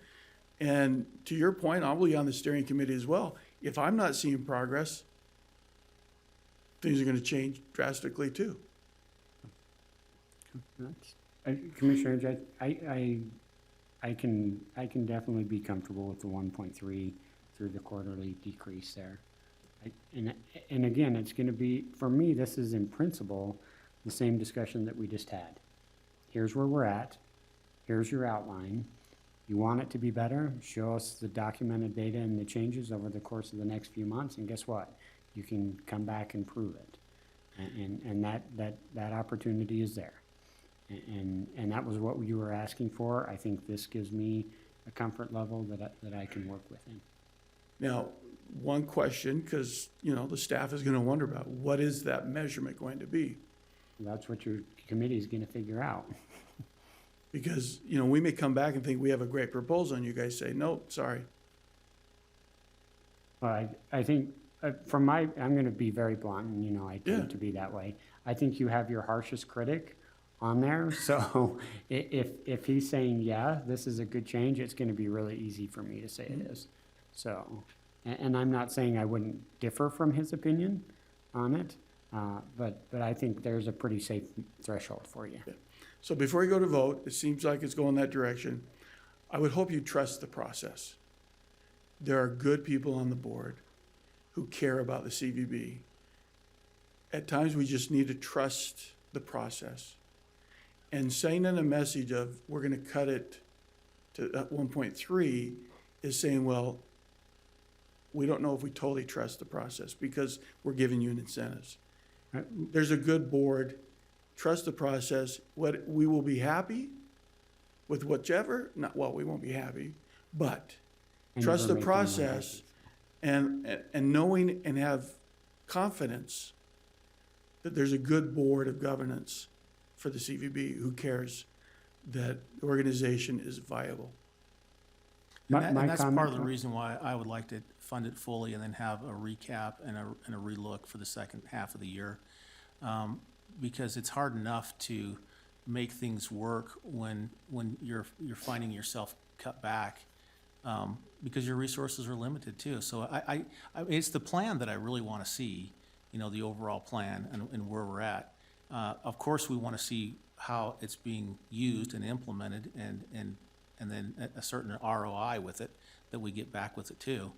And to your point, I'll be on the steering committee as well. If I'm not seeing progress, things are going to change drastically too. Commissioner Judge, I can definitely be comfortable with the 1.3 through the quarterly decrease there. And again, it's gonna be, for me, this is in principle, the same discussion that we just had. Here's where we're at, here's your outline. You want it to be better, show us the documented data and the changes over the course of the next few months, and guess what? you can come back and prove it. And that opportunity is there. And that was what you were asking for. I think this gives me a comfort level that I can work within. Now, one question, because, you know, the staff is going to wonder about, what is that measurement going to be? That's what your committee is gonna figure out. Because, you know, we may come back and think we have a great proposal, and you guys say, no, sorry. Well, I think, I'm gonna be very blunt, and you know, I Yeah. tend to be that way. I think you have your harshest critic on there, so if he's saying, yeah, this is a good change, it's gonna be really easy for me to say it is. So, and I'm not saying I wouldn't differ from his opinion on it, but I think there's a pretty safe threshold for you. So before you go to vote, it seems like it's going that direction. I would hope you trust the process. There are good people on the board who care about the CVB. At times, we just need to trust the process. And sending a message of, we're gonna cut it to 1.3 is saying, well, we don't know if we totally trust the process because we're giving you incentives. There's a good board, trust the process. What, we will be happy with whichever, not, well, we won't be happy, but And trust the you're making the right process and knowing and have confidence that there's a good board of governance for the CVB who cares that the organization is viable. And My that's part of the comment- reason why I would like to fund it fully and then have a recap and a relook for the second half of the year. Because it's hard enough to make things work when you're finding yourself cut back, because your resources are limited too. So I it's the plan that I really want to see, you know, the overall plan and where we're at. Of course, we want to see how it's being used and implemented and then a certain ROI with it that we get back with it too.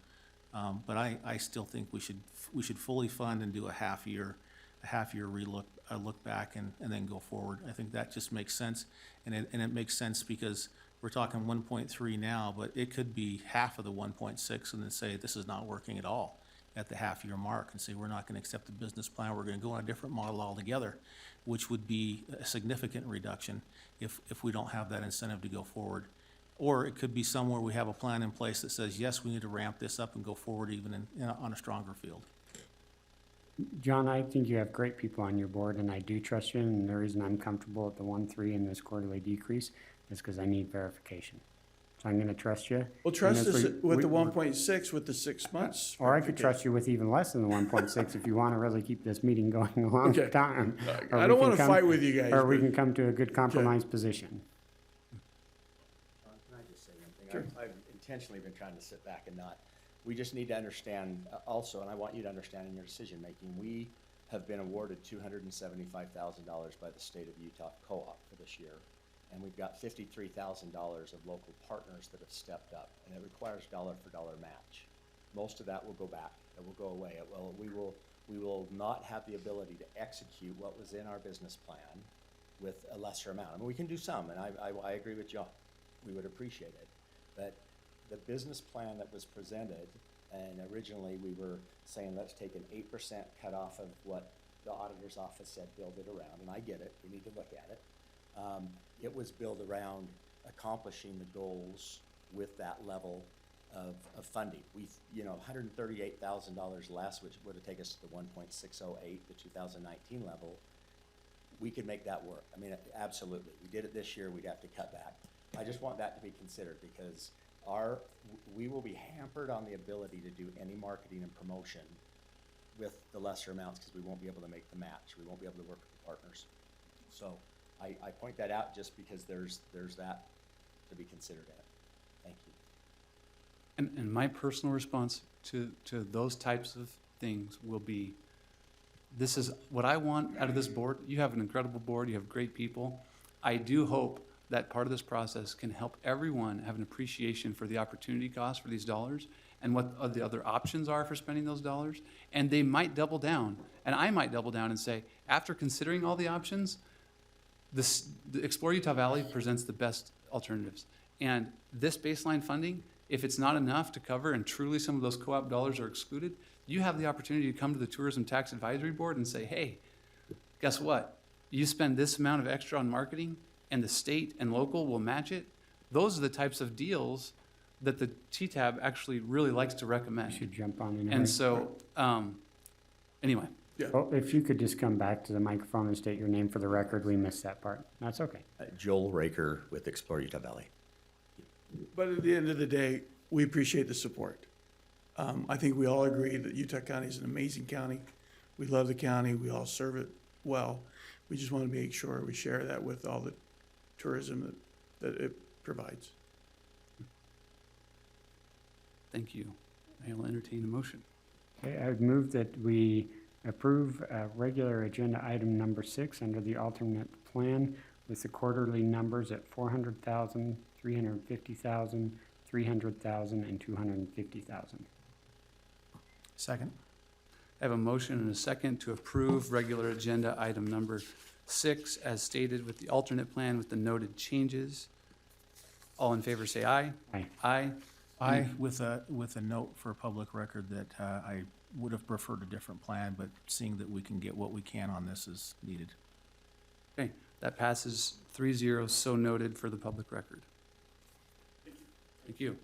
But I still think we should fully fund and do a half year relook, a look back and then go forward. I think that just makes sense. And it makes sense because we're talking 1.3 now, but it could be half of the 1.6 and then say this is not working at all at the half year mark and say we're not going to accept the business plan. We're going to go on a different model altogether, which would be a significant reduction if we don't have that incentive to go forward. Or it could be somewhere we have a plan in place that says, yes, we need to ramp this up and go forward even on a stronger field. John, I think you have great people on your board, and I do trust you, and the reason I'm comfortable at the 1.3 in this quarterly decrease is because I need verification. So I'm gonna trust you. Well, trust And that's us where with the we- 1.6 with the 6 months. Or I could trust you with even less than the 1.6 if you want to really keep this meeting going a long Okay. time. Or I we don't can want to come- fight with you guys. Or we but- can come to a good compromise position. John, can I just say one thing? I've intentionally been trying to sit back and not, we just need to understand also, and I want you to understand in your decision-making, we have been awarded $275,000 by the state of Utah co-op for this year. And we've got $53,000 of local partners that have stepped up, and it requires dollar for dollar match. Most of that will go back, it will go away. We will not have the ability to execute what was in our business plan with a lesser amount. I mean, we can do some, and I agree with John. We would appreciate it. But the business plan that was presented, and originally we were saying, let's take an 8% cut off of what the auditor's office said, build it around, and I get it, we need to look at it. It was built around accomplishing the goals with that level of funding. We've, $138,000 less, which would have taken us to the 1.608, the 2019 level. We could make that work. I mean, absolutely. We did it this year, we'd have to cut back. I just want that to be considered because we will be hampered on the ability to do any marketing and promotion with the lesser amounts because we won't be able to make the match. We won't be able to work with the partners. So I point that out just because there's that to be considered in it. Thank you. And my personal response to those types of things will be, this is what I want out of this board. You have an incredible board, you have great people. I do hope that part of this process can help everyone have an appreciation for the opportunity cost for these dollars and what the other options are for spending those dollars. And they might double down, and I might double down and say, after considering all the options, the Explore Utah Valley presents the best alternatives. And this baseline funding, if it's not enough to cover and truly some of those co-op dollars are excluded, you have the opportunity to come to the Tourism Tax Advisory Board and say, hey, guess what? You spend this amount of extra on marketing and the state and local will match it. Those are the types of deals that the TTAB actually really likes to recommend. You should jump on in. And so, anyway, Well, if you could just come back to the microphone and state your name for the record, we missed that part. That's okay. Joel Raker with Explore Utah Valley. But at the end of the day, we appreciate the support. I think we all agree that Utah County is an amazing county. We love the county. We all serve it well. We just want to make sure we share that with all the tourism that it provides. thank you. I will entertain a motion. Okay, I would move that we approve regular agenda item number 6 under the alternate plan with the quarterly numbers at 400,000, 350,000, 300,000, and 250,000. Second. I have a motion and a second to approve regular agenda item number 6 as stated with the alternate plan with the noted changes. All in favor say aye. Aye. Aye. I, with a note for public record that I would have preferred a different plan, but seeing that we can get what we can on this is needed. Okay, that passes 3-0, so noted for the public record. Thank you.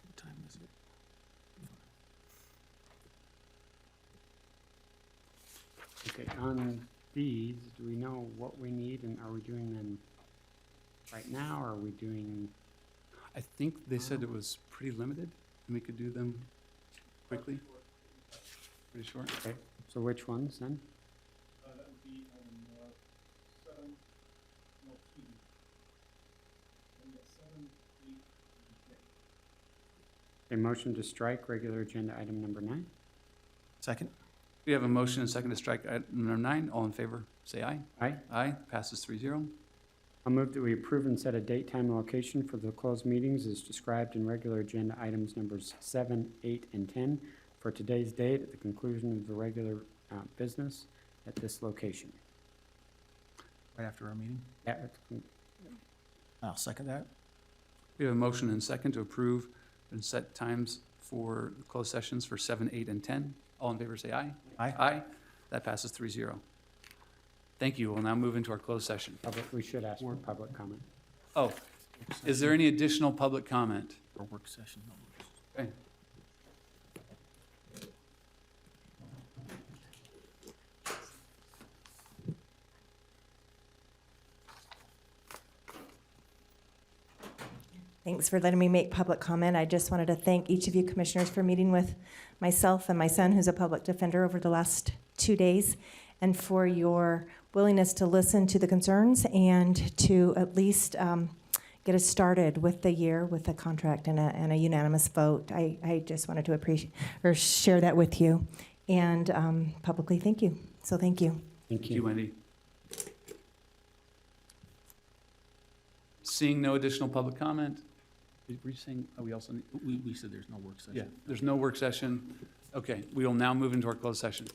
What time is it? Okay, on these, do we know what we need, and are we doing them right now, or are we doing? I think they said it was pretty limited, and we could do them quickly. Pretty short. Okay, so which ones then? That would be on 7, no, excuse me. 7, 8, and 10. A motion to strike regular agenda item number 9. Second. We have a motion and a second to strike item number 9. All in favor, say aye. Aye. Aye, passes 3-0. I'll move that we approve and set a date, time, and location for the closed meetings as described in regular agenda items numbers 7, 8, and 10 for today's date at the conclusion of the regular business at this location. Right after our meeting. Yeah, I'll second that. We have a motion and a second to approve and set times for closed sessions for 7, 8, and 10. All in favor say aye. Aye. Aye, that passes 3-0. Thank you. We'll now move into our closed session. we should ask for public comment. Oh, is there any additional public comment? Or work session. Okay. Thanks for letting me make public comment. I just wanted to thank each of you commissioners for meeting with myself and my son, who's a public defender, over the last 2 days, and for your willingness to listen to the concerns and to at least get us started with the year with a contract and a unanimous vote. I just wanted to appreciate or share that with you, and publicly thank you. So thank you. Thank Thank you, Wendy. Seeing no additional public comment, were you saying, we also need, We said there's no work session. yeah, there's no work session. Okay, we will now move into our closed session.